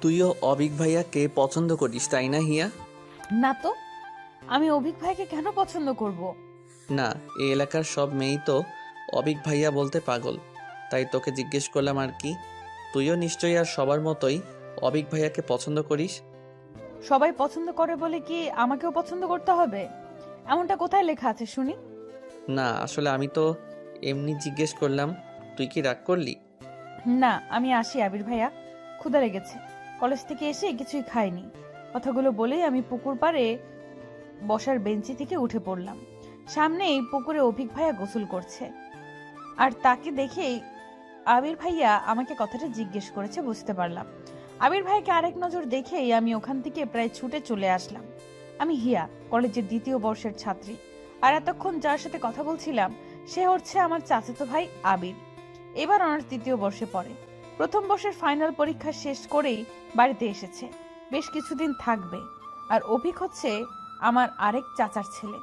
তুইও অবিক ভাইয়াকে পছন্দ করিস তাই না হিয়া? না তো, আমি অভিক ভাইকে কেন পছন্দ করব? না, এই এলাকার সব মেয়েই তো অবিক ভাইয়া বলতে পাগল, তাই তোকে জিজ্ঞেস করলাম আর কি। তুইও নিশ্চয়ই আর সবার মতোই অবিক ভাইয়াকে পছন্দ করিস। সবাই পছন্দ করে বলে কি আমাকেও পছন্দ করতে হবে? এমনটা কোথায় লেখা আছে শুনি? না, আসলে আমি তো এমনি জিজ্ঞেস করলাম। তুই কি রাগ করলি? না, আমি আসি আবির ভাইয়া, ক্ষুধা লেগেছে। কলেজ থেকে এসে কিছুই খাইনি। কথাগুলো বলেই আমি পুকুর পাড়ে বসার বেঞ্চি থেকে উঠে পড়লাম। সামনেই পুকুরে অভিক ভাইয়া গোসল করছে, আর তাকে দেখেই আবির ভাইয়া আমাকে কথাটা জিজ্ঞেস করেছে বুঝতে পারলাম। আবির ভাইকে আরেক নজর দেখেই আমি ওখান থেকে প্রায় ছুটে চলে আসলাম। আমি হিয়া, কলেজের দ্বিতীয় বর্ষের ছাত্রী। আর এতক্ষণ যার সাথে কথা বলছিলাম সে হচ্ছে আমার চাচাতো ভাই আবির। এবার অনার্স দ্বিতীয় বর্ষে পড়ে। প্রথম বর্ষের ফাইনাল পরীক্ষা শেষ করেই বাড়িতে এসেছে, বেশ কিছুদিন থাকবে। আর অভিক হচ্ছে আমার আরেক চাচার ছেলে।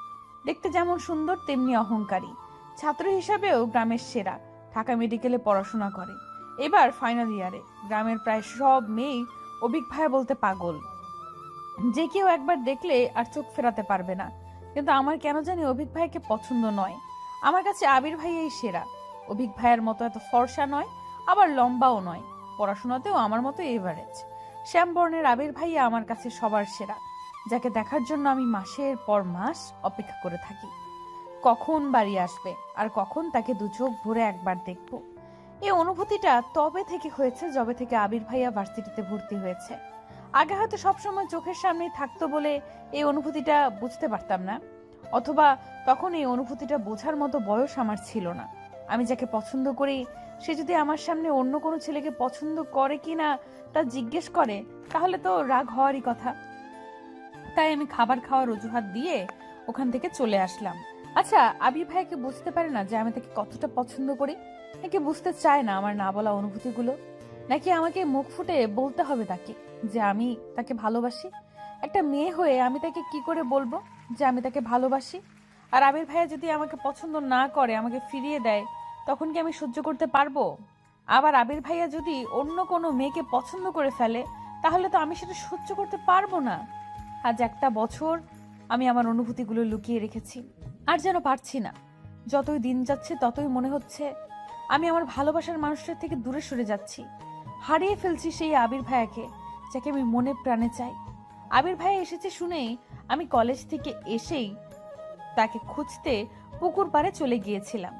দেখতে যেমন সুন্দর তেমনি অহংকারী। ছাত্র হিসাবেও গ্রামের সেরা। ঢাকা মেডিকেলে পড়াশোনা করে, এবার ফাইনাল ইয়ারে। গ্রামের প্রায় সব মেয়েই অভিক ভাইয়া বলতে পাগল, যে কেউ একবার দেখলে আর চোখ ফেরাতে পারবে না। কিন্তু আমার কেন জানি অভিক ভাইকে পছন্দ নয়। আমার কাছে আবির ভাইয়াই সেরা। অভিক ভাইয়ের মতো এত ফর্সা নয়, আবার লম্বাও নয়। পড়াশোনাতেও আমার মতো এভারেজ। শ্যামবর্ণের আবির ভাইয়া আমার কাছে সবার সেরা, যাকে দেখার জন্য আমি মাসের পর মাস অপেক্ষা করে থাকি। কখন বাড়ি আসবে আর কখন তাকে দু চোখ ভরে একবার দেখব। এই অনুভূতিটা তবে থেকে হয়েছে যবে থেকে আবির ভাইয়া ভার্সিটিতে ভর্তি হয়েছে। আগে হয়তো সবসময় চোখের সামনেই থাকতো বলে এই অনুভূতিটা বুঝতে পারতাম না, অথবা তখন এই অনুভূতিটা বোঝার মতো বয়স আমার ছিল না। আমি যাকে পছন্দ করি সে যদি আমার সামনে অন্য কোনো ছেলেকে পছন্দ করে কিনা তা জিজ্ঞেস করে, তাহলে তো রাগ হওয়ারই কথা। তাই আমি খাবার খাওয়ার অজুহাত দিয়ে ওখান থেকে চলে আসলাম। আচ্ছা, আবির ভাইকে বুঝতে পারে না যে আমি তাকে কতটা পছন্দ করি? নাকি বুঝতে চায় না আমার না বলা অনুভূতিগুলো? নাকি আমাকে মুখ ফুটে বলতে হবে তাকে যে আমি তাকে ভালোবাসি? একটা মেয়ে হয়ে আমি তাকে কি করে বলবো যে আমি তাকে ভালোবাসি? আর আবির ভাইয়া যদি আমাকে পছন্দ না করে, আমাকে ফিরিয়ে দেয়, তখন কি আমি সহ্য করতে পারবো? আবার আবির ভাইয়া যদি অন্য কোনো মেয়েকে পছন্দ করে ফেলে, তাহলে তো আমি সেটা সহ্য করতে পারবো না। আজ একটা বছর আমি আমার অনুভূতিগুলো লুকিয়ে রেখেছি, আর যেন পারছি না। যতই দিন যাচ্ছে ততই মনে হচ্ছে আমি আমার ভালোবাসার মানুষটার থেকে দূরে সরে যাচ্ছি। হারিয়ে ফেলছি সেই আবির ভাইয়াকে, যাকে আমি মনে প্রাণে চাই। আবির ভাইয়া এসেছে শুনেই আমি কলেজ থেকে এসেই তাকে খুঁজতে পুকুর পাড়ে চলে গিয়েছিলাম।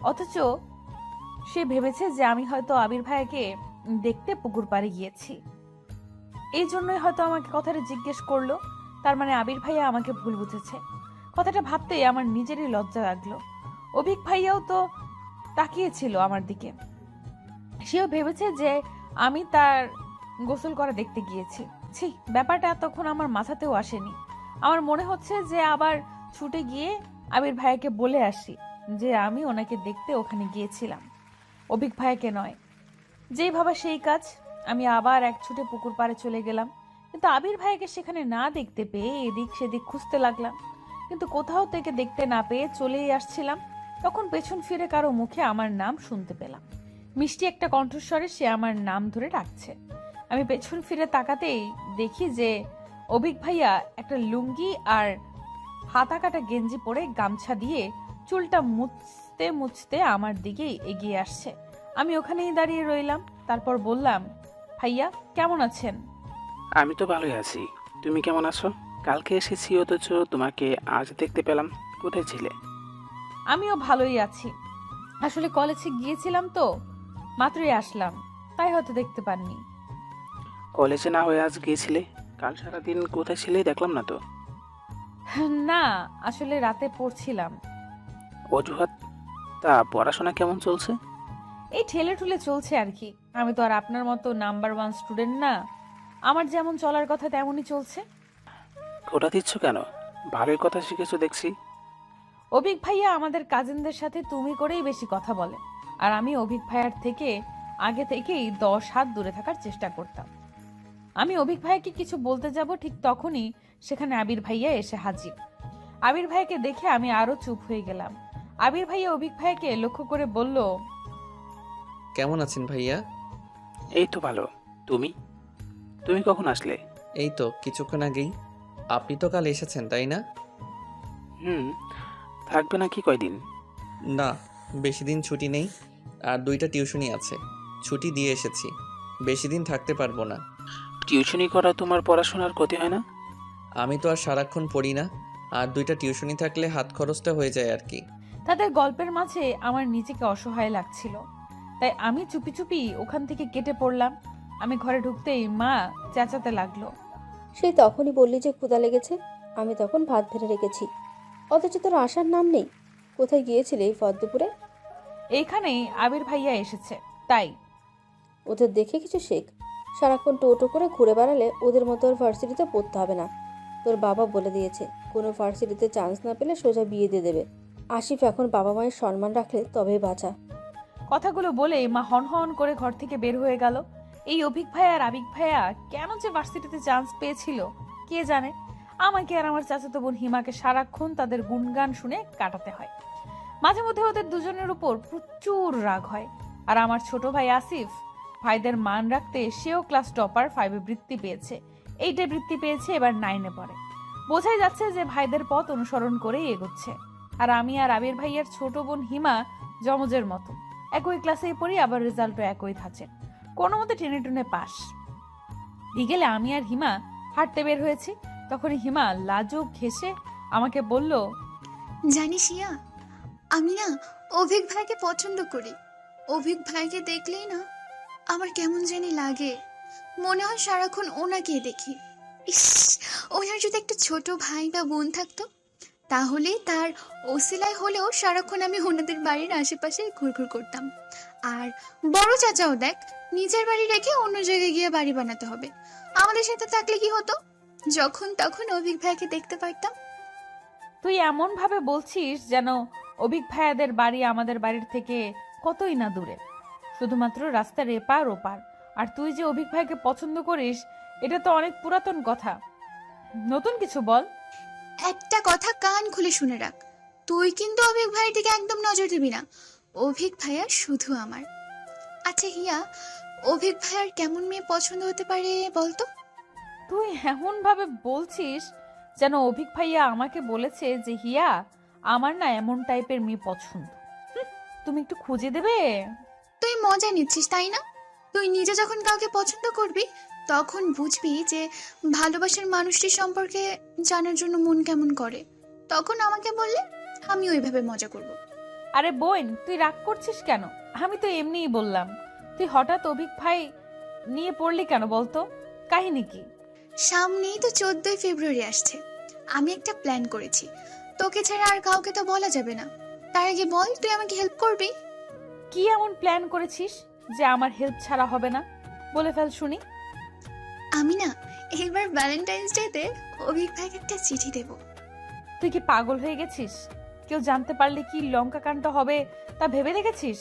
অথচ সে ভেবেছে যে আমি হয়তো আবির ভাইয়াকে দেখতে পুকুর পাড়ে গিয়েছি। এই জন্যই হয়তো আমাকে কথাটা জিজ্ঞেস করলো। তার মানে আবির ভাইয়া আমাকে ভুল বুঝেছে। কথাটা ভাবতেই আমার নিজেরই লজ্জা লাগলো। অভিক ভাইয়াও তো তাকিয়েছিল আমার দিকে। সেও ভেবেছে যে আমি তার গোসল করা দেখতে গিয়েছি। ছি, ব্যাপারটা এতক্ষণ আমার মাথাতেও আসেনি। আমার মনে হচ্ছে যে আবার ছুটে গিয়ে আবির ভাইয়াকে বলে আসি যে আমি ওনাকে দেখতে ওখানে গিয়েছিলাম, অভিক ভাইয়াকে নয়। যেই ভাবা সেই কাজ। আমি আবার এক ছুটে পুকুর পাড়ে চলে গেলাম, কিন্তু আবির ভাইকে সেখানে না দেখতে পেয়ে এদিক সেদিক খুঁজতে লাগলাম। কিন্তু কোথাও থেকে দেখতে না পেয়ে চলেই আসছিলাম, তখন পেছন ফিরে কারো মুখে আমার নাম শুনতে পেলাম। মিষ্টি একটা কণ্ঠস্বরে সে আমার নাম ধরে ডাকছে। আমি পেছন ফিরে তাকাতেই দেখি যে অভিক ভাইয়া একটা লুঙ্গি আর হাতা কাটা গেঞ্জি পরে গামছা দিয়ে চুলটা মুছতে মুছতে আমার দিকেই এগিয়ে আসছে। আমি ওখানেই দাঁড়িয়ে রইলাম। তারপর বললাম, ভাইয়া কেমন আছেন? আমি তো ভালোই আছি। তুমি কেমন আছো? কালকে এসেছি অথচ তোমাকে আজ দেখতে পেলাম। কোথায় ছিলে? আমিও ভালোই আছি। আসলে কলেজে গিয়েছিলাম তো, মাত্রই আসলাম, তাই হয়তো দেখতে পাননি। কলেজে না হয়ে আজ গিয়েছিলে? কাল সারাদিন কোথায় ছিলে দেখলাম না তো। না, আসলে রাতে পড়ছিলাম। অজুহাত? তা পড়াশোনা কেমন চলছে? এই ঠেলে ঠুলে চলছে আর কি। আমি তো আর আপনার মতো নাম্বার ওয়ান স্টুডেন্ট না। আমার যেমন চলার কথা তেমনই চলছে। খোটা দিচ্ছ কেন? ভালোই কথা শিখেছো দেখছি। অভিক ভাইয়া আমাদের কাজিনদের সাথে তুমি করেই বেশি কথা বলে, আর আমি অভিক ভাইয়ার থেকে আগে থেকেই 10 হাত দূরে থাকার চেষ্টা করতাম। আমি অভিক ভাইয়াকে কিছু বলতে যাব, ঠিক তখনই সেখানে আবির ভাইয়া এসে হাজির। আবির ভাইয়াকে দেখে আমি আরো চুপ হয়ে গেলাম। আবির ভাইয়া অভিক ভাইয়াকে লক্ষ্য করে বলল, কেমন আছেন ভাইয়া? এই তো ভালো। তুমি? তুমি কখন আসলে? এই তো কিছুক্ষণ আগেই। আপনি তো কাল এসেছেন তাই না? হুম। থাকবে নাকি কয়দিন? না, বেশি দিন ছুটি নেই, আর 2টা টিউশনি আছে, ছুটি দিয়ে এসেছি। বেশি দিন থাকতে পারবো না। টিউশনি করা তোমার পড়াশোনার ক্ষতি হয় না? আমি তো আর সারাক্ষণ পড়ি না, আর 2টা টিউশনি থাকলে হাত খরচটা হয়ে যায় আর কি। তাদের গল্পের মাঝে আমার নিজেকে অসহায় লাগছিল, তাই আমি চুপি চুপি ওখান থেকে কেটে পড়লাম। আমি ঘরে ঢুকতেই মা চেঁচাতে লাগলো। সেই তখনই বললি যে ক্ষুধা লেগেছে, আমি তখন ভাত বেড়ে রেখেছি, অথচ তোর আসার নাম নেই। কোথায় গিয়েছিলে এই দুপুরে? এইখানেই আবির ভাইয়া এসেছে তাই। ওদের দেখে কিছু শেখ। সারাক্ষণ টোটো করে ঘুরে বেড়ালে ওদের মতো আর ভার্সিটিতে পড়তে হবে না। তোর বাবা বলে দিয়েছে কোনো ভার্সিটিতে চান্স না পেলে সোজা বিয়ে দিয়ে দেবে। আসিফ এখন বাবা মায়ের সম্মান রাখলে তবেই বাঁচা। কথাগুলো বলে মা হন হন করে ঘর থেকে বের হয়ে গেল। এই অভিক ভাইয়া আর আবিক ভাইয়া কেন যে ভার্সিটিতে চান্স পেয়েছিল কে জানে। আমাকে আর আমার চাচাতো বোন হিমাকে সারাক্ষণ তাদের গুণগান শুনে কাটাতে হয়। মাঝে মধ্যে ওদের দুজনের উপর প্রচুর রাগ হয়। আর আমার ছোট ভাই আসিফ ভাইদের মান রাখতে সেও ক্লাস টপার 5-এ বৃত্তি পেয়েছে, 8-এ বৃত্তি পেয়েছে, এবার 9-এ পড়ে। বোঝাই যাচ্ছে যে ভাইদের পথ অনুসরণ করেই এগোচ্ছে। আর আমি আর আবির ভাইয়ের ছোট বোন হিমা জমজের মতো একই ক্লাসেই পড়ি, আবার রেজাল্টও একই থাকে, কোনো মতে টেনে টুনে পাস। বিকেলে আমি আর হিমা হাঁটতে বের হয়েছি, তখন হিমা লাজুক ঘেসে আমাকে বলল, জানিস ইয়া, আমি না অভিক ভাইকে পছন্দ করি। অভিক ভাইকে দেখলেই না আমার কেমন জানি লাগে, মনে হয় সারাক্ষণ ওনাকেই দেখি। ইস, ওনার যদি একটা ছোট ভাই বা বোন থাকতো, তাহলে তার ওসিলায় হলেও সারাক্ষণ আমি ওনাদের বাড়ির আশেপাশে ঘুরঘুর করতাম। আর বড় চাচাও দেখ, নিজের বাড়ি রেখে অন্য জায়গায় গিয়ে বাড়ি বানাতে হবে। আমাদের সাথে থাকলে কি হতো, যখন তখন অভিক ভাইকে দেখতে পারতাম। তুই এমন ভাবে বলছিস যেন অভিক ভাইয়াদের বাড়ি আমাদের বাড়ির থেকে কতই না দূরে, শুধুমাত্র রাস্তার এপার ওপার। আর তুই যে অভিক ভাইকে পছন্দ করিস এটা তো অনেক পুরাতন কথা, নতুন কিছু বল। একটা কথা কান খুলে শুনে রাখ, তুই কিন্তু অভিক ভাইয়ের দিকে একদম নজর দিবি না। অভিক ভাইয়া শুধু আমার। আচ্ছা হিয়া, অভিক ভাইয়ার কেমন মেয়ে পছন্দ হতে পারে বলতো? তুই এমন ভাবে বলছিস যেন অভিক ভাইয়া আমাকে বলেছে যে হিয়া আমার না এমন টাইপের মেয়ে পছন্দ। তুমি একটু খুঁজে দেবে? তুই মজা নিচ্ছিস তাই না? তুই নিজে যখন কাউকে পছন্দ করবি তখন বুঝবি যে ভালোবাসার মানুষটি সম্পর্কে জানার জন্য মন কেমন করে। তখন আমাকে বললে আমি ওইভাবে মজা করব। আরে বোন, তুই রাগ করছিস কেন? আমি তো এমনিই বললাম। তুই হঠাৎ অভিক ভাই নিয়ে পড়লি কেন বলতো, কাহিনী কি? সামনেই তো 14ই ফেব্রুয়ারি আসছে। আমি একটা প্ল্যান করেছি, তোকে ছাড়া আর কাউকে তো বলা যাবে না। তার আগে বল, তুই আমাকে হেল্প করবি? কি এমন প্ল্যান করেছিস যে আমার হেল্প ছাড়া হবে না? বলে ফেল শুনি। আমি না এবার ভ্যালেন্টাইন্স ডেতে অভিক ভাইকে একটা চিঠি দেব। তুই কি পাগল হয়ে গেছিস? কেউ জানতে পারলে কি লঙ্কা কাণ্ড হবে তা ভেবে দেখেছিস?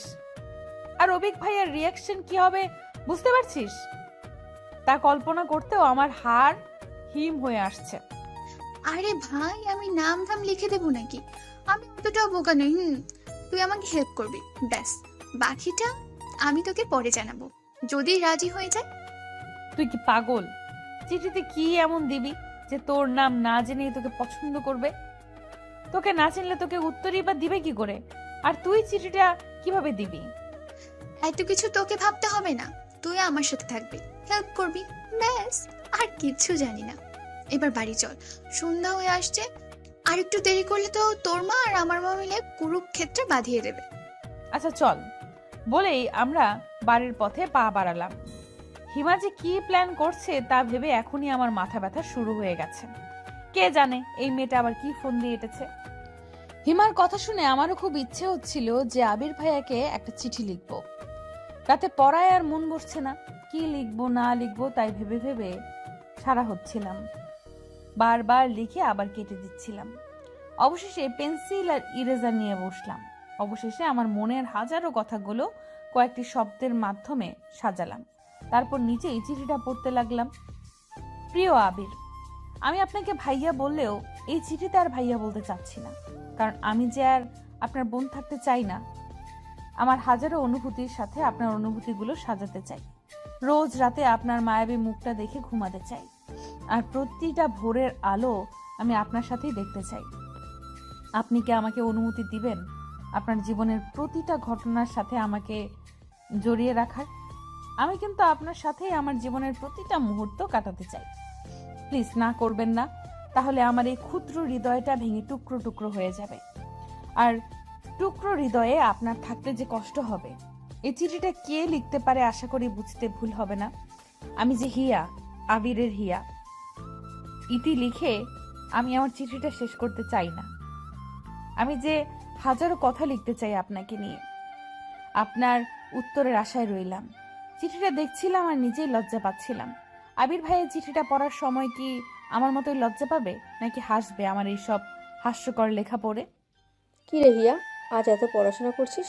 আর অভিক ভাইয়ের রিয়াকশন কি হবে বুঝতে পারছিস? তা কল্পনা করতেও আমার হাড় হিম হয়ে আসছে। আরে ভাই, আমি নাম ধাম লিখে দেবো নাকি? আমি অতটাও বোকা নই। তুই আমাকে হেল্প করবি, ব্যাস। বাকিটা আমি তোকে পরে জানাবো, যদি রাজি হয়ে যায়। তুই কি পাগল? চিঠিতে কি এমন দিবি যে তোর নাম না জেনেই তোকে পছন্দ করবে? তোকে না চিনলে তোকে উত্তরই বা দিবে কি করে? আর তুই চিঠিটা কিভাবে দিবি? এত কিছু তোকে ভাবতে হবে না, তুই আমার সাথে থাকবি, হেল্প করবি, ব্যাস। আর কিচ্ছু জানি না। এবার বাড়ি চল, সন্ধ্যা হয়ে আসছে। আর একটু দেরি করলে তো তোর মা আর আমার মা মিলে কুরুক্ষেত্রে বাঁধিয়ে দেবে। আচ্ছা চল, বলেই আমরা বাড়ির পথে পা বাড়ালাম। হিমা যে কি প্ল্যান করছে তা ভেবে এখনই আমার মাথা ব্যথা শুরু হয়ে গেছে। কে জানে এই মেয়েটা আবার কি ফোন দিয়ে এঁটেছে। হিমার কথা শুনে আমারও খুব ইচ্ছে হচ্ছিল যে আবির ভাইয়াকে একটা চিঠি লিখবো। রাতে পড়ায় আর মন বসছে না, কি লিখবো না লিখবো তাই ভেবে ভেবে সারা হচ্ছিলাম। বারবার লিখে আবার কেটে দিচ্ছিলাম। অবশেষে পেন্সিল আর ইরেজার নিয়ে বসলাম। অবশেষে আমার মনের হাজারো কথাগুলো কয়েকটি শব্দের মাধ্যমে সাজালাম। তারপর নিচে এই চিঠিটা পড়তে লাগলাম। প্রিয় আবির, আমি আপনাকে ভাইয়া বললেও এই চিঠিতে আর ভাইয়া বলতে চাচ্ছি না, কারণ আমি যে আর আপনার বোন থাকতে চাই না। আমার হাজারো অনুভূতির সাথে আপনার অনুভূতিগুলো সাজাতে চাই। রোজ রাতে আপনার মায়াবী মুখটা দেখে ঘুমাতে চাই, আর প্রতিটা ভোরের আলো আমি আপনার সাথেই দেখতে চাই। আপনি কি আমাকে অনুমতি দিবেন আপনার জীবনের প্রতিটা ঘটনার সাথে আমাকে জড়িয়ে রাখার? আমি কিন্তু আপনার সাথেই আমার জীবনের প্রতিটা মুহূর্ত কাটাতে চাই। প্লিজ না করবেন না, তাহলে আমার এই ক্ষুদ্র হৃদয়টা ভেঙে টুকরো টুকরো হয়ে যাবে। আর টুকরো হৃদয়ে আপনার থাকলে যে কষ্ট হবে। এই চিঠিটা কে লিখতে পারে আশা করি বুঝতে ভুল হবে না। আমি যে হিয়া, আবিরের হিয়া। ইতি লিখে আমি আমার চিঠিটা শেষ করতে চাই না। আমি যে হাজারো কথা লিখতে চাই আপনাকে নিয়ে। আপনার উত্তরের আশায় রইলাম। চিঠিটা দেখছিলাম আর নিজেই লজ্জা পাচ্ছিলাম। আবির ভাইয়ের চিঠিটা পড়ার সময় কি আমার মতোই লজ্জা পাবে, নাকি হাসবে আমার এইসব হাস্যকর লেখা পড়ে? কি রে হিয়া, আজ এত পড়াশোনা করছিস?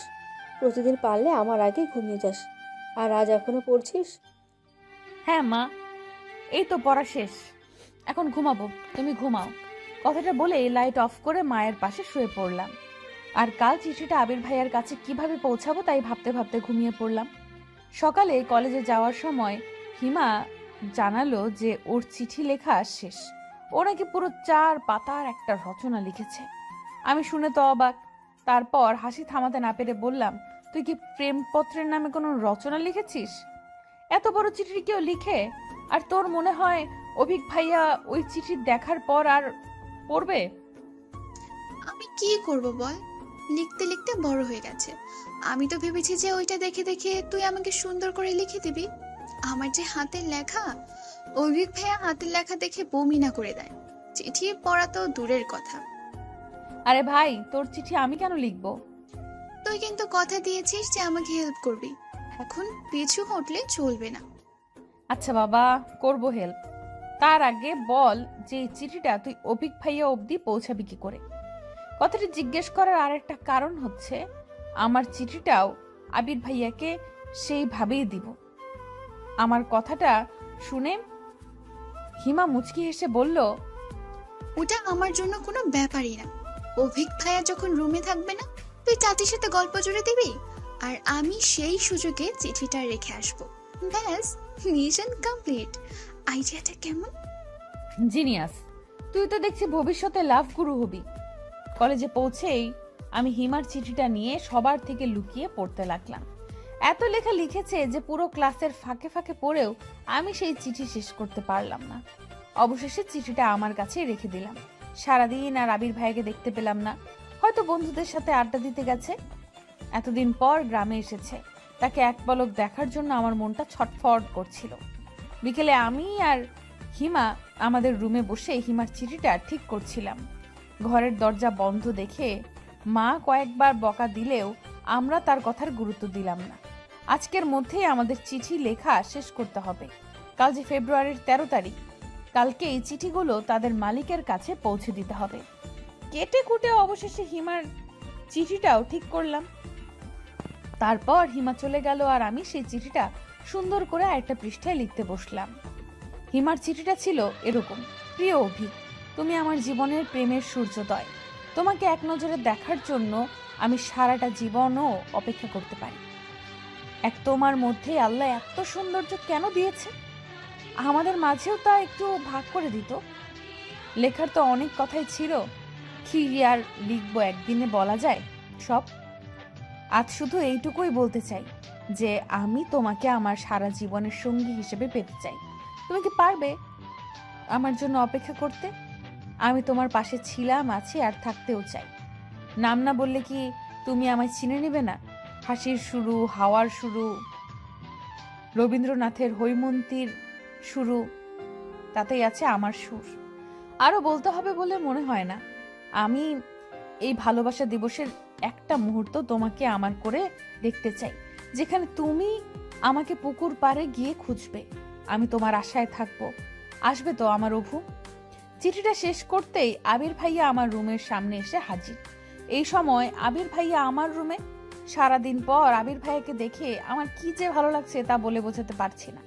প্রতিদিন পারলে আমার আগে ঘুমিয়ে যাস, আর আজ এখনো পড়ছিস? হ্যাঁ মা, এই তো পড়া শেষ, এখন ঘুমাবো, তুমি ঘুমাও। কথাটা বলে লাইট অফ করে মায়ের পাশে শুয়ে পড়লাম। আর কাল চিঠিটা আবির ভাইয়ার কাছে কিভাবে পৌঁছাবো তাই ভাবতে ভাবতে ঘুমিয়ে পড়লাম। সকালে কলেজে যাওয়ার সময় হিমা জানালো যে ওর চিঠি লেখা শেষ। ও নাকি পুরো 4 পাতার একটা রচনা লিখেছে। আমি শুনে তো অবাক। তারপর হাসি থামাতে না পেরে বললাম, তুই কি প্রেমপত্রের নামে কোনো রচনা লিখেছিস? এত বড় চিঠি কেউ লিখে? আর তোর মনে হয় অভিক ভাইয়া ওই চিঠি দেখার পর আর পড়বে? আমি কি করব বল, লিখতে লিখতে বড় হয়ে গেছে। আমি তো ভেবেছি যে ওইটা দেখে দেখে তুই আমাকে সুন্দর করে লিখে দিবি। আমার যে হাতের লেখা, অভিক ভাইয়া হাতের লেখা দেখে বমি না করে দেয়। চিঠি পড়া তো দূরের কথা। আরে ভাই, তোর চিঠি আমি কেন লিখবো? তুই কিন্তু কথা দিয়েছিস যে আমাকে হেল্প করবি, এখন পিছু হটলে চলবে না। আচ্ছা বাবা, করব হেল্প। তার আগে বল যে এই চিঠিটা তুই অভিক ভাইয়া অবধি পৌঁছাবি কি করে? কথাটি জিজ্ঞেস করার আরেকটা কারণ হচ্ছে, আমার চিঠিটাও আবির ভাইয়াকে সেইভাবেই দিব। আমার কথাটা শুনে হিমা মুচকি হেসে বলল, ওটা আমার জন্য কোনো ব্যাপারই না। অভিক ভাইয়া যখন রুমে থাকবে না, তুই চাচির সাথে গল্প জুড়ে দিবি, আর আমি সেই সুযোগে চিঠিটা রেখে আসবো। ব্যাস, মিশন কমপ্লিট। আইডিয়াটা কেমন? জিনিয়াস। তুই তো দেখছি ভবিষ্যতে লাভ গুরু হবি। কলেজে পৌঁছেই আমি হিমার চিঠিটা নিয়ে সবার থেকে লুকিয়ে পড়তে লাগলাম। এত লেখা লিখেছে যে পুরো ক্লাসের ফাঁকে ফাঁকে পড়েও আমি সেই চিঠি শেষ করতে পারলাম না। অবশেষে চিঠিটা আমার কাছেই রেখে দিলাম। সারাদিন আর আবির ভাইকে দেখতে পেলাম না, হয়তো বন্ধুদের সাথে আড্ডা দিতে গেছে। এতদিন পর গ্রামে এসেছে, তাকে এক পলক দেখার জন্য আমার মনটা ছটফট করছিল। বিকেলে আমি আর হিমা আমাদের রুমে বসে হিমার চিঠিটা ঠিক করছিলাম। ঘরের দরজা বন্ধ দেখে মা কয়েকবার বকা দিলেও আমরা তার কথার গুরুত্ব দিলাম না। আজকের মধ্যেই আমাদের চিঠি লেখা শেষ করতে হবে। কাল যে ফেব্রুয়ারির 13 তারিখ, কালকে এই চিঠিগুলো তাদের মালিকের কাছে পৌঁছে দিতে হবে। কেটে কুটে অবশেষে হিমার চিঠিটাও ঠিক করলাম। তারপর হিমা চলে গেল আর আমি সেই চিঠিটা সুন্দর করে আরেকটা পৃষ্ঠায় লিখতে বসলাম। হিমার চিঠিটা ছিল এরকম: প্রিয় অভি, তুমি আমার জীবনের প্রেমের সূর্যোদয়। তোমাকে এক নজরে দেখার জন্য আমি সারাটা জীবনও অপেক্ষা করতে পারি। এক তোমার মধ্যে আল্লাহ এত সৌন্দর্য কেন দিয়েছে? আমাদের মাঝেও তা একটু ভাগ করে দিত। লেখার তো অনেক কথাই ছিল, কি আর লিখবো, একদিনে বলা যায় সব। আজ শুধু এইটুকুই বলতে চাই যে আমি তোমাকে আমার সারা জীবনের সঙ্গী হিসেবে পেতে চাই। তুমি কি পারবে আমার জন্য অপেক্ষা করতে? আমি তোমার পাশে ছিলাম, আছি, আর থাকতেও চাই। নাম না বললে কি তুমি আমায় চিনে নেবে না? হাসির শুরু, হাওয়ার শুরু, রবীন্দ্রনাথের হৈমন্তীর শুরু, তাতেই আছে আমার সুর। আরো বলতে হবে বলে মনে হয় না। আমি এই ভালোবাসা দিবসের একটা মুহূর্ত তোমাকে আমার করে দেখতে চাই, যেখানে তুমি আমাকে পুকুর পাড়ে গিয়ে খুঁজবে। আমি তোমার আশায় থাকবো। আসবে তো আমার অভু? চিঠিটা শেষ করতেই আবির ভাইয়া আমার রুমের সামনে এসে হাজির। এই সময় আবির ভাইয়া আমার রুমে। সারাদিন পর আবির ভাইয়াকে দেখে আমার কি যে ভালো লাগছে তা বলে বোঝাতে পারছি না।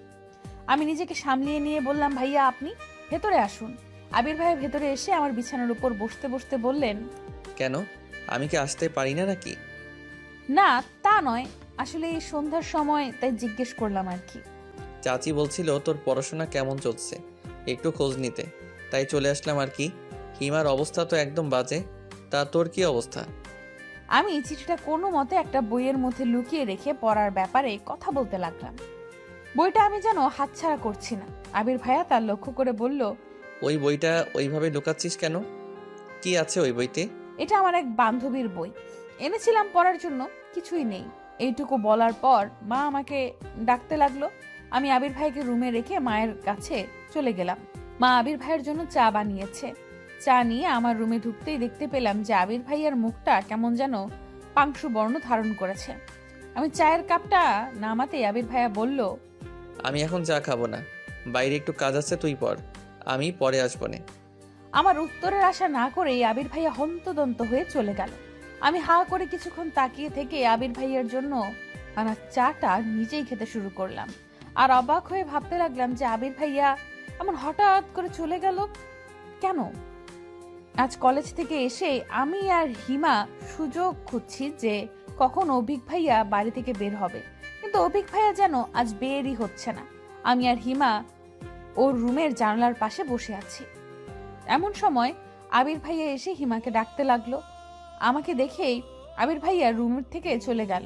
আমি নিজেকে সামলিয়ে নিয়ে বললাম, ভাইয়া আপনি ভেতরে আসুন। আবির ভাইয়া ভেতরে এসে আমার বিছানার উপর বসতে বসতে বললেন, কেন, আমি কি আসতে পারি না নাকি? না তা নয়, আসলে এই সন্ধ্যার সময় তাই জিজ্ঞেস করলাম আর কি। চাচি বলছিল তোর পড়াশোনা কেমন চলছে একটু খোঁজ নিতে, তাই চলে আসলাম আর কি। হিমার অবস্থা তো একদম বাজে, তা তোর কি অবস্থা? আমি চিঠিটা কোনো মতে একটা বইয়ের মধ্যে লুকিয়ে রেখে পড়ার ব্যাপারে কথা বলতে লাগলাম। বইটা আমি যেন হাতছাড়া করছি না। আবির ভাইয়া তার লক্ষ্য করে বলল, ওই বইটা ওইভাবে লুকাচ্ছিস কেন? কি আছে ওই বইতে? এটা আমার এক বান্ধবীর বই, এনেছিলাম পড়ার জন্য, কিছুই নেই। এইটুকু বলার পর মা আমাকে ডাকতে লাগলো। আমি আবির ভাইকে রুমে রেখে মায়ের কাছে চলে গেলাম। মা আবির ভাইয়ের জন্য চা বানিয়েছে। চা নিয়ে আমার রুমে ঢুকতেই দেখতে পেলাম যে আবির ভাইয়ের মুখটা কেমন যেন পাংশু বর্ণ ধারণ করেছে। আমি চায়ের কাপটা নামাতেই আবির ভাইয়া বলল, আমি এখন চা খাবো না, বাইরে একটু কাজ আছে, তুই পড়, আমি পরে আসবো না। আমার উত্তরের আশা না করেই আবির ভাইয়া হন্তদন্ত হয়ে চলে গেল। আমি হা করে কিছুক্ষণ তাকিয়ে থেকে আবির ভাইয়ার জন্য আমার চাটা নিজেই খেতে শুরু করলাম। আর অবাক হয়ে ভাবতে লাগলাম যে আবির ভাইয়া এমন হঠাৎ করে চলে গেল কেন। আজ কলেজ থেকে এসে আমি আর হিমা সুযোগ খুঁজছি যে কখন অভিক ভাইয়া বাড়ি থেকে বের হবে, কিন্তু অভিক ভাইয়া যেন আজ বেরই হচ্ছে না। আমি আর হিমা ওর রুমের জানালার পাশে বসে আছি। এমন সময় আবির ভাইয়া এসে হিমাকে ডাকতে লাগলো। আমাকে দেখেই আবির ভাইয়া রুমের থেকে চলে গেল।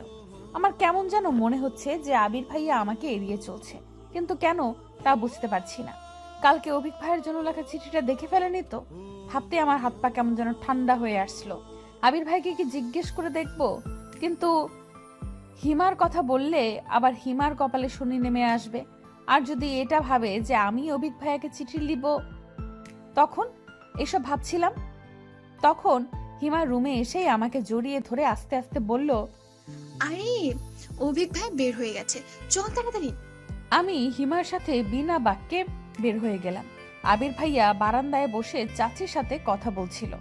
আমার কেমন যেন মনে হচ্ছে যে আবির ভাইয়া আমাকে এড়িয়ে চলছে, কিন্তু কেন তা বুঝতে পারছি না। কালকে অভিক ভাইয়ের জন্য লেখা চিঠিটা দেখে ফেলেনি তো? ভাবতে আমার হাত পা কেমন যেন ঠান্ডা হয়ে আসলো। আবির ভাইকে কি জিজ্ঞেস করে দেখবো, কিন্তু হিমার কথা বললে আবার হিমার কপালে শনি নেমে আসবে। আর যদি এটা ভাবে যে আমি অভিক ভাইয়াকে চিঠি লিখব, তখন এসব ভাবছিলাম। তখন হিমা রুমে এসেই আমাকে জড়িয়ে ধরে আস্তে আস্তে বলল, আরে অভিক ভাই বের হয়ে গেছে, চল তাড়াতাড়ি। আমি হিমার সাথে বিনা বাক্যে বের হয়ে গেলাম। আবির ভাইয়া বারান্দায় বসে চাচির সাথে কথা বলছিল।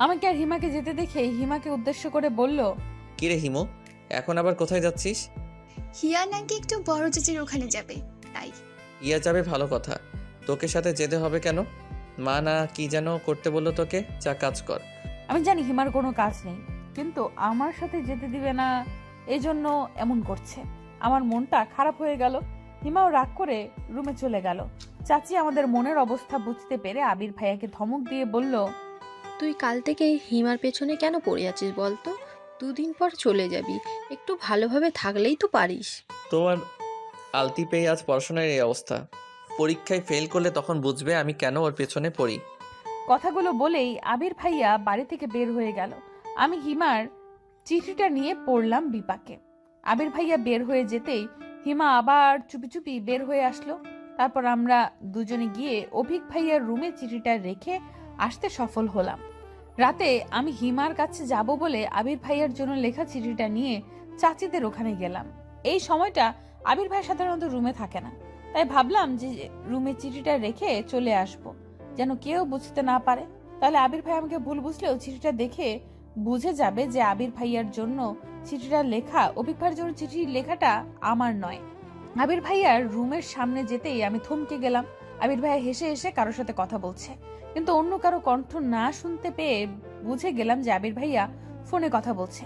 আমাকে আর হিমাকে যেতে দেখে হিমাকে উদ্দেশ্য করে বলল, কিরে হিমু, এখন আবার কোথায় যাচ্ছিস? হিয়া নাকি একটু বড় চাচির ওখানে যাবে, তাই। ইয়া যাবে, ভালো কথা। তোকে সাথে যেতে হবে কেন? মা না কি যেন করতে বললো তোকে, যা কাজ কর। আমি জানি হিমার কোনো কাজ নেই, কিন্তু আমার সাথে যেতে দিবে না, এজন্য এমন করছে। আমার মনটা খারাপ হয়ে গেল। হিমাও রাগ করে রুমে চলে গেল। চাচি আমাদের মনের অবস্থা বুঝতে পেরে আবির ভাইয়াকে ধমক দিয়ে বলল, তুই কাল থেকে হিমার পেছনে কেন পড়ে আছিস বলতো? দুদিন পর চলে যাবি, একটু ভালোভাবে থাকলেই তো পারিস। তোমার আলতি পেয়ে আজ পড়াশোনার এই অবস্থা। পরীক্ষায় ফেল করলে তখন বুঝবে আমি কেন ওর পেছনে পড়ি। কথাগুলো বলেই আবির ভাইয়া বাড়ি থেকে বের হয়ে গেল। আমি হিমার চিঠিটা নিয়ে পড়লাম বিপাকে। আবির ভাইয়া বের হয়ে যেতেই হিমা আবার চুপি চুপি বের হয়ে আসলো। তারপর আমরা দুজনে গিয়ে অভিক ভাইয়ার রুমে চিঠিটা রেখে আসতে সফল হলাম। রাতে আমি হিমার কাছে যাব বলে আবির ভাইয়ার জন্য লেখা চিঠিটা নিয়ে চাচিদের ওখানে গেলাম। এই সময়টা আবির ভাই সাধারণত রুমে থাকে না, তাই ভাবলাম যে রুমে চিঠিটা রেখে চলে আসব, যেন কেউ বুঝতে না পারে। তাহলে আবির ভাই আমাকে ভুল বুঝলেও চিঠিটা দেখে বুঝে যাবে যে আবির ভাইয়ার জন্য চিঠিটা লেখা, অভিক ভাইয়ের জন্য চিঠি লেখাটা আমার নয়। আবির ভাইয়ার রুমের সামনে যেতেই আমি থমকে গেলাম। আবির ভাইয়া হেসে হেসে কারোর সাথে কথা বলছে, কিন্তু অন্য কারো কণ্ঠ না শুনতে পেয়ে বুঝে গেলাম যে আবির ভাইয়া ফোনে কথা বলছে।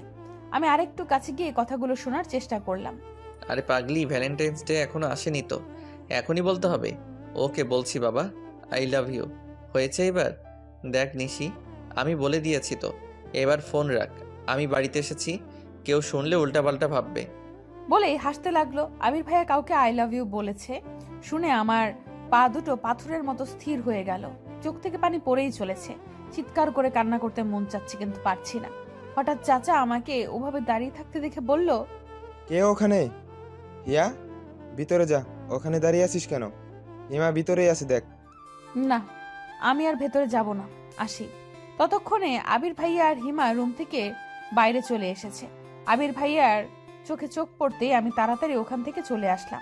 আমি আরেকটু কাছে গিয়ে কথাগুলো শোনার চেষ্টা করলাম। আরে পাগলি, ভ্যালেন্টাইন্স ডে এখনো আসেনি তো, এখনই বলতে হবে? ওকে বলছি বাবা, আই লাভ ইউ। হয়েছে এবার? দেখ নিশি, আমি বলে দিয়েছি তো, এবার ফোন রাখ, আমি বাড়িতে এসেছি, কেউ শুনলে উল্টাপাল্টা ভাববে। বলেই হাসতে লাগলো। আবির ভাইয়া কাউকে আই লাভ ইউ বলেছে শুনে আমার পা দুটো পাথরের মতো স্থির হয়ে গেল। চোখ থেকে পানি পড়েই চলেছে। চিৎকার করে কান্না করতে মন চাচ্ছে, কিন্তু পারছি না। হঠাৎ চাচা আমাকে ওভাবে দাঁড়িয়ে থাকতে দেখে বলল, কে ওখানে? হিয়া, ভিতরে যা। ওখানে দাঁড়িয়ে আছিস কেন? হিমা ভিতরেই আছে, দেখ। না, আমি আর ভেতরে যাব না, আসি। ততক্ষণে আবির ভাইয়া আর হিমা রুম থেকে বাইরে চলে এসেছে। আবির ভাইয়ার চোখে চোখ পড়তেই আমি তাড়াতাড়ি ওখান থেকে চলে আসলাম।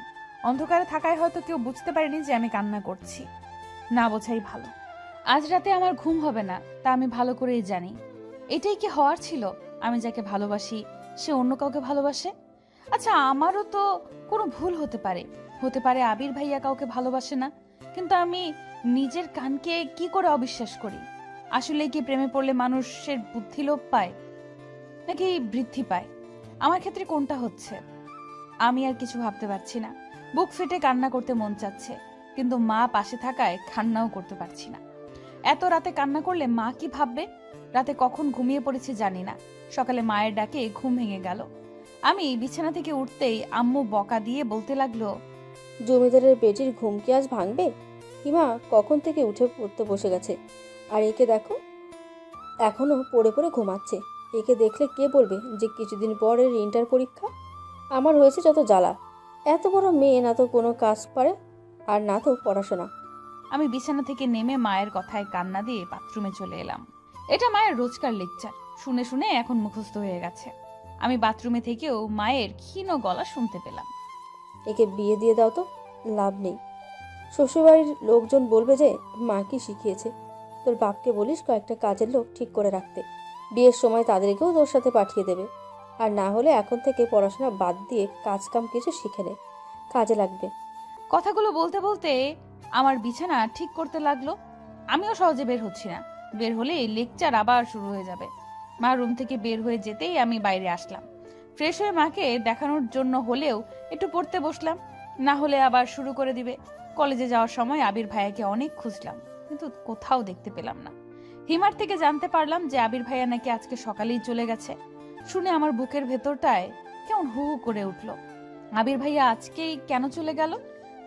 অন্ধকারে থাকায় হয়তো কেউ বুঝতে পারেনি যে আমি কান্না করছি। না বোঝাই ভালো। আজ রাতে আমার ঘুম হবে না, তা আমি ভালো করেই জানি। এটাই কি হওয়ার ছিল? আমি যাকে ভালোবাসি সে অন্য কাউকে ভালোবাসে। আচ্ছা, আমারও তো কোনো ভুল হতে পারে। হতে পারে আবির ভাইয়া কাউকে ভালোবাসে না, কিন্তু আমি নিজের কানকে কি করে অবিশ্বাস করি? আসলে কি প্রেমে পড়লে মানুষের বুদ্ধি লোপ পায় নাকি বৃদ্ধি পায়? আমার ক্ষেত্রে কোনটা হচ্ছে? আমি আর কিছু ভাবতে পারছি না। বুক ফেটে কান্না করতে মন চাচ্ছে, কিন্তু মা পাশে থাকায় কান্নাও করতে পারছি না। এত রাতে কান্না করলে মা কি ভাববে? রাতে কখন ঘুমিয়ে পড়েছি জানি না। সকালে মায়ের ডাকে ঘুম ভেঙে গেল। আমি বিছানা থেকে উঠতেই আম্মু বকা দিয়ে বলতে লাগলো, জমিদারের বেটির ঘুম কি আজ ভাঙবে? হিমা কখন থেকে উঠে পড়তে বসে গেছে, আর একে দেখো এখনো পড়ে পড়ে ঘুমাচ্ছে। একে দেখলে কে বলবে যে কিছুদিন পরে ইন্টার পরীক্ষা? আমার হয়েছে যত জ্বালা। এত বড় মেয়ে, না তো কোনো কাজ পারে আর না তো পড়াশোনা। আমি বিছানা থেকে নেমে মায়ের কথায় কান্না দিয়ে বাথরুমে চলে এলাম। এটা মায়ের রোজকার লেকচার, শুনে শুনে এখন মুখস্থ হয়ে গেছে। আমি বাথরুমে থেকেও মায়ের ক্ষীণ গলা শুনতে পেলাম। একে বিয়ে দিয়ে দাও তো, লাভ নেই। শ্বশুরবাড়ির লোকজন বলবে যে মা কি শিখিয়েছে। তোর বাপকে বলিস কয়েকটা কাজের লোক ঠিক করে রাখতে, বিয়ের সময় তাদেরকেও তোর সাথে পাঠিয়ে দেবে। আর না হলে এখন থেকে পড়াশোনা বাদ দিয়ে কাজ কাম কিছু শিখে নে, কাজে লাগবে। কথাগুলো বলতে বলতে আমার বিছানা ঠিক করতে লাগলো। আমিও সহজে বের হচ্ছি না। বের হলে লেকচার আবার শুরু হয়ে যাবে। মা রুম থেকে বের হয়ে যেতেই আমি বাইরে আসলাম। ফ্রেশ হয়ে মাকে দেখানোর জন্য হলেও একটু পড়তে বসলাম, না হলে আবার শুরু করে দিবে। কলেজে যাওয়ার সময় আবির ভাইয়াকে অনেক খুঁজলাম, কিন্তু কোথাও দেখতে পেলাম না। হিমার থেকে জানতে পারলাম যে আবির ভাইয়া নাকি আজকে সকালেই চলে গেছে। শুনে আমার বুকের ভেতরটায় কেমন হু হু করে উঠলো। আবির ভাইয়া আজকেই কেন চলে গেল?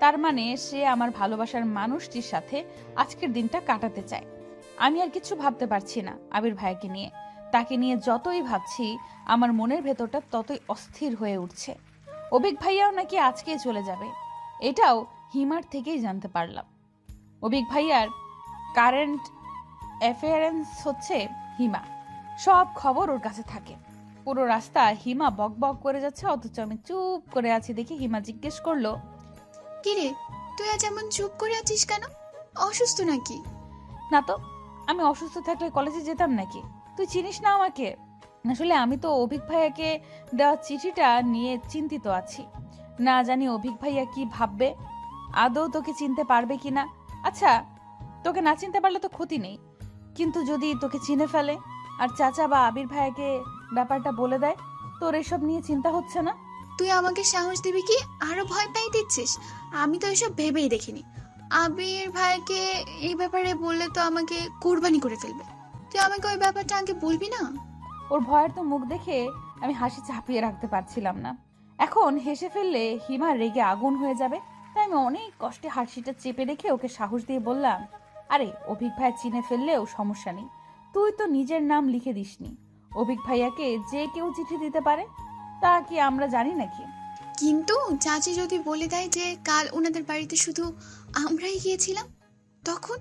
তার মানে সে আমার ভালোবাসার মানুষটির সাথে আজকের দিনটা কাটাতে চায়। আমি আর কিছু ভাবতে পারছি না আবির ভাইয়াকে নিয়ে। তাকে নিয়ে যতই ভাবছি আমার মনের ভেতরটা ততই অস্থির হয়ে উঠছে। অভিক ভাইয়াও নাকি আজকেই চলে যাবে, এটাও হিমার থেকেই জানতে পারলাম। অভিক ভাইয়ার কারেন্ট অ্যাফেয়ারেন্স হচ্ছে হিমা, সব খবর ওর কাছে থাকে। পুরো রাস্তা হিমা বক বক করে যাচ্ছে, অথচ আমি চুপ করে আছি দেখে হিমা জিজ্ঞেস করলো, কিরে, তুই আজ এমন চুপ করে আছিস কেন? অসুস্থ নাকি? না তো, আমি অসুস্থ থাকলে কলেজে যেতাম নাকি? তুই চিনিস না আমাকে? আসলে আমি তো অভিক ভাইয়াকে দেওয়া চিঠিটা নিয়ে চিন্তিত আছি। না জানি অভিক ভাইয়া কি ভাববে, আদৌ তোকে চিনতে পারবে কিনা। আচ্ছা, তোকে না চিনতে পারলে তো ক্ষতি নেই, কিন্তু যদি তোকে চিনে ফেলে আর চাচা বা আবির ভাইয়াকে ব্যাপারটা বলে দেয়, তোর এসব নিয়ে চিন্তা হচ্ছে না? তুই আমাকে সাহস দিবি কি আরো ভয় পাই দিচ্ছিস? আমি তো এসব ভেবেই দেখিনি। আবির ভাইকে এই ব্যাপারে বললে তো আমাকে কুরবানি করে ফেলবে। তুই আমাকে ওই ব্যাপারটা আগে বলবি না? ওর ভয়ের তো মুখ দেখে আমি হাসি চাপিয়ে রাখতে পারছিলাম না। এখন হেসে ফেললে হিমা রেগে আগুন হয়ে যাবে, তাই আমি অনেক কষ্টে হাসিটা চেপে রেখে ওকে সাহস দিয়ে বললাম, আরে অভিক ভাই চিনে ফেললেও সমস্যা নেই, তুই তো নিজের নাম লিখে দিসনি। অভিক ভাইয়াকে যে কেউ চিঠি দিতে পারে, তা কি আমরা জানি নাকি? কিন্তু চাচি যদি বলে দেয় যে কাল ওনাদের বাড়িতে শুধু আমরাই গিয়েছিলাম, তখন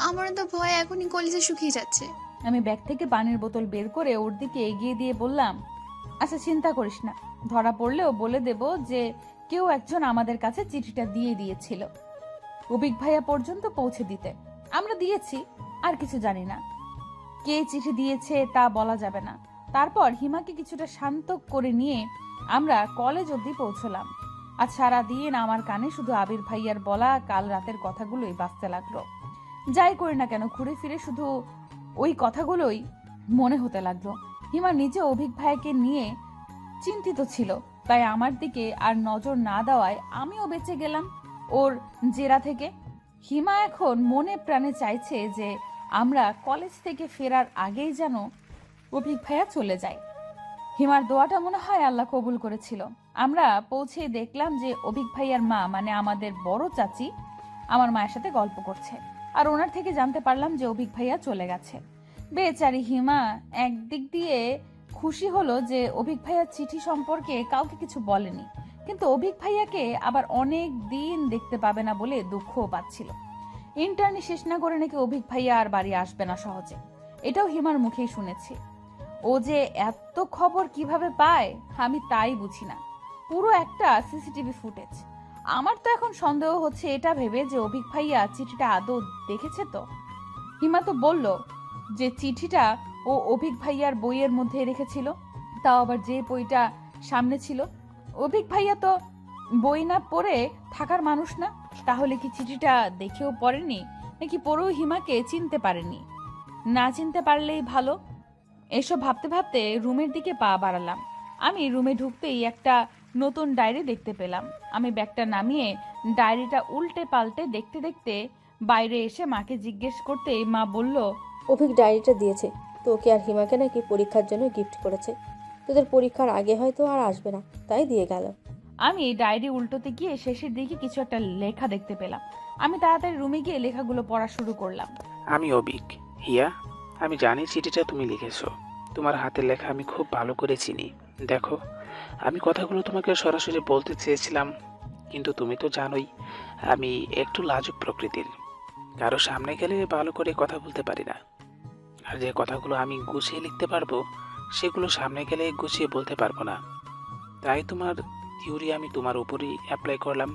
আমার তো ভয় এখনই কলেজে শুকিয়ে যাচ্ছে। আমি ব্যাগ থেকে পানির বোতল বের করে ওর দিকে এগিয়ে দিয়ে বললাম, আচ্ছা চিন্তা করিস না, ধরা পড়লেও বলে দেব যে কেউ একজন আমাদের কাছে চিঠিটা দিয়ে দিয়েছিল অভিক ভাইয়া পর্যন্ত পৌঁছে দিতে। আমরা দিয়েছি, আর কিছু জানি না। কে চিঠি দিয়েছে তা বলা যাবে না। তারপর হিমাকে কিছুটা শান্ত করে নিয়ে আমরা কলেজ অবধি পৌঁছলাম। আজ সারাদিন আমার কানে শুধু আবির ভাইয়ার বলা কাল রাতের কথাগুলোই বাজতে লাগলো। যাই করি না কেন ঘুরে ফিরে শুধু ওই কথাগুলোই মনে হতে লাগলো। হিমা নিজে অভিক ভাইকে নিয়ে চিন্তিত ছিল, তাই আমার দিকে আর নজর না দেওয়ায় আমিও বেঁচে গেলাম ওর জেরা থেকে। হিমা এখন মনে প্রাণে চাইছে যে আমরা কলেজ থেকে ফেরার আগেই যেন অভিক ভাইয়া চলে যায়। হিমার দোয়াটা মনে হয় আল্লাহ কবুল করেছিল। আমরা পৌঁছে দেখলাম যে অভিক ভাইয়ার মা মানে আমাদের বড় চাচি আমার মায়ের সাথে গল্প করছে, আর ওনার থেকে জানতে পারলাম যে অভিক ভাইয়া চলে গেছে। বেচারি হিমা একদিক দিয়ে খুশি হলো যে অভিক ভাইয়ার চিঠি সম্পর্কে কাউকে কিছু বলেনি, কিন্তু অভিক ভাইয়াকে আবার অনেক দিন দেখতে পাবে না বলে দুঃখও পাচ্ছিল। ইন্টার্নি শেষ না করে নাকি অভিক ভাইয়া আর বাড়ি আসবে না সহজে, এটাও হিমার মুখেই শুনেছি। ও যে এত খবর কিভাবে পায় আমি তাই বুঝি না। পুরো একটা সিসিটিভি ফুটেজ। আমার তো এখন সন্দেহ হচ্ছে এটা ভেবে যে অভিক ভাইয়া চিঠিটা আদৌ দেখেছে তো। হিমা তো বলল যে চিঠিটা ও অভিক ভাইয়ার বইয়ের মধ্যে রেখেছিল, তাও আবার যে বইটা সামনে ছিল। অভিক ভাইয়া তো বই না পড়ে থাকার মানুষ না, তাহলে কি চিঠিটা দেখেও পড়েনি, নাকি পড়েও হিমাকে চিনতে পারেনি? না চিনতে পারলেই ভালো। এসব ভাবতে ভাবতে রুমের দিকে পা বাড়ালাম। আমি রুমে ঢুকতেই একটা নতুন ডায়েরি দেখতে পেলাম। আমি ব্যাগটা নামিয়ে ডায়েরিটা উল্টে পাল্টে দেখতে দেখতে বাইরে এসে মাকে জিজ্ঞেস করতেই মা বলল, অভিক ডায়েরিটা দিয়েছে তোকে আর হিমাকে নাকি পরীক্ষার জন্য গিফট করেছে। তোদের পরীক্ষার আগে হয়তো আর আসবে না, তাই দিয়ে গেল। আমি ডায়েরি উল্টোতে গিয়ে শেষের দিকে কিছু একটা লেখা দেখতে পেলাম। আমি তাড়াতাড়ি রুমে গিয়ে লেখাগুলো পড়া শুরু করলাম। আমি অবিক। হিয়া, আমি জানি চিঠিটা তুমি লিখেছো। তোমার হাতের লেখা আমি খুব ভালো করে চিনি। দেখো, আমি কথাগুলো তোমাকে সরাসরি বলতে চেয়েছিলাম, কিন্তু তুমি তো জানোই আমি একটু লাজুক প্রকৃতির। কারো সামনে গেলে ভালো করে কথা বলতে পারি না। আর যে কথাগুলো আমি গুছিয়ে লিখতে পারবো সেগুলো সামনে গেলে গুছিয়ে বলতে পারবো না। তাই তোমার থিওরি আমি তোমার উপরই অ্যাপ্লাই করলাম।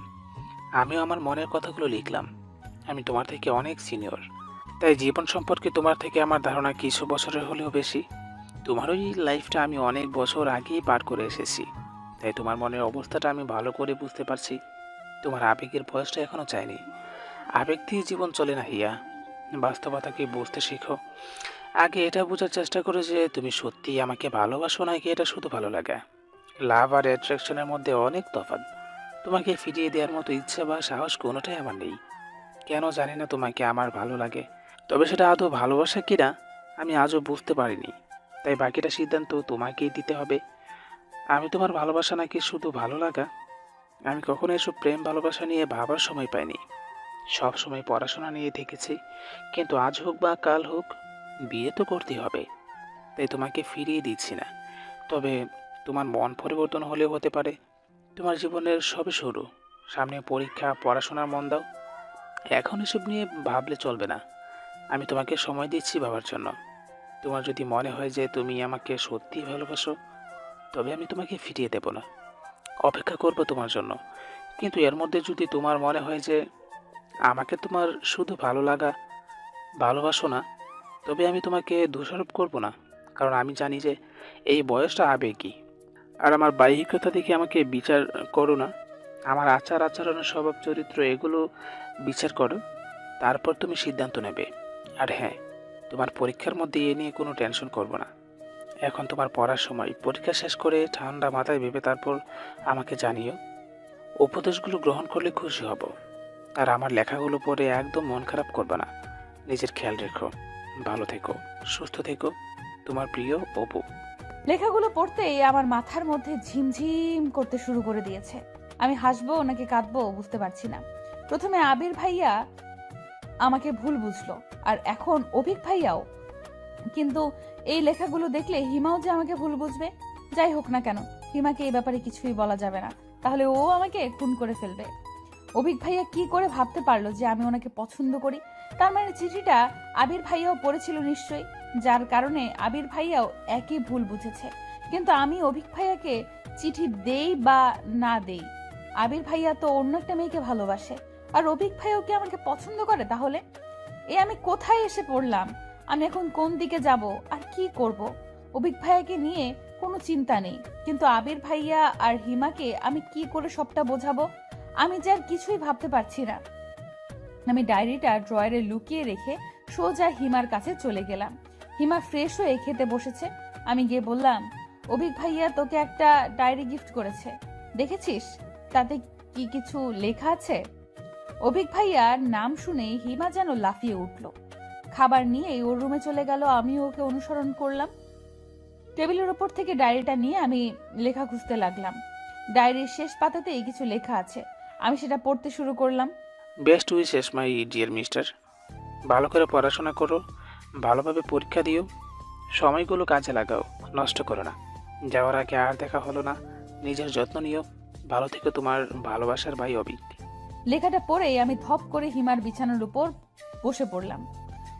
আমিও আমার মনের কথাগুলো লিখলাম। আমি তোমার থেকে অনেক সিনিয়র, তাই জীবন সম্পর্কে তোমার থেকে আমার ধারণা কিছু বছরের হলেও বেশি। তোমার ওই লাইফটা আমি অনেক বছর আগেই পার করে এসেছি, তাই তোমার মনের অবস্থাটা আমি ভালো করে বুঝতে পারছি। তোমার আবেগের বয়সটা এখনো চাইনি। আবেগ দিয়ে জীবন চলে না হিয়া, বাস্তবতাকে বুঝতে শেখো। আগে এটা বোঝার চেষ্টা করো যে তুমি সত্যিই আমাকে ভালোবাসো নাকি এটা শুধু ভালো লাগা। লাভ আর অ্যাট্রাকশনের মধ্যে অনেক তফাৎ। তোমাকে ফিরিয়ে দেওয়ার মতো ইচ্ছা বা সাহস কোনোটাই আমার নেই। কেন জানি না তোমাকে আমার ভালো লাগে, তবে সেটা আদৌ ভালোবাসা কিনা আমি আজও বুঝতে পারিনি। তাই বাকিটা সিদ্ধান্ত তোমাকেই দিতে হবে। আমি তোমার ভালোবাসা নাকি শুধু ভালো লাগা। আমি কখনো এসব প্রেম ভালোবাসা নিয়ে ভাবার সময় পাইনি। সব সময় পড়াশোনা নিয়ে থেকেছি, কিন্তু আজ হোক বা কাল হোক বিয়ে তো করতেই হবে। তাই তোমাকে ফিরিয়ে দিচ্ছি না, তবে তোমার মন পরিবর্তন হলেও হতে পারে। তোমার জীবনের সবে শুরু, সামনে পরীক্ষা, পড়াশোনার মন দাও। এখন এসব নিয়ে ভাবলে চলবে না। আমি তোমাকে সময় দিচ্ছি ভাবার জন্য। তোমার যদি মনে হয় যে তুমি আমাকে সত্যিই ভালোবাসো, তবে আমি তোমাকে ফিরিয়ে দেব না, অপেক্ষা করব তোমার জন্য। কিন্তু এর মধ্যে যদি তোমার মনে হয় যে আমাকে তোমার শুধু ভালো লাগা, ভালোবাসো না, তবে আমি তোমাকে দোষারোপ করব না, কারণ আমি জানি যে এই বয়সটা আবেগী। আর আমার বাহ্যিকতা দেখে আমাকে বিচার করো না। আমার আচার আচরণের স্বভাব চরিত্র এগুলো বিচার করো, তারপর তুমি সিদ্ধান্ত নেবে। আর হ্যাঁ, তোমার পরীক্ষার মধ্যে এ নিয়ে কোনো টেনশন করবো না। এখন তোমার পড়ার সময়। পরীক্ষা শেষ করে ঠান্ডা মাথায় ভেবে তারপর আমাকে জানিও। উপদেশগুলো গ্রহণ করলে খুশি হব। আর আমার লেখাগুলো পড়ে একদম মন খারাপ করবে না। নিজের খেয়াল রেখো, ভালো থেকো, সুস্থ থেকো। তোমার প্রিয় অপু। লেখাগুলো পড়তেই আমার মাথার মধ্যে ঝিমঝিম করতে শুরু করে দিয়েছে। আমি হাসবো নাকি কাঁদবো বুঝতে পারছি না। প্রথমে আবির ভাইয়া আমাকে ভুল বুঝলো, আর এখন অভিক ভাইয়াও। কিন্তু এই লেখাগুলো দেখলে হিমাও যে আমাকে ভুল বুঝবে। যাই হোক না কেন, হিমাকে এই ব্যাপারে কিছুই বলা যাবে না, তাহলে ও আমাকে খুন করে ফেলবে। অভিক ভাইয়া কি করে ভাবতে পারলো যে আমি ওনাকে পছন্দ করি? তার মানে চিঠিটা আবির ভাইয়াও পড়েছিল নিশ্চয়ই, যার কারণে আবির ভাইয়াও একই ভুল বুঝেছে। কিন্তু আমি অভিক ভাইয়াকে চিঠি দেই বা না দেই, আবির ভাইয়া তো অন্য একটা মেয়েকে ভালোবাসে, আর অভিক ভাইয়াও কি আমাকে পছন্দ করে? তাহলে আমি কোথায় এসে পড়লাম? আমি এখন কোন দিকে যাব আর কি করব? অভিক ভাইয়াকে নিয়ে কোনো চিন্তা নেই, কিন্তু আবির ভাইয়া আর হিমাকে আমি কি করে সবটা বোঝাবো? আমি যে আর কিছুই ভাবতে পারছি না। আমি ডায়েরিটা ড্রয়ারে লুকিয়ে রেখে সোজা হিমার কাছে চলে গেলাম। হিমা ফ্রেশ হয়ে খেতে বসেছে। আমি গিয়ে বললাম, অভিক ভাইয়া তোকে একটা ডায়েরি গিফট করেছে, দেখেছিস? তাতে কি কিছু লেখা আছে? অভিক ভাইয়ার নাম শুনে হিমা যেন লাফিয়ে উঠল। খাবার নিয়ে ওর রুমে চলে গেল। আমিও ওকে অনুসরণ করলাম। টেবিলের ওপর থেকে ডায়েরিটা নিয়ে আমি লেখা খুঁজতে লাগলাম। ডায়েরির শেষ পাতাতেই কিছু লেখা আছে। আমি সেটা পড়তে শুরু করলাম। Best wishes my dear mister. ভালো করে পড়াশোনা করো, ভালোভাবে পরীক্ষা দিও, সময়গুলো কাজে লাগাও, নষ্ট করো না। যাওয়ার আগে আর দেখা হলো না, নিজের যত্ন নিও। ভালো থেকো, তোমার ভালোবাসার ভাই অভিক। লেখাটা পড়েই আমি ধপ করে হিমার বিছানার উপর বসে পড়লাম।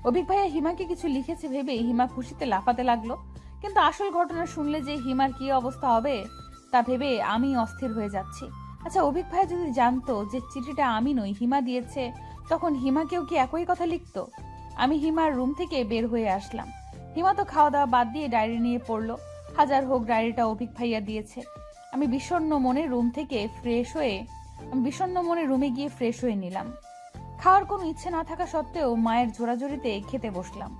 অভিক ভাইয়া হিমাকে কিছু লিখেছে ভেবে হিমা খুশিতে লাফাতে লাগলো। কিন্তু আসল ঘটনা শুনলে যে হিমার কি অবস্থা হবে তা ভেবে আমি অস্থির হয়ে যাচ্ছি। আচ্ছা, অভিক ভাইয়া যদি জানতো যে চিঠিটা আমি নই হিমা দিয়েছে, তখন হিমাকেও কি একই কথা লিখতো? আমি হিমার রুম থেকে বের হয়ে আসলাম। হিমা তো খাওয়া দাওয়া বাদ দিয়ে ডায়েরি নিয়ে পড়লো। হাজার হোক, ডায়েরিটা অভিক ভাইয়া দিয়েছে। আমি বিষণ্ণ মনে রুমে গিয়ে ফ্রেশ হয়ে নিলাম। খাওয়ার কোনো ইচ্ছে না থাকা সত্ত্বেও মায়ের জোরাজোরিতে খেতে বসলাম।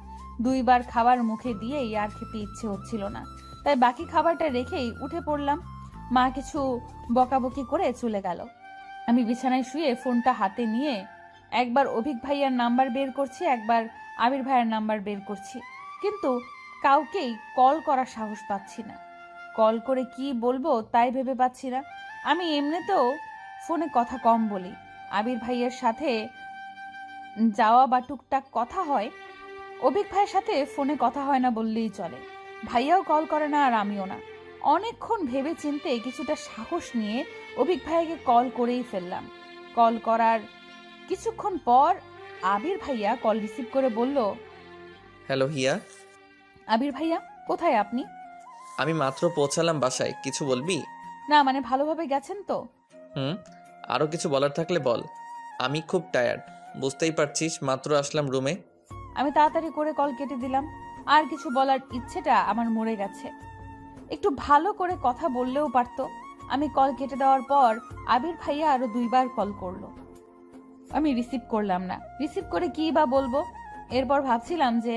2 বার খাবার মুখে দিয়েই আর খেতে ইচ্ছে হচ্ছিল না, তাই বাকি খাবারটা রেখেই উঠে পড়লাম। মা কিছু বকাবকি করে চলে গেল। আমি বিছানায় শুয়ে ফোনটা হাতে নিয়ে একবার অভিক ভাইয়ার নাম্বার বের করছি, একবার আবির ভাইয়ার নাম্বার বের করছি, কিন্তু কাউকেই কল করার সাহস পাচ্ছি না। কল করে কি বলবো তাই ভেবে পাচ্ছি না। আমি এমনিতেও ফোনে কথা কম বলি। আবির ভাইয়ের সাথে যাওয়া বা টুকটাক কথা হয়, অভিক ভাইয়ের সাথে ফোনে কথা হয় না বললেই চলে। ভাইয়াও কল করে না আর আমিও না। অনেকক্ষণ ভেবে চিন্তে কিছুটা সাহস নিয়ে অভিক ভাইয়াকে কল করেই ফেললাম। কল করার কিছুক্ষণ পর আবির ভাইয়া কল রিসিভ করে বলল, হ্যালো হিয়া, আবির ভাইয়া কোথায় আপনি? আমি মাত্র পৌঁছালাম বাসায়, কিছু বলবি? না মানে ভালোভাবে গেছেন তো? হুম, আরও কিছু বলার থাকলে বল। আমি খুব টায়ার্ড, বুঝতেই পারছিস, মাত্র আসলাম রুমে। আমি তাড়াতাড়ি করে কল কেটে দিলাম। আর কিছু বলার ইচ্ছেটা আমার মরে গেছে। একটু ভালো করে কথা বললেও পারতো। আমি কল কেটে দেওয়ার পর আবির ভাইয়া আরো 2বার কল করলো। আমি রিসিভ করলাম না। রিসিভ করে কি বা বলবো? এরপর ভাবছিলাম যে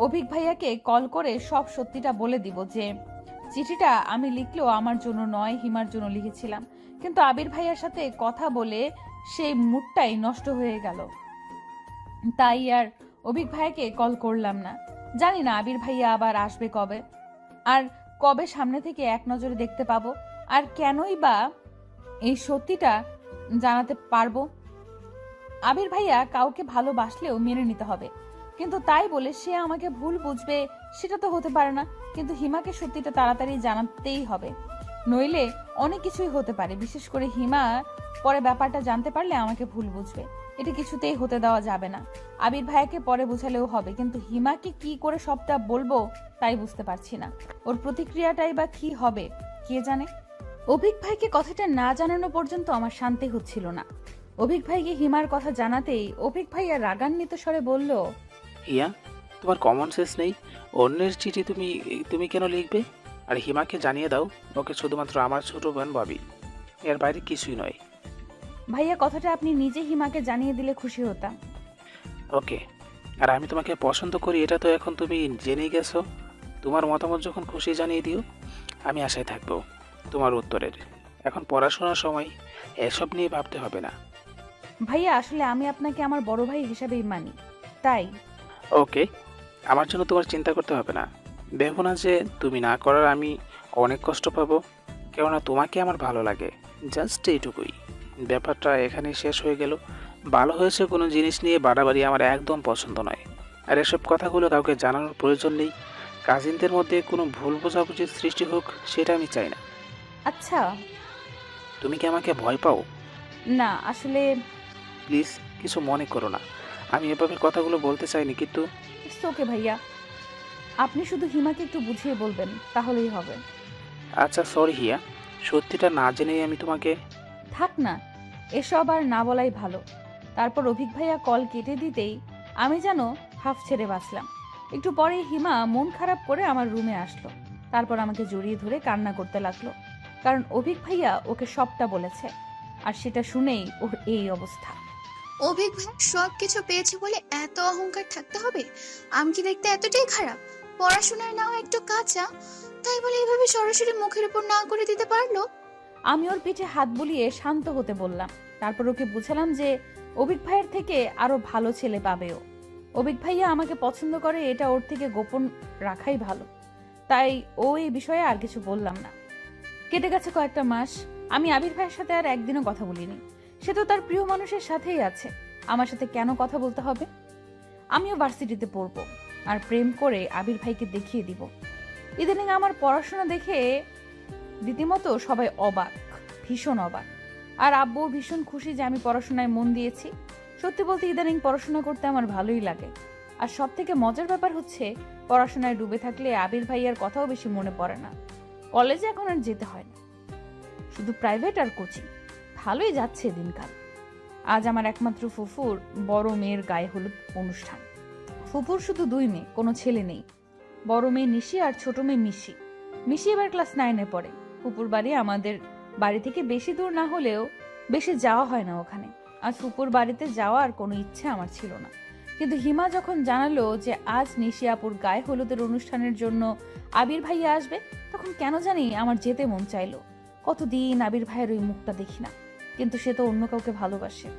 অভিক ভাইয়াকে কল করে সব সত্যিটা বলে দিব, যে চিঠিটা আমি লিখলেও আমার জন্য নয়, হিমার জন্য লিখেছিলাম। কিন্তু আবির ভাইয়ার সাথে কথা বলে সেই মুডটাই নষ্ট হয়ে গেল। তাই আর অভিক ভাইয়াকে কল করলাম না। জানি না আবির ভাইয়া আবার আসবে কবে, আর কবে সামনে থেকে এক নজরে দেখতে পাবো, আর কেনই বা এই সত্যিটা জানাতে পারবো। আবির ভাইয়া কাউকে ভালোবাসলেও মেনে নিতে হবে, কিন্তু তাই বলে সে আমাকে ভুল বুঝবে সেটা তো হতে পারে না। কিন্তু হিমাকে সত্যিটা তাড়াতাড়ি জানাতেই হবে, নইলে অনেক কিছুই হতে পারে। বিশেষ করে হিমা পরে ব্যাপারটা জানতে পারলে আমাকে ভুল বুঝবে। এটা কিছুতেই হতে দেওয়া যাবে না। আবির ভাইয়াকে পরে বোঝালেও হবে, কিন্তু হিমাকে কি করে সবটা বলবো তাই বুঝতে পারছি না। ওর প্রতিক্রিয়াটাই বা কি হবে কে জানে। অভিক ভাইকে কথাটা না জানানো পর্যন্ত আমার শান্তি হচ্ছিল না। অভিক ভাইকে হিমার কথা জানাতেই অভিক ভাইয়া রাগান্বিত স্বরে বলল, হিয়া, তোমার কমন সেন্স নেই? অন্যের চিঠি তুমি তুমি কেন লিখবে? আর হিমাকে জানিয়ে দাও, ওকে শুধুমাত্র আমার ছোট বোন ভাবি, এর বাইরে কিছুই নয়। ভাইয়া কথাটা আপনি নিজে হিমাকে জানিয়ে দিলে খুশি হতাম। ওকে, আর আমি তোমাকে পছন্দ করি এটা তো এখন তুমি জেনেই গেছো। তোমার মতামত যখন খুশি জানিয়ে দিও, আমি আশায় থাকবো তোমার উত্তরের। এখন পড়াশোনার সময়, এসব নিয়ে ভাবতে হবে না। ভাইয়া আসলে আমি আপনাকে আমার বড় ভাই হিসাবেই মানি, তাই। ওকে, আমার জন্য তোমার চিন্তা করতে হবে না। ভেবো না যে তুমি না করার আমি অনেক কষ্ট পাবো, কেননা তোমাকে আমার ভালো লাগে, জাস্ট এইটুকুই। ব্যাপারটা এখানেই শেষ হয়ে গেল। ভালো হয়েছে কোনো জিনিস নিয়ে বাড়াবাড়ি আমার একদম পছন্দ নয়। আর এসব কথাগুলো কাউকে জানানোর প্রয়োজন নেই। কাজিনদের মধ্যে কোনো ভুল বোঝাবুঝির সৃষ্টি হোক, সেটা আমি চাই না। আচ্ছা। তুমি কি আমাকে ভয় পাও? না আসলে প্লিজ কিছু মনে করো না, আমি এভাবে কথাগুলো বলতে চাইনি, কিন্তু ইটস ওকে ভাইয়া, আপনি শুধু হিমাকে একটু বুঝিয়ে বলবেন তাহলেই হবে। আচ্ছা সরি হিয়া, সত্যিটা না জেনেই আমি তোমাকে। থাক না, এসব আর না বলাই ভালো। তারপর অভিক ভাইয়া কল কেটে দিতেই আমি যেন হাফ ছেড়ে বাঁচলাম। একটু পরে হিমা মন খারাপ করে আমার রুমে আসলো। তারপর আমাকে জড়িয়ে ধরে কান্না করতে লাগলো, কারণ অভিক ভাইয়া ওকে সবটা বলেছে, আর সেটা শুনেই ওর এই অবস্থা। অভিক ভাই সব কিছু পেয়েছে বলে এত অহংকার থাকতে হবে? আমি কি দেখতে এতটাই খারাপ? পড়াশোনায় নাও একটু কাঁচা, তাই বলে এভাবে সরাসরি মুখের উপর না করে দিতে পারলো? আমি ওর পিঠে হাত বুলিয়ে শান্ত হতে বললাম। তারপর ওকে বুঝালাম যে অভিক ভাইয়ের থেকে আরো ভালো ছেলে পাবে ও। অভিক ভাইয়া আমাকে পছন্দ করে, এটা ওর থেকে গোপন রাখাই ভালো। তাই ও এই বিষয়ে আর কিছু বললাম না। কেটে গেছে কয়েকটা মাস। আমি আবির ভাইয়ের সাথে আর একদিনও কথা বলিনি। সে তো তার প্রিয় মানুষের সাথেই আছে, আমার সাথে কেন কথা বলতে হবে? আমিও ভার্সিটিতে পড়বো, আর প্রেম করে আবির ভাইকে দেখিয়ে দিব। ইদানিং আমার পড়াশোনা দেখে রীতিমতো সবাই অবাক, ভীষণ অবাক। আর আব্বু ভীষণ খুশি যে আমি পড়াশোনায় মন দিয়েছি। সত্যি বলতে ইদানিং পড়াশোনা করতে আমার ভালোই লাগে। আর সব থেকে মজার ব্যাপার হচ্ছে, পড়াশোনায় ডুবে থাকলে আবির ভাইয়ার কথাও বেশি মনে পড়ে না। কলেজে এখন আর যেতে হয় না, শুধু প্রাইভেট আর কোচিং। ভালোই যাচ্ছে দিনকাল। আজ আমার একমাত্র ফুফুর বড় মেয়ের গায়ে হলুদ অনুষ্ঠান। ফুফুর শুধু 2 মেয়ে, কোনো ছেলে নেই। বড় মেয়ে নিশি আর ছোট মেয়ে মিশি। মিশি এবার ক্লাস 9-এ পড়ে। ফুপুর বাড়ি আমাদের বাড়ি থেকে বেশি দূর না হলেও বেশি যাওয়া হয় না ওখানে। আজ ফুপুর বাড়িতে যাওয়ার কোনো ইচ্ছে আমার ছিল না, কিন্তু হিমা যখন জানালো যে আজ নিশি আপুর গায়ে হলুদের অনুষ্ঠানের জন্য আবির ভাইয়া আসবে, তখন কেন জানি আমার যেতে মন চাইলো। কতদিন আবির ভাইয়ের ওই মুখটা দেখি না, কিন্তু সে তো অন্য কাউকে ভালোবাসে।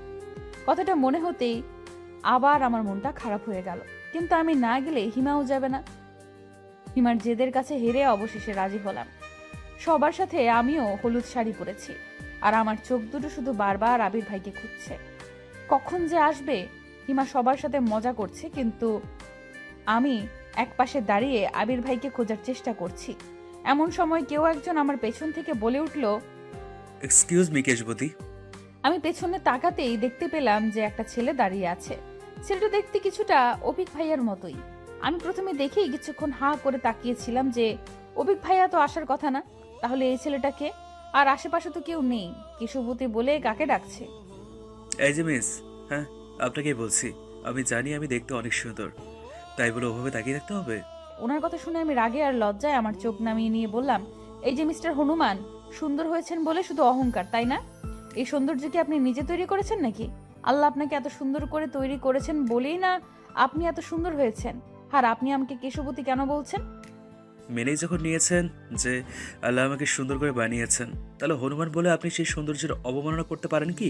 কথাটা মনে হতেই আবার আমার মনটা খারাপ হয়ে গেল। কিন্তু আমি না গেলে হিমাও যাবে না। হিমার জেদের কাছে হেরে অবশেষে রাজি হলাম। সবার সাথে আমিও হলুদ শাড়ি পরেছি, আর আমার চোখ দুটো শুধু বারবার আবির ভাইকে খুঁজছে। কখন যে আসবে। হিমা সবার সাথে মজা করছে, কিন্তু আমি একপাশে দাঁড়িয়ে আবির ভাইকে খোঁজার চেষ্টা করছি। এমন সময় কেউ একজন আমার পেছন থেকে বলে উঠল। Excuse me Keshabati. আমি পেছনে তাকাতেই দেখতে পেলাম যে একটা ছেলে দাঁড়িয়ে আছে। ছেলেটা দেখতে কিছুটা অভিক ভাইয়ার মতোই। আমি প্রথমে দেখেই কিছুক্ষণ হাঁ করে তাকিয়েছিলাম যে অভিক ভাইয়া তো আসার কথা না, তাহলে এই ছেলেটাকে? আর আশেপাশে তো কেউ নেই। কেশবতী বলে কাকে ডাকছে? এই যে মিস, হ্যাঁ আপনাকেই বলছি। আমি জানি আমি দেখতে অনেক সুন্দর, তাই বলে ওভাবে তাকিয়ে রাখতে হবে? ওনার কথা শুনে আমি রাগে আর লজ্জায় আমার চোখ নামিয়ে নিয়ে বললাম, এই যে মিস্টার হনুমান, সুন্দর হয়েছেন বলে শুধু অহংকার, তাই না? এই সৌন্দর্য কি আপনি নিজে তৈরি করেছেন নাকি? আল্লাহ আপনাকে এত সুন্দর করে তৈরি করেছেন বলেই না আপনি এত সুন্দর হয়েছেন। আর আপনি আমাকে কেশবতী কেন বলছেন? মেনেই যখন নিয়েছেন যে আল্লাহ আমাকে সুন্দর করে বানিয়েছেন, তাহলে হনুমান বলে আপনি সেই সৌন্দর্যের অবমাননা করতে পারেন কি?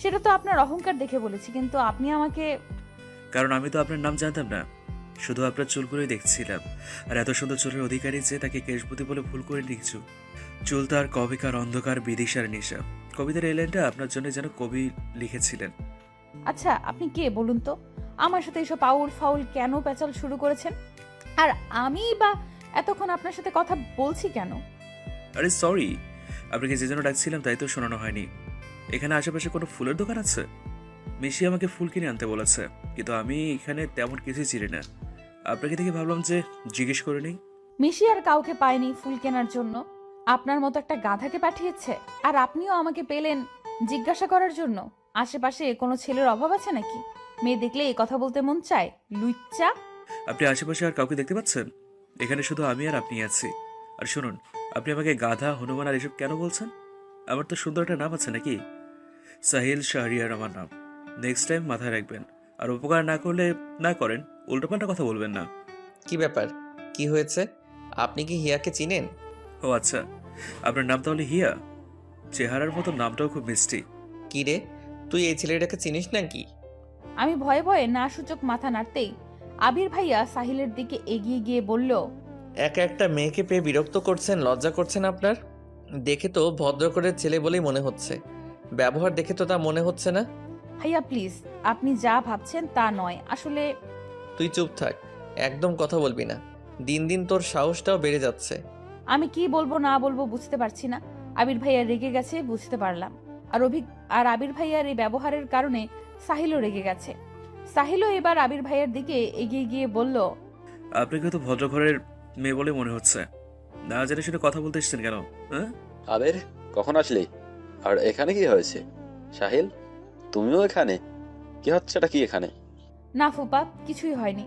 সেটা তো আপনার অহংকার দেখে বলেছি, কিন্তু আপনি আমাকে... কারণ আমি তো আপনার নাম জানতাম না, শুধু আপনার চুলগুলোই দেখছিলাম। আর এত সুন্দর চুলের অধিকারী যে তাকে কেশবতী বলে ভুল করে নিচ্ছু। চুল তার কবিকার অন্ধকার বিদিশার নেশা। কবিতার এই লাইনটা আপনার জন্য যেন কবি লিখেছিলেন। আচ্ছা, আপনি কে বলুন তো? আমার সাথে এসব আউল ফাউল কেন পেঁচাল শুরু করেছেন? আর আমি বা এতক্ষণ আপনার সাথে কথা বলছি কেন? আরে সরি, আপনাকে যে জন্য ডাকছিলাম তাই তো শোনানো হয়নি। এখানে আশেপাশে কোনো ফুলের দোকান আছে? মিশি আমাকে ফুল কিনে আনতে বলেছে, কিন্তু আমি এখানে তেমন কিছুই চিনি না। আপনাকে দেখে ভাবলাম যে জিজ্ঞেস করে নেই। মিশি আর কাউকে পায়নি ফুল কেনার জন্য। আপনার মতো একটা গাধাকে পাঠিয়েছে। আর আপনিও আমাকে পেলেন জিজ্ঞাসা করার জন্য। আশেপাশে কোনো ছেলের অভাব আছে নাকি? মেয়ে দেখলে এই কথা বলতে মন চায়? লুচ্চা! আপনি আশেপাশে আর কাউকে দেখতে পাচ্ছেন? এখানে শুধু আমি আর আপনি আছি। আর শুনুন, আপনি আমাকে গাধা, হনুমান আর এসব কেন বলছেন? আমার তো সুন্দর একটা নাম আছে নাকি? সাহিল শাহরিয়ার আমার নাম। নেক্সট টাইম মাথায় রাখবেন। আর উপকার না করলে না করেন, উল্টোপাল্টা কথা বলবেন না। কি ব্যাপার? কি হয়েছে? আপনি কি হিয়াকে চিনেন? ও আচ্ছা, আপনার নাম তাহলে হিয়া? চেহারার মতো নামটাও খুব মিষ্টি। কি রে, তুই এই ছেলেটাকে চিনিস নাকি? আমি ভয়ে ভয়ে না সূচক মাথা নাড়তেই আবির ভাইয়া সাহিলের দিকে এগিয়ে গিয়ে বলল, একা একটা মেয়েকে পেয়ে বিরক্ত করছেন, লজ্জা করছেন আপনার? দেখে তো ভদ্র করে ছেলে বলেই মনে হচ্ছে, ব্যবহার দেখে তো তা মনে হচ্ছে না। ভাইয়া প্লিজ, আপনি যা ভাবছেন তা নয় আসলে। তুই চুপ থাক, একদম কথা বলবি না। দিন দিন তোর সাহসটাও বেড়ে যাচ্ছে। আমি কি বলবো না বলবো বুঝতে পারছি না। আবির ভাইয়া রেগে গেছে বুঝতে পারলাম। আর আবির ভাইয়ার এই ব্যবহারের কারণে সাহিলও রেগে গেছে। সাহিলও এবার আবির ভাইয়ার দিকে এগিয়ে গিয়ে বলল, আপনাকে তো ভদ্র ঘরের মেয়ে বলে মনে হচ্ছে। না জেনে শুনে কথা বলতে এসেছেন কেন? হ্যাঁ, আবির, কখন আসলি? আর এখানে কি হয়েছে? সাহিল, তুমিও এখানে? কি হচ্ছে এটা কি এখানে? না ফুপা, কিছুই হয়নি।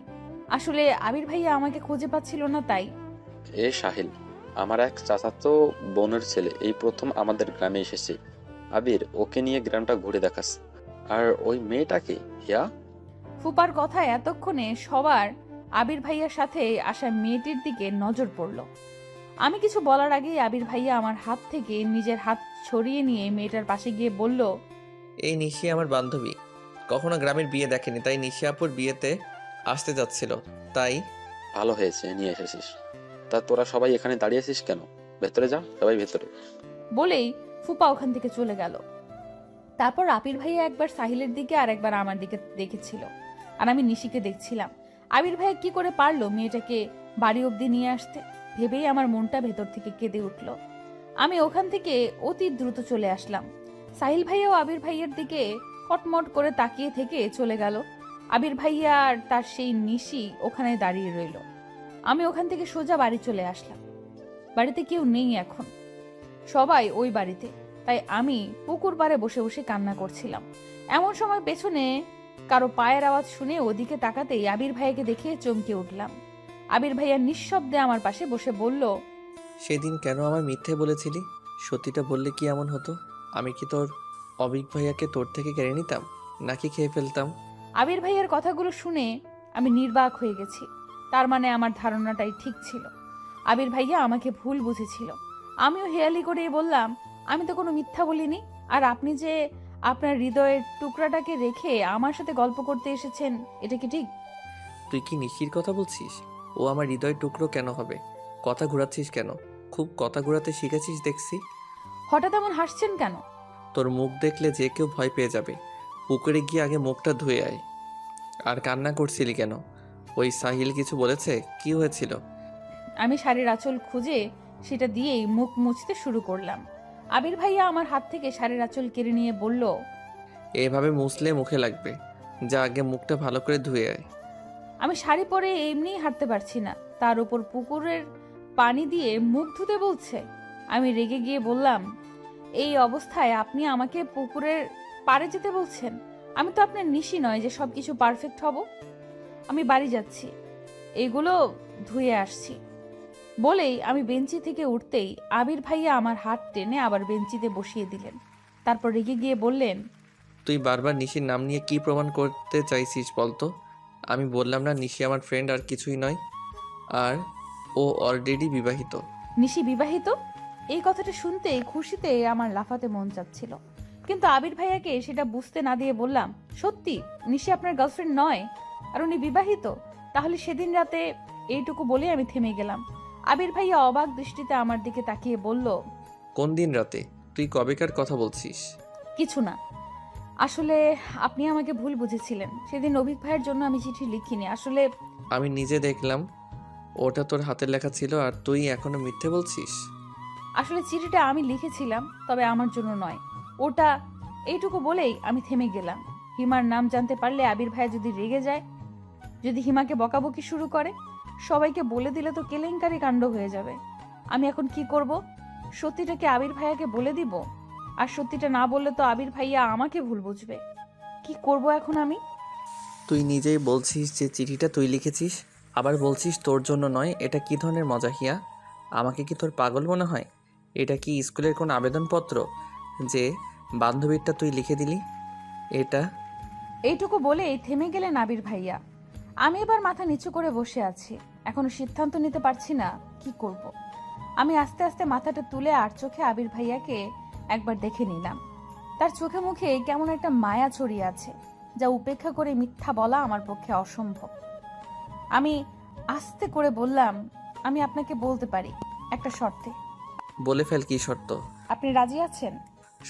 আসলে আবির ভাইয়া আমাকে খুঁজে পাচ্ছিল না তাই। এ সাহিল, আমার এক চাচাতো বোনের ছেলে এই প্রথম আমাদের গ্রামে এসেছে। আবির, ওকে নিয়ে গ্রামটা ঘুরে দেখাস। আর ওই মেয়েটাকে, হিয়া? ফুপার কথায় এতক্ষণে সবার আবির ভাইয়ার সাথে আসা মেয়েটির দিকে নজর পড়ল। আমি কিছু বলার আগেই আবির ভাইয়া আমার হাত থেকে নিজের হাত ছড়িয়ে নিয়ে মেয়েটার পাশে গিয়ে বলল, এই নিশি আমার বান্ধবী, কখনো গ্রামের বিয়ে দেখেনি, তাই নিশি আপুর বিয়েতে আসতে যাচ্ছিল, তাই। ভালো হয়েছে নিয়ে এসেছিস। তা তোরা সবাই এখানে দাঁড়িয়েছিস কেন? ভেতরে যা, সবাই ভেতরে। বলেই ফুপা ওখান থেকে চলে গেল। তারপর আবির ভাইয়া একবার সাহিলের দিকে আর একবার আমার দিকে দেখেছিল, আর আমি নিশিকে দেখছিলাম। আবির ভাইয়া কি করে পারলো মেয়েটাকে বাড়ি অবধি নিয়ে আসতে, ভেবেই আমার মনটা ভেতর থেকে কেঁদে উঠল। আমি ওখান থেকে অতি দ্রুত চলে আসলাম। সাহিল ভাইয়াও আবির ভাইয়ের দিকে কটমট করে তাকিয়ে থেকে চলে গেল। আবির ভাইয়া আর তার সেই নিশি ওখানে দাঁড়িয়ে রইল। আমি ওখান থেকে সোজা বাড়ি চলে আসলাম। বাড়িতে কেউ নেই এখন, সবাই ওই বাড়িতে। তাই আমি পুকুর পাড়ে বসে বসে কান্না করছিলাম। এমন সময় পেছনে কারো পায়ের আওয়াজ শুনে ওদিকে তাকাতেই আবির ভাইয়াকে দেখে চমকে উঠলাম। আবির ভাইয়া নিঃশব্দে আমার পাশে বসে বলল, সেদিন কেন আমায় মিথ্যে বলেছিলি? সত্যিটা বললে কি এমন হতো? আমি কি তোর অবিক ভাইয়াকে তোর থেকে কেড়ে নিতাম, নাকি খেয়ে ফেলতাম? আবির ভাইয়ার কথাগুলো শুনে আমি নির্বাক হয়ে গেছি। তার মানে আমার ধারণাটাই ঠিক ছিল। আবির ভাইয়া আমাকে ভুল বুঝেছিল। আমিও হেয়ালি করে বললাম, আমি তো কোনো মিথ্যা বলিনি। আর আপনি যে আপনার হৃদয়ের টুকরাটাকে রেখে আমার সাথে গল্প করতে এসেছেন, এটা কি ঠিক? তুই কি নিশির কথা বলছিস? ও আমার হৃদয় টুকরো কেন হবে? কথা ঘোরাচ্ছিস কেন? খুব কথা ঘোরাতে শিখেছিস দেখছি। হঠাৎ এমন হাসছেন কেন? তোর মুখ দেখলে যে কেউ ভয় পেয়ে যাবে। পুকুরে গিয়ে আগে মুখটা ধুয়ে আয়। আর কান্না করছিলি কেন? ওই সাহিল কিছু বলেছে? কি হয়েছিল? আমি শাড়ির আঁচল খুঁজে সেটা দিয়েই মুখ মুছতে শুরু করলাম। আবির ভাইয়া আমার হাত থেকে শাড়ির আঁচল কেড়ে নিয়ে বলল, এভাবে মুছলে মুখে লাগবে। যা আগে মুখটা ভালো করে ধুয়ে আয়। আমি শাড়ি পরে এমনিই হাঁটতে পারছি না, তার উপর পুকুরের পানি দিয়ে মুখ ধুতে বলছে। আমি রেগে গিয়ে বললাম, এই অবস্থায় আপনি আমাকে পুকুরের পাড়ে যেতে বলছেন? আমি তো আপনার নিশি নয় যে সবকিছু পারফেক্ট হব। আমি বাড়ি যাচ্ছি, এগুলো ধুয়ে আসছি। বলেই আমি বেঞ্চি থেকে উঠতেই আবির ভাইয়া আমার হাত টেনে আবার বেঞ্চিতে বসিয়ে দিলেন। তারপর রেগে গিয়ে বললেন, তুই বারবার নিশির নাম নিয়ে কি প্রমাণ করতে চাইছিস বলতো? আমি বললাম না নিশি আমার ফ্রেন্ড আর কিছুই নয়। আর ও অলরেডি বিবাহিত। নিশি বিবাহিত? এই কথাটা শুনতে খুশিতে আমার লাফাতে মন চাচ্ছিল, কিন্তু আবির ভাইয়াকে সেটা বুঝতে না দিয়ে বললাম, সত্যি নিশি আপনার গার্লফ্রেন্ড নয় আর উনি বিবাহিত? তাহলে সেদিন রাতে। এইটুকু বলে আমি থেমে গেলাম। আবির ভাইয়া অবাক দৃষ্টিতে আমার দিকে তাকিয়ে বলল, কোন দিন রাতে? তুই কবেকার কথা বলছিস? কিছু না, আসলে আপনি আমাকে ভুল বুঝেছিলেন। সেদিন অভিক ভাইয়ের জন্য আমি চিঠি লিখিনি আসলে। আমি নিজে দেখলাম ওটা তোর হাতের লেখা ছিল আর তুই এখনো মিথ্যে বলছিস। আসলে চিঠিটা আমি লিখেছিলাম, তবে আমার জন্য নয় ওটা। এইটুকু বলেই আমি থেমে গেলাম। হিমার নাম জানতে পারলে আবির ভাইয়া যদি রেগে যায়, যদি হিমাকে বকাবকি শুরু করে, সবাইকে বলে দিলে তো কেলেঙ্কারি কাণ্ড হয়ে যাবে। আমি এখন কি করব? সত্যিটাকে আবির ভাইয়াকে বলে দিব? আর সত্যিটা না বললে তো আবির ভাইয়া আমাকে ভুল বুঝবে। কি করব এখন আমি? তুই নিজেই বলছিস যে চিঠিটা তুই লিখেছিস, আবার বলছিস তোর জন্য নয়। এটা কি ধরনের মজা হিয়া? আমাকে কি তোর পাগল মনে হয়? এটা কি স্কুলের কোনো আবেদনপত্র যে বান্ধবীরটা তুই লিখে দিলি? এটা এইটুকু বলেই থেমে গেলেন আবির ভাইয়া। আমি এবার মাথা নিচু করে বসে আছি, এখনো সিদ্ধান্ত নিতে পারছি না কি করব। আমি আস্তে আস্তে মাথাটা তুলে আর চোখে আবির ভাইয়াকে একবার দেখে নিলাম। তার চোখে মুখে কেমন একটা মায়া ছড়িয়ে আছে, যা উপেক্ষা করে মিথ্যা বলা আমার পক্ষে অসম্ভব। আমি আস্তে করে বললাম, আমি আপনাকে বলতে পারি, একটা শর্তে। বলে ফেল, কি শর্ত? আপনি রাজি আছেন?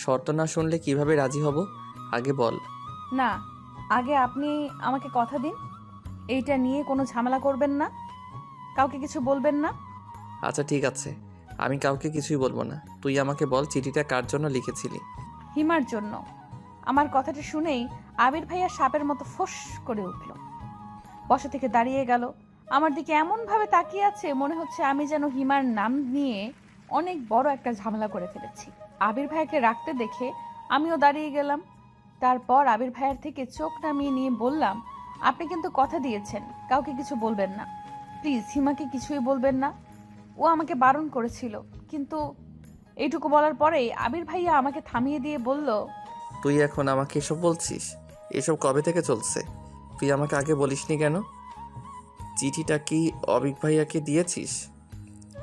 শর্ত না শুনলে কিভাবে রাজি হব? আগে বল। না, আগে আপনি আমাকে কথা দিন, এইটা নিয়ে কোনো ঝামেলা করবেন না, কাউকে কিছু বলবেন না। আচ্ছা ঠিক আছে, আমি কাউকে কিছুই বলবো না। তুই আমাকে বল চিঠিটা কার জন্য লিখেছিলি? হিমার জন্য। আমার কথাটা শুনেই আবির ভাইয়া সাপের মতো ফোঁস করে উঠল, বসা থেকে দাঁড়িয়ে গেল। আমার দিকে এমন ভাবে তাকিয়ে আছে, মনে হচ্ছে আমি যেন হিমার নাম নিয়ে অনেক বড় একটা ঝামেলা করে ফেলেছি। আবির ভাইয়াকে রাখতে দেখে আমিও দাঁড়িয়ে গেলাম। তারপর আবির ভাইয়ার থেকে চোখ নামিয়ে নিয়ে বললাম, আপনি কিন্তু কথা দিয়েছেন কাউকে কিছু বলবেন না। প্লিজ হিমাকে কিছুই বলবেন না, ও আমাকে বারণ করেছিল। কিন্তু এইটুকু বলার পরেই আবির ভাইয়া আমাকে থামিয়ে দিয়ে বলল, তুই এখন আমাকে এসব বলছিস? এসব কবে থেকে চলছে? তুই আমাকে আগে বলিসনি কেন? চিঠিটা কি অবিক ভাইয়াকে দিয়েছিস?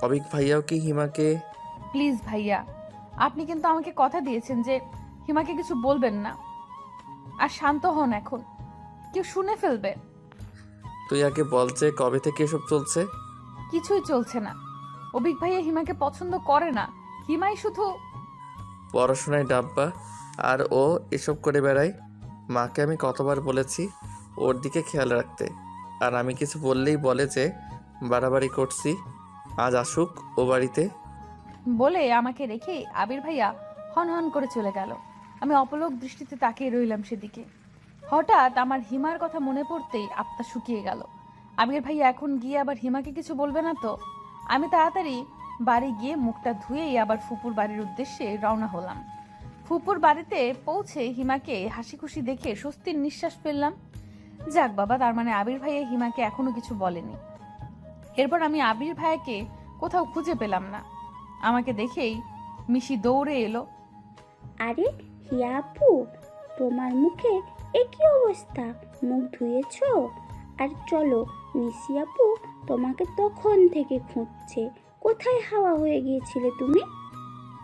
অবিক ভাইয়াও কি হিমাকে? প্লিজ ভাইয়া, আপনি কিন্তু আমাকে কথা দিয়েছেন যে হিমাকে কিছু বলবেন না। আর শান্ত হন, এখন কেউ শুনে ফেলবে। তুই আগে বল যে কবে থেকে এসব চলছে? কিছুই চলছে না, অভিক ভাইয়া হিমাকে পছন্দ করে না। হিমাই শুধু পড়াশোনায় ডাব্বা আর ও এসব করে বেড়ায়। মাকে আমি কতবার বলেছি ওর দিকে খেয়াল রাখতে, আর আমি কিছু বললেই বলে যে বাড়াবাড়ি করছি। আজ আসুক ও বাড়িতে। বলে আমাকে রেখে আবির ভাইয়া হন হন করে চলে গেল। আমি অপলক দৃষ্টিতে তাকিয়ে রইলাম সেদিকে। হঠাৎ আমার হিমার কথা মনে পড়তেই আত্মা শুকিয়ে গেল। আবির ভাইয়া এখন গিয়ে আবার হিমাকে কিছু বলবে না তো? আমি তাড়াতাড়ি বাড়ি গিয়ে মুখটা ধুয়েই আবার ফুপুর বাড়ির উদ্দেশ্যে রওনা হলাম। ফুপুর বাড়িতে পৌঁছে হিমাকে হাসি খুশি দেখে স্বস্তির নিঃশ্বাস ফেললাম। যাক বাবা, তার মানে আবির ভাইয়া হিমাকে এখনো কিছু বলেনি। এরপর আমি আবির ভাইয়াকে কোথাও খুঁজে পেলাম না। আমাকে দেখেই মিশি দৌড়ে এলো। আরে হিয়া আপু, তোমার মুখে একই অবস্থা, মুখ ধুয়েছো? আর চলো, নিশি আপু তোমাকে তখন থেকে খুঁজছে, কোথায় হাওয়া হয়ে গিয়েছিলে তুমি?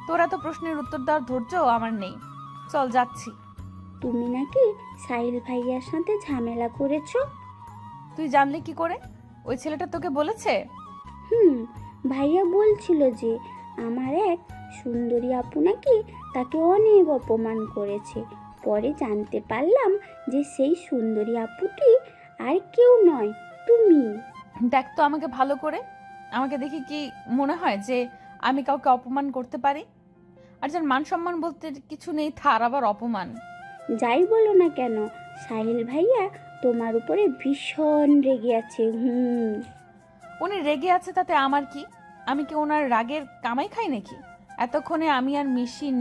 তোরা তো প্রশ্নের উত্তর দেওয়ার ধৈর্য আমার নেই। চল যাচ্ছি। তুমি নাকি সাহিল ভাইয়ার সাথে ঝামেলা করেছো? তুই জানলি কি করে? ওই ছেলেটা তোকে বলেছে? ভাইয়া বলছিল যে আমার এক সুন্দরী আপু নাকি তাকে অনেক অপমান করেছে। পরে জানতে পারলাম যে সেই সুন্দরী আপুটি আর কেউ নয়, তুমি। দেখ তো আমাকে ভালো করে। আমাকে দেখে কি মনে হয় যে আমি কাউকে অপমান করতে পারি? আর যার মান সম্মান বলতে কিছু নেই তার আবার অপমান। যাই বলো না কেন, সাহিল ভাইয়া তোমার উপরে ভীষণ রেগে আছে। উনি রেগে আছে তাতে আমার কি? আমি কি ওনার রাগের কামাই খাই নাকি? এতক্ষণে আমি আর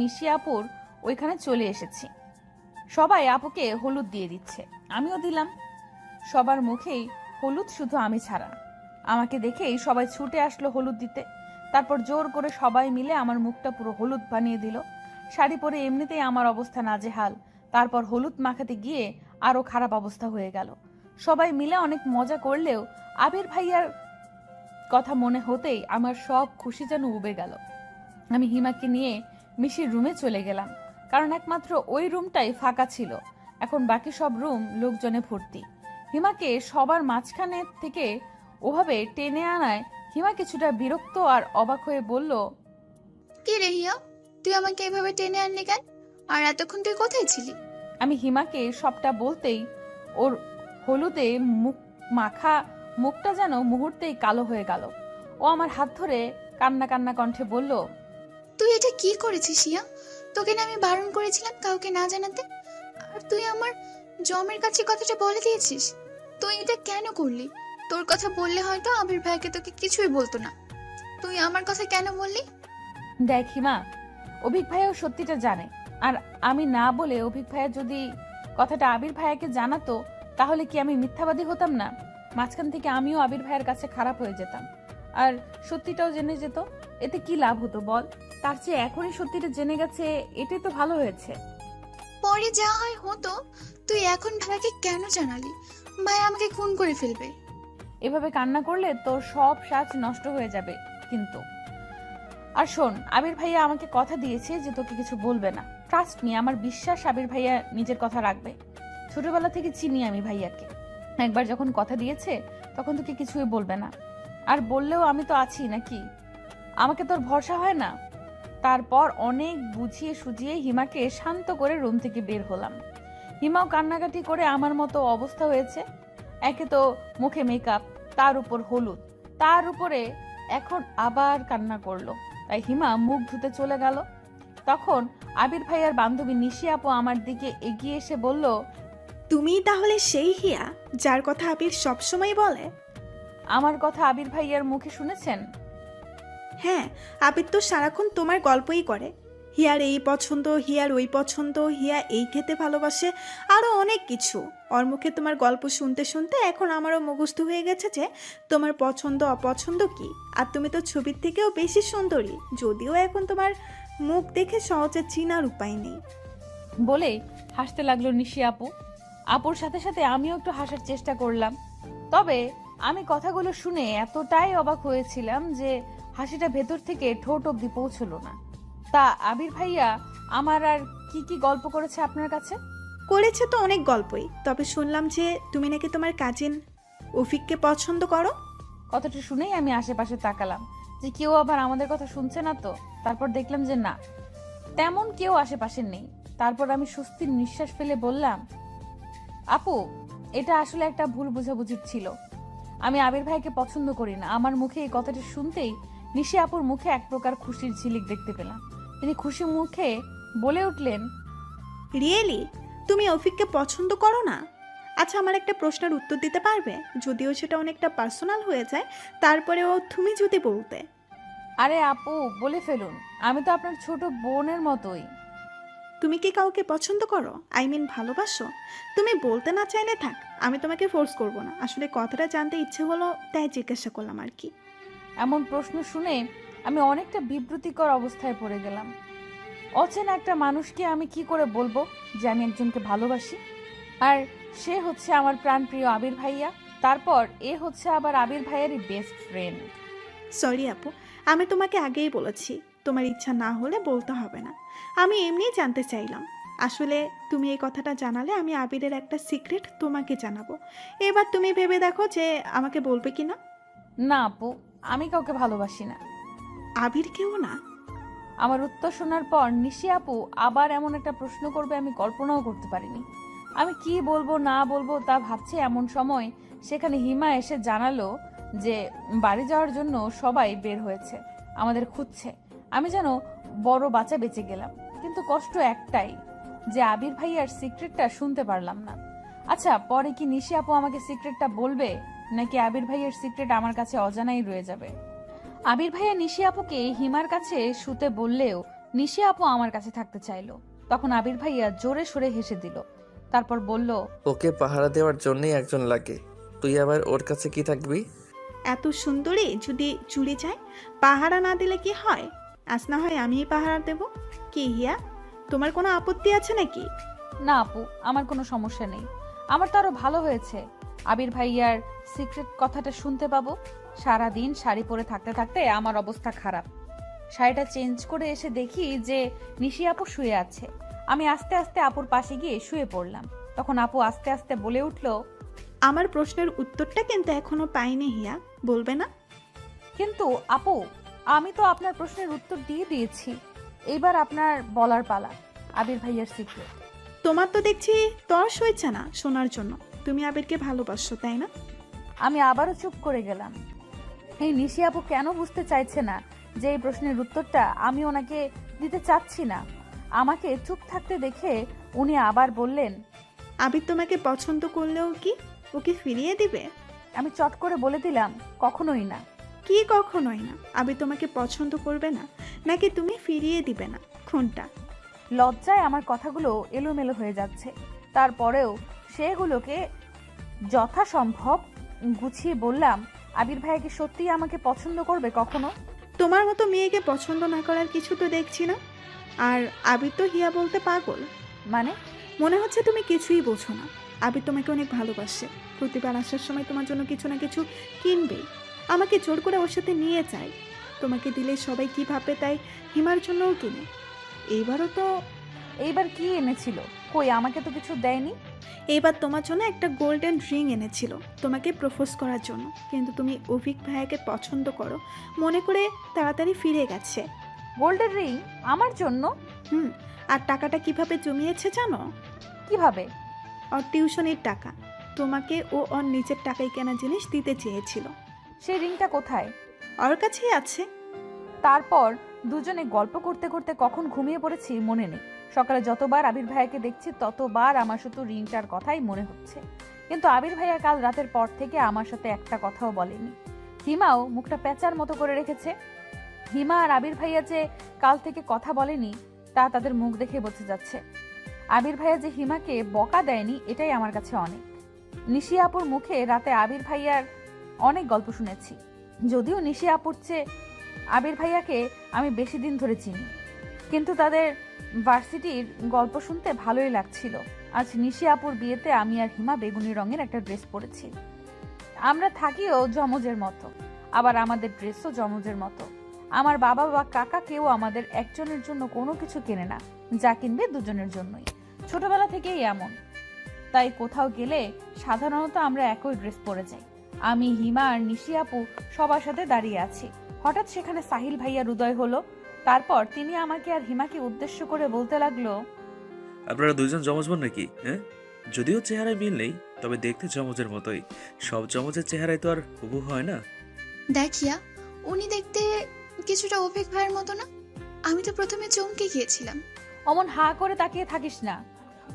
নিশি আপুর ওইখানে চলে এসেছি। সবাই আপুকে হলুদ দিয়ে দিচ্ছে, আমিও দিলাম। সবার মুখেই হলুদ, শুধু আমি ছাড়া। আমাকে দেখেই সবাই ছুটে আসলো হলুদ দিতে। তারপর জোর করে সবাই মিলে আমার মুখটা পুরো হলুদ বানিয়ে দিল। শাড়ি পরে এমনিতেই আমার অবস্থা নাজেহাল, তারপর হলুদ মাখাতে গিয়ে আরও খারাপ অবস্থা হয়ে গেল। সবাই মিলে অনেক মজা করলেও আবির ভাইয়ার কথা মনে হতেই আমার সব খুশি যেন উবে গেল। আমি হিমাকে নিয়ে মিশির রুমে চলে গেলাম, কারণ একমাত্র ওই রুমটাই ফাঁকা ছিল। এখন বাকি সব রুম লোকজনে ভর্তি। হিমাকে সবার মাঝখানে থেকে ওভাবে টেনে আনায় হিমা কিছুটা বিরক্ত আর অবাক হয়ে বলল, কি রে হিয়া, তুই আমাকে এভাবে টেনে আনলি কেন? আর এতক্ষণ তুই কোথায় ছিলি? আমি হিমাকে সবটা বলতেই ওর হলুদে মুখ মাখা মুখটা যেন মুহূর্তেই কালো হয়ে গেল। ও আমার হাত ধরে কান্না কান্না কণ্ঠে বলল, তুই এটা কি করেছিস হিয়া? তোকে না আমি বারণ করেছিলাম কাউকে না জানাতে, আর তুই আমার জমের কাছে কথাটা বলে দিয়েছিস। তুই এটা কেন করলি? তোর কথা বললে হয়তো আবির ভাইকে তোকে কিছুই বলতো না, তুই আমার কথা কেন বললি? দেখ হিমা, অভিক ভাইয়াও সত্যিটা জানে। আর আমি না বলে অভিক ভাইয়া যদি কথাটা আবির ভাইয়াকে জানাতো, তাহলে কি আমি মিথ্যাবাদী হতাম না? মাঝখান থেকে আমিও আবির ভাইয়ের কাছে খারাপ হয়ে যেতাম, আর সত্যিটাও জেনে যেত। এতে কি লাভ হতো বল? তার চেয়ে এখনই সত্যিটা জেনে গেছে, এটাই তো ভালো হয়েছে। পরে যা হয় হতো, তুই এখন ভাইয়াকে কেন জানালি? ভাই আমাকে খুন করে ফেলবে। এভাবে কান্না করলে তোর সব সাজ নষ্ট হয়ে যাবে কিন্তু। আর শোন, আবির ভাইয়া আমাকে কথা দিয়েছে যে তোকে কিছু বলবে না। ট্রাস্ট মি, আমার বিশ্বাস আবির ভাইয়া নিজের কথা রাখবে। ছোটবেলা থেকে চিনি আমি ভাইয়াকে। একবার যখন কথা দিয়েছে তখন তোকে কিছুই বলবে না। আর বললেও আমি তো আছি নাকি? আমাকে তোর ভরসা হয় না? তারপর অনেক বুঝিয়ে সুজিয়ে হিমাকে শান্ত করে রুম থেকে বের হলাম। হিমাও কান্নাকাটি করে আমার মতো অবস্থা হয়েছে। একে তো মুখে মেকআপ, তার উপর হলুদ, তার উপরে এখন আবার কান্না করলো। তাই হিমা মুখ ধুতে চলে গেল। তখন আবির ভাইয়ার বান্ধবী নিশি আপু আমার দিকে এগিয়ে এসে বলল, তুমি তাহলে সেই হিয়া যার কথা আবির সবসময় বলে? আমার কথা আবির ভাইয়ার মুখে শুনেছেন? হ্যাঁ, আবির তো সারাক্ষণ তোমার গল্পই করে। হিয়ার এই পছন্দ, হিয়ার ওই পছন্দ, হিয়া এই খেতে ভালোবাসে, আরও অনেক কিছু। ওর মুখে তোমার গল্প শুনতে শুনতে এখন আমারও মুখস্থ হয়ে গেছে যে তোমার পছন্দ অপছন্দ কি। আর তুমি তো ছবির থেকেও বেশি সুন্দরী, যদিও এখন তোমার মুখ দেখে সহজে চিনার উপায় নেই। বলে হাসতে লাগলো নিশি আপু। আপুর সাথে সাথে আমিও একটু হাসার চেষ্টা করলাম। তবে আমি কথাগুলো শুনে এতটাই অবাক হয়েছিলাম যে হাসিটা ভেতর থেকে ঠোঁট অবধি পৌঁছলো না। তা আবির ভাইয়া আমার আর কি কি গল্প করেছে আপনার কাছে? করেছে তো অনেক গল্পই, তবে শুনলাম যে তুমি নাকি তোমার কাজিন অফিককে পছন্দ করো। কথাটা শুনেই আমি আশেপাশে তাকালাম যে কেউ আবার আমাদের কথা শুনছে না তো। তারপর দেখলাম যে না, তেমন কেউ আশেপাশে নেই। তারপর আমি স্বস্তির নিঃশ্বাস ফেলে বললাম, আপু, এটা আসলে একটা ভুল বোঝাবুঝি ছিল। আমি আবির ভাইকে পছন্দ করি না। আমার মুখে এই কথাটা শুনতেই নিশি আপুর মুখে এক প্রকার খুশির ঝিলিক দেখতে পেলাম। তিনি খুশি মুখে বলে উঠলেন, রিয়েলি তুমি অফিককে পছন্দ করো না? আচ্ছা, আমার একটা প্রশ্নের উত্তর দিতে পারবে? যদিও সেটা অনেকটা পার্সোনাল হয়ে যায়, তারপরেও তুমি যদি বলতে। আরে আপু, বলে ফেলুন, আমি তো আপনার ছোট বোনের মতোই। তুমি কি কাউকে পছন্দ করো? আই মিন ভালোবাসো? তুমি বলতে না চাইলে থাক, আমি তোমাকে ফোর্স করব না। আসলে কথাটা জানতে ইচ্ছে হলো, তাই জিজ্ঞাসা করলাম আর কি। এমন প্রশ্ন শুনে আমি অনেকটা বিব্রতিকর অবস্থায় পড়ে গেলাম। অচেনা একটা মানুষকে আমি কি করে বলবো যে আমি একজনকে ভালোবাসি? আর সে হচ্ছে আমার প্রাণপ্রিয় আবির ভাইয়া। তারপর এ হচ্ছে আবার আবির ভাইয়ারই বেস্ট ফ্রেন্ড। সরি আপু, আমি তোমাকে আগেই বলেছি, তোমার ইচ্ছা না হলে বলতে হবে না। আমি এমনিই জানতে চাইলাম। আসলে তুমি এই কথাটা জানালে আমি আবিরের একটা সিক্রেট তোমাকে জানাবো। এবার তুমি ভেবে দেখো যে আমাকে বলবে কি না। না আপু, আমি কাউকে ভালোবাসি না। আবির কেউ না? আমার উত্তর শোনার পর নিশি আপু আবার এমন একটা প্রশ্ন করবে আমি কল্পনাও করতে পারিনি। আমি কি বলবো না বলবো তা ভাবছি এমন সময় সেখানে হিমা এসে জানালো যে বাড়ি যাওয়ার জন্য সবাই বের হয়েছে, আমাদের খুঁজছে। আমি যেন বড় বাচ্চা বেঁচে গেলাম, কিন্তু কষ্ট একটাই যে আবির ভাইয়ার সিক্রেটটা শুনতে পারলাম না। আচ্ছা, পরে কি নিশি আপু আমাকে সিক্রেটটা বলবে, নাকি আবির ভাইয়ের সিক্রেট আমার কাছে অজানাই রয়ে যাবে? আবির ভাইয়া নিশি আপুকে হিমার কাছে শুতে বললেও নিশি আপু আমার কাছে থাকতে চাইলো। তখন আবির ভাইয়া জোরে সরে হেসে দিল, তারপর বলল, ওকে পাহারা দেওয়ার জন্যই একজন লাগে, তুই আবার ওর কাছে কি থাকবি? এত সুন্দরী যদি চুরি যায়, পাহারা না দিলে কি হয়? আজ না হয় আমিই পাহারা দেব। কি হিয়া, তোমার কোনো আপত্তি আছে নাকি? না আপু, আমার কোনো সমস্যা নেই। আমার তো আরো ভালো হয়েছে আবির ভাইয়ার সিক্রেট কথাটা শুনতে পাবো। সারাদিন শাড়ি পরে থাকতে থাকতে আমার অবস্থা খারাপ। শাড়িটা চেঞ্জ করে এসে দেখি যে নিশি আপু শুয়ে আছে। আমি আস্তে আস্তে আপুর পাশে গিয়ে শুয়ে পড়লাম। তখন আপু আস্তে আস্তে বলে উঠল, আমার প্রশ্নের উত্তরটা কিন্তু এখনো পাইনি হিয়া, বলবে না? কিন্তু আপু, আমি তো আপনার প্রশ্নের উত্তর দিয়ে দিয়েছি, এইবার আপনার বলার পালা। আবির ভাইয়ার সিক্রেট। তোমার তো দেখছি তর সইছে না শোনার জন্য। তুমি আবিরকে ভালোবাসো, তাই না? আমি আবারও চুপ করে গেলাম। এই নিশি আপু কেন বুঝতে চাইছে না যে এই প্রশ্নের উত্তরটা আমি ওনাকে দিতে চাচ্ছি না? আমাকে চুপ থাকতে দেখে উনি আবার বললেন, আবির তোমাকে পছন্দ করলেও কি ওকে ফিরিয়ে দিবে? আমি চট করে বলে দিলাম, কখনোই না। কি কখনোই না? আবির তোমাকে পছন্দ করবে না, নাকি তুমি ফিরিয়ে দিবে না, কোনটা? লজ্জায় আমার কথাগুলো এলোমেলো হয়ে যাচ্ছে। তারপরেও সেগুলোকে যথাসম্ভব গুছিয়ে বললাম, আবির ভাইয়া কি সত্যিই আমাকে পছন্দ করবে কখনো? তোমার মতো মেয়েকে পছন্দ না করার কিছু তো দেখছি না। আর আবির তো হিয়া বলতে পাগল। মানে? মনে হচ্ছে তুমি কিছুই বোঝো না। আবির তোমাকে অনেক ভালোবাসে, প্রতিবার আসার সময় তোমার জন্য কিছু না কিছু কিনবেই। আমাকে জোর করে ওর সাথে নিয়ে যায়। তোমাকে দিলে সবাই কি ভাববে তাই হিমার জন্যও কিনে। এইবারও তো। এইবার কি এনেছিল? কই, আমাকে তো কিছু দেয়নি। এইবার তোমার জন্য একটা গোল্ডেন রিং এনেছিল, তোমাকে প্রপোজ করার জন্য। কিন্তু তুমি অভিক ভাইয়াকে পছন্দ করো মনে করে তাড়াতাড়ি ফিরে গেছে। গোল্ডেন রিং আমার জন্য? আর টাকাটা কিভাবে জমিয়েছে জানো? কিভাবে? ওর টিউশনের টাকা। তোমাকে ও ওর নিজের টাকায় কেনা জিনিস দিতে চেয়েছিল। সেই রিংটা কোথায়? ওর কাছেই আছে। তারপর দুজনে গল্প করতে করতে কখন ঘুমিয়ে পড়েছি মনে নেই। সকালে যতবার আবির ভাইয়াকে দেখছি ততবার আমার শুধু রিংটার কথাই মনে হচ্ছে। কিন্তু আবির ভাইয়া কাল রাতের পর থেকে আমার সাথে একটা কথাও বলেনি। হিমাও মুখটা পেঁচার মতো করে রেখেছে। হিমা আর আবির ভাইয়া যে কাল থেকে কথা বলেনি তা তাদের মুখ দেখে বোঝা যাচ্ছে। আবির ভাইয়া যে হিমাকে বকা দেয়নি এটাই আমার কাছে অনেক। নিশি আপুর মুখে রাতে আবির ভাইয়ার অনেক গল্প শুনেছি, যদিও নিশি আপুর চেয়ে আবির ভাইয়াকে আমি বেশি দিন ধরে চিনি, কিন্তু তাদের ভার্সিটির গল্প শুনতে ভালোই লাগছিল। আজ নিশি আপুর বিয়েতে আমি আর হিমা বেগুনি রঙের একটা ড্রেস পরেছি। আমরা থাকিও জমজের মতো, আবার আমাদের ড্রেসও জমজের মতো। আমার বাবা বা কাকা কেউ আমাদের একজনের জন্য কোনো কিছু কেনে না, যা কিনবে দুজনের জন্যই। ছোটবেলা থেকেই এমন, তাই কোথাও গেলে সাধারণত আমরা একই ড্রেস পরে যাই। আমি, হিমা আর নিশি আপু সবার সাথে দাঁড়িয়ে আছি। হঠাৎ সেখানে সাহিল ভাইয়ার উদয় হলো। তারপর তিনি আমাকে আর হিমাকে উদ্দেশ্য করে বলতে লাগলো, আপনারা দুইজন জমজ বোন নাকি? হ্যাঁ, যদিও চেহারায় মিল নেই, তবে দেখতে জমজের মতোই। সব জমজের চেহারায় তো আর হুবহু হয় না। দেখিয়া, উনি দেখতে কিছুটা অভিক ভাইয়ের মতো না? আমি তো প্রথমে চমকে গিয়েছিলাম। অমন হা করে তাকিয়ে থাকিস না,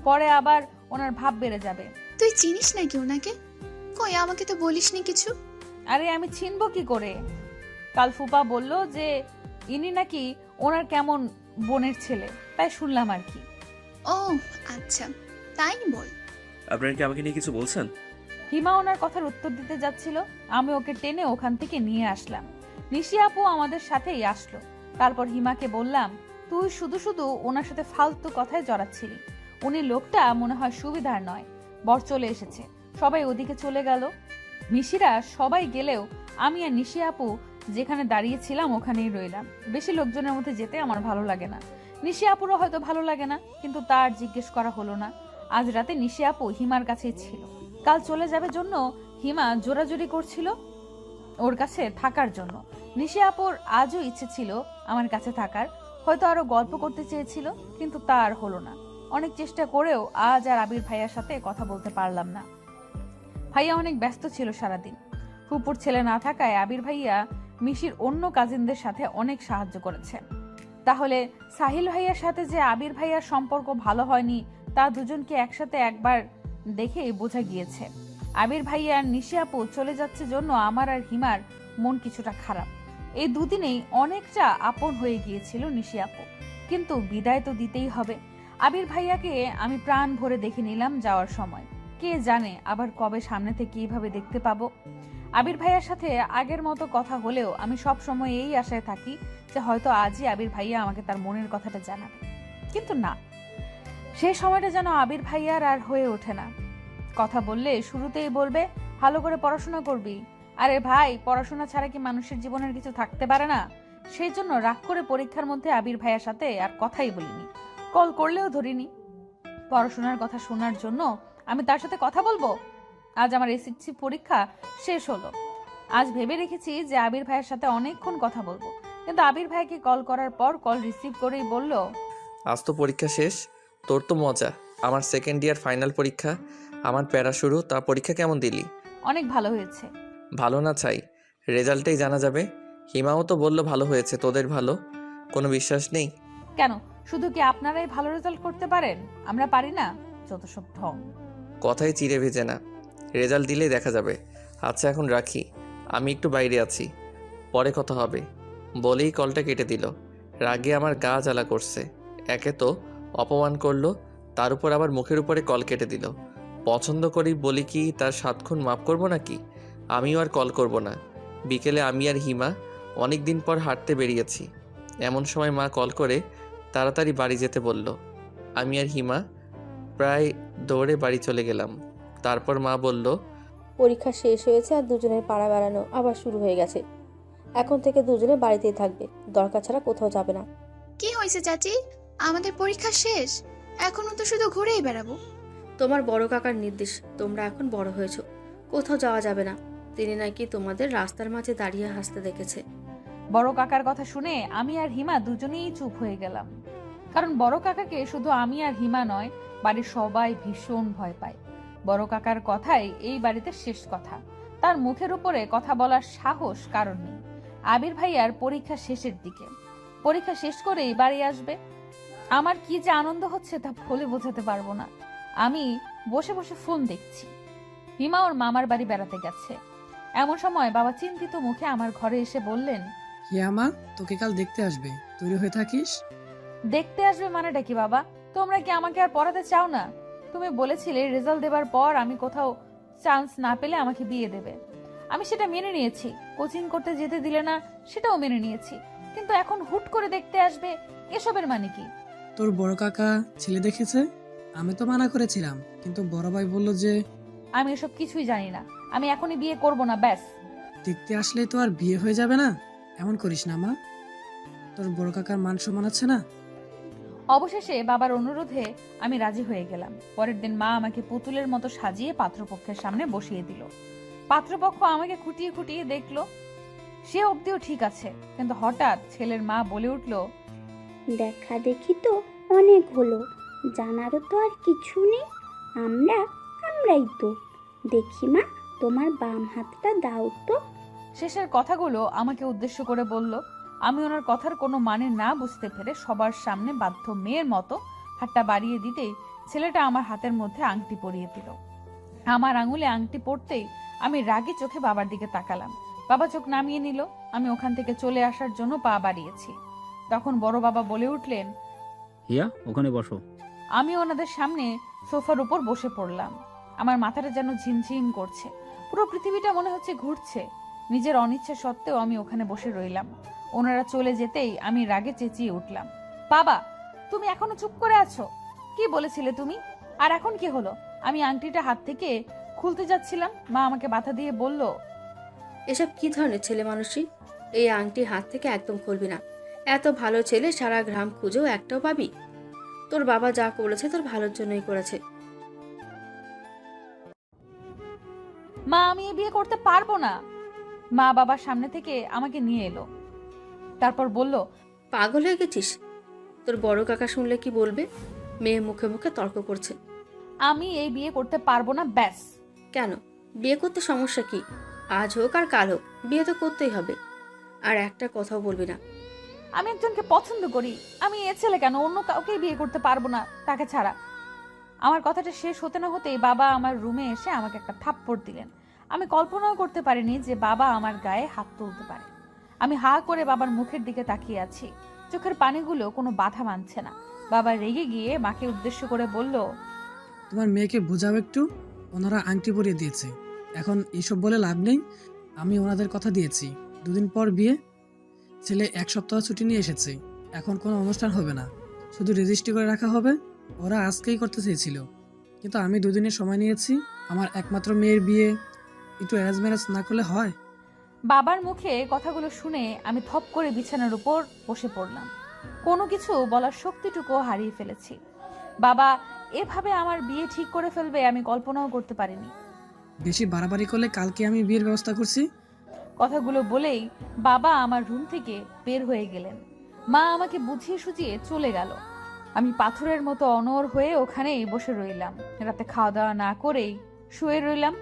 পরে আবার ওনার ভাব বেড়ে যাবে। তুই চিনিস নাকি ওনাকে? কই, আমাকে তো বলিসনি কিছু। আরে আমি চিনবো কি করে? কাল ফুপা বলল যে ইনি নাকি ওনার কেমন বোনের ছেলে, তাই শুনলাম আর কি। ও আচ্ছা, তাই বল। আপনারা কি আমাকে নিয়ে কিছু বলছেন? হিমা ওনার কথার উত্তর দিতে যাচ্ছিল, আমি ওকে টেনে ওখান থেকে নিয়ে আসলাম। নিশি আপু আমাদের সাথেই আসলো। তারপর হিমাকে বললাম, তুই শুধু শুধু ওনার সাথে ফালতু কথায় জড়াচ্ছিলি। উনি লোকটা মনে হয় সুবিধার নয়। বর চলে এসেছে, সবাই ওদিকে চলে গেল। মিশিরা সবাই গেলেও আমি আর নিশি আপু যেখানে দাঁড়িয়েছিলাম ওখানেই রইলাম। বেশি লোকজনের মধ্যে যেতে আমার ভালো লাগে না। নিশি আপুরও হয়তো ভালো লাগে না, কিন্তু তার জিজ্ঞেস করা হলো না। আজ রাতে নিশি আপু হিমার কাছেই ছিল। কাল চলে যাবে জন্য হিমা জোরাজুরি করছিল ওর কাছে থাকার জন্য। নিশি আপুর আজও ইচ্ছে ছিল আমার কাছে থাকার, হয়তো আরো গল্প করতে চেয়েছিল, কিন্তু তা আর হলো না। অনেক চেষ্টা করেও আজ আর আবির ভাইয়ার সাথে কথা বলতে পারলাম না। ভাইয়া অনেক ব্যস্ত ছিল সারাদিন। ফুপুর ছেলে না থাকায় আবির ভাইয়া মিশির অন্য কাজিনদের সাথে অনেক সাহায্য করেছে। তাহলে সাহিল ভাইয়ার সাথে যে আবির ভাইয়ার সম্পর্ক ভালো হয়নি তা দুজনকে একসাথে একবার দেখেই বোঝা গিয়েছে। আবির ভাইয়া আর নিশি আপু চলে যাচ্ছে জন্য আমার আর হিমার মন কিছুটা খারাপ। এই দুদিনেই অনেকটা আপন হয়ে গিয়েছিল নিশি আপু, কিন্তু বিদায় তো দিতেই হবে। আবির ভাইয়াকে আমি প্রাণ ভরে দেখে নিলাম যাওয়ার সময়। কে জানে আবার কবে সামনে থেকে এইভাবে দেখতে পাবো। আবির ভাইয়ার সাথে আগের মতো কথা হলেও আমি সব সময় এই আশায় থাকি যে হয়তো আজই আবির ভাইয়া আমাকে তার মনের কথাটা জানাবে, কিন্তু না, সেই সময়টা যেন আবির ভাইয়ার আর হয়ে ওঠে না। কথা বললে শুরুতেই বলবে ভালো করে পড়াশোনা করবি। আরে ভাই, পড়াশোনা ছাড়া কি মানুষের জীবনের কিছু থাকতে পারে না? সেই জন্য রাগ করে পরীক্ষার মধ্যে আবির ভাইয়ার সাথে আর কথাই বলিনি, কল করলেও ধরিনি। পড়াশোনার কথা শোনার জন্য আমি তার সাথে কথা বলবো? আজ আমার এসএসসি পরীক্ষা শেষ হলো। আজ ভেবে রেখেছি যে আবির ভাইয়ের সাথে অনেকক্ষণ কথা বলবো, কিন্তু আবির ভাইকে কল করার পর কল রিসিভ করেই বলল, আজ তো পরীক্ষা শেষ, তোর তো মজা। আমার সেকেন্ড ইয়ার ফাইনাল পরীক্ষা, আমার প্যারা শুরু। তা পরীক্ষা কেমন দিলি? অনেক ভালো হয়েছে। ভালো না চাই, রেজাল্টেই জানা যাবে। হিমাও তো বললো ভালো হয়েছে, তোদের ভালো কোনো বিশ্বাস নেই? কেন, শুধু কি আপনারাই ভালো রেজাল্ট করতে পারেন, আমরা পারি না? যত সব ঢং। কথাই চিড়ে ভেজে না, রেজাল্ট দিলেই দেখা যাবে। আচ্ছা এখন রাখি, আমি একটু বাইরে আছি, পরে কথা হবে বলেই কলটা কেটে দিল। রাগে আমার গা জ্বালা করছে। একে তো অপমান করলো, তার উপর আবার মুখের উপরে কল কেটে দিল। পছন্দ করি বলি কি তার 7 খুন মাফ করবো নাকি? আমিও আর কল করব না। বিকেলে আমি আর হিমা অনেক দিন পর হাঁটতে বেরিয়েছি। এমন সময় মা কল করে তাড়াতাড়ি বাড়ি যেতে বলল। আমি আর হিমা প্রায় দৌড়ে বাড়ি চলে গেলাম। তারপর মা বলল, পরীক্ষা শেষ হয়েছে আর দুজনের পাড়া বেড়ানো আবার শুরু হয়ে গেছে। এখন থেকে দুজনে বাড়িতেই থাকবে, দরকার ছাড়া কোথাও যাবে না। কি হয়েছে চাচি? আমাদের পরীক্ষা শেষ, এখনো তো শুধু ঘুরেই বেড়াবো। তোমার বড় কাকার নির্দেশ, তোমরা এখন বড় হয়েছো, কোথাও যাওয়া যাবে না। তিনি নাকি তোমাদের রাস্তার মাঝে দাঁড়িয়ে হাসতে দেখেছে। বড় কাকার কথা শুনে আমি আর হিমা দুজনেই চুপ হয়ে গেলাম। কারণ বড় কাকাকে শুধু আমি আর হিমা নয়, বাড়ির সবাই ভীষণ ভয় পায়। বড় কাকার কথাই এই বাড়িতে শেষ কথা। তার মুখের উপরে কথা বলার সাহস কারণ নেই। আবির ভাইয়ার পরীক্ষা শেষের দিকে, পরীক্ষা শেষ করেই বাড়ি আসবে। আমার কি যে আনন্দ হচ্ছে তা বলে বোঝাতে পারবো না। আমি বসে বসে ফোন দেখছি। হিমা ওর মামার বাড়ি বেড়াতে গেছে। এমন সময় বাবা চিন্তিত মুখে আমার ঘরে এসে বললেন, হিয়ামা, তোকে কাল দেখতে আসবে, তৈরি হয়ে থাকিস। দেখতে আসবে মানেটা কি বাবা? তোমরা কি আমাকে আর পড়াতে চাও না? তুমি বলেছিলে রেজাল্ট দেবার পর আমি কোথাও চান্স না পেলে আমাকে বিয়ে দেবে। আমি সেটা মেনে নিয়েছি। কোচিং করতে যেতে দিলে না, সেটাও মেনে নিয়েছি। কিন্তু এখন হুট করে দেখতে আসবে, এসবের মানে কি? তোর বড় কাকা ছেলে দেখেছে, আমি তো মানা করেছিলাম, কিন্তু বড় ভাই বলল যে আমি এসব কিছুই জানি না, আমি এখনই বিয়ে করব না, ব্যাস। দেখতে আসলে তো আর বিয়ে হয়ে যাবে না, এমন করিস না মা, তোর বড় কাকার মান সম্মান আছে না। অবশেষে বাবার অনুরোধে আমি রাজি হয়ে গেলাম। পরের দিন মা আমাকে পুতুলের মতো সাজিয়ে পাত্রপক্ষের সামনে বসিয়ে দিল। পাত্রপক্ষ আমাকে খুঁটিয়ে খুঁটিয়ে দেখলো। সে অবধিও ঠিক আছে, কিন্তু হঠাৎ ছেলের মা বলে উঠল, দেখা দেখি তো অনেক হলো, জানারও তো আর কিছু নেই, আমরাই তো। দেখি মা, তোমার বাম হাতটা দাও তো। শেষের কথাগুলো আমাকে উদ্দেশ্য করে বলল। আমি ওনার কথার কোনো মানে না বুঝতে পেরে সবার সামনে বাধ্য মেয়ের মতো হাতটা বাড়িয়ে দিতেই ছেলেটা আমার হাতের মধ্যে আংটি পরিয়ে দিল। আমার আঙুলে আংটি পড়তেই আমি রাগী চোখে বাবার দিকে তাকালাম। বাবা চোখ নামিয়ে নিল। আমি ওখান থেকে চলে আসার জন্য পা বাড়িয়েছি। তখন বড় বাবা বলে উঠলেন, হিয়া, ওখানে বসো। আমি ওনাদের সামনে সোফার উপর বসে পড়লাম। আমার মাথাটা যেন ঝিমঝিম করছে, পুরো পৃথিবীটা মনে হচ্ছে ঘুরছে। নিজের অনিচ্ছা সত্ত্বেও আমি ওখানে বসে রইলাম। ওনারা চলে যেতেই আমি রাগে চেঁচিয়ে উঠলাম, বাবা, তুমি এখনো চুপ করে আছো? কি বলেছিলে তুমি? আর এখন কি হলো? আমি আংটিটা হাত থেকে খুলতে যাচ্ছিলাম, মা আমাকে বাধা দিয়ে বলল, এসব কি ধরনের ছেলে মানুষই? এই আংটি হাত থেকে একদম খুলবি না। এত ভালো ছেলে সারা গ্রাম খুঁজেও একটাও পাবি? তোর বাবা যা করেছে তোর ভালোর জন্যই করেছে। মা, আমি এ বিয়ে করতে পারবো না। মা বাবার সামনে থেকে আমাকে নিয়ে এলো, তারপর বলল, পাগল হয়ে গেছিস? তোর বড় কাকা শুনলে কি বলবে? মেয়ে মুখে মুখে তর্ক করছে। আমি এই বিয়ে করতে পারবো না, ব্যাস। কেন? বিয়ে করতে সমস্যা কি? আজ হোক আর কাল হোক বিয়ে তো করতেই হবে। আর একটা কথাও বলবি না। আমি একজনকে পছন্দ করি, আমি এ ছেলে কেন অন্য কাউকেই বিয়ে করতে পারবো না তাকে ছাড়া। আমার কথাটা শেষ হতে না হতেই বাবা আমার রুমে এসে আমাকে একটা থাপ্পড় দিলেন। আমি কল্পনাও করতে পারিনি যে বাবা আমার গায়ে হাত তুলতে পারে। আমি হা করে বাবার মুখের দিকে তাকিয়ে আছি, চোখের পানিগুলো কোনো বাধা মানছে না। বাবা রেগে গিয়ে মাকে উদ্দেশ্য করে বলল, তোমার মেয়েকে বোঝাও একটু। ওনারা আংটি পরিয়ে দিয়েছে, এখন এইসব বলে লাভ নেই। আমি ওনাদের কথা দিয়েছি, 2 দিন পর বিয়ে। ছেলে 1 সপ্তাহ ছুটি নিয়ে এসেছে, এখন কোনো অনুষ্ঠান হবে না, শুধু রেজিস্ট্রি করে রাখা হবে। ওরা আজকেই করতে চেয়েছিল, কিন্তু আমি 2 দিনের সময় নিয়েছি। আমার একমাত্র মেয়ের বিয়ে একটু অ্যারেঞ্জ ম্যারেজ না করলে হয়? বাবার মুখে কথাগুলো শুনে আমি থপ করে বিছানার উপর বসে পড়লাম। কোনো কিছু বলার শক্তিটুকু হারিয়ে ফেলেছি। বাবা এভাবে আমার বিয়ে ঠিক করে ফেলবে আমি কল্পনাও করতে পারিনি। বেশি বাড়াবাড়ি করলে কালকে আমি বিয়ের ব্যবস্থা করছি। কথাগুলো বলেই বাবা আমার রুম থেকে বের হয়ে গেলেন। মা আমাকে বুঝিয়ে সুঝিয়ে চলে গেল। আমি পাথরের মতো অনড় হয়ে ওখানেই বসে রইলাম। রাতে খাওয়া দাওয়া না করেই শুয়ে রইলাম।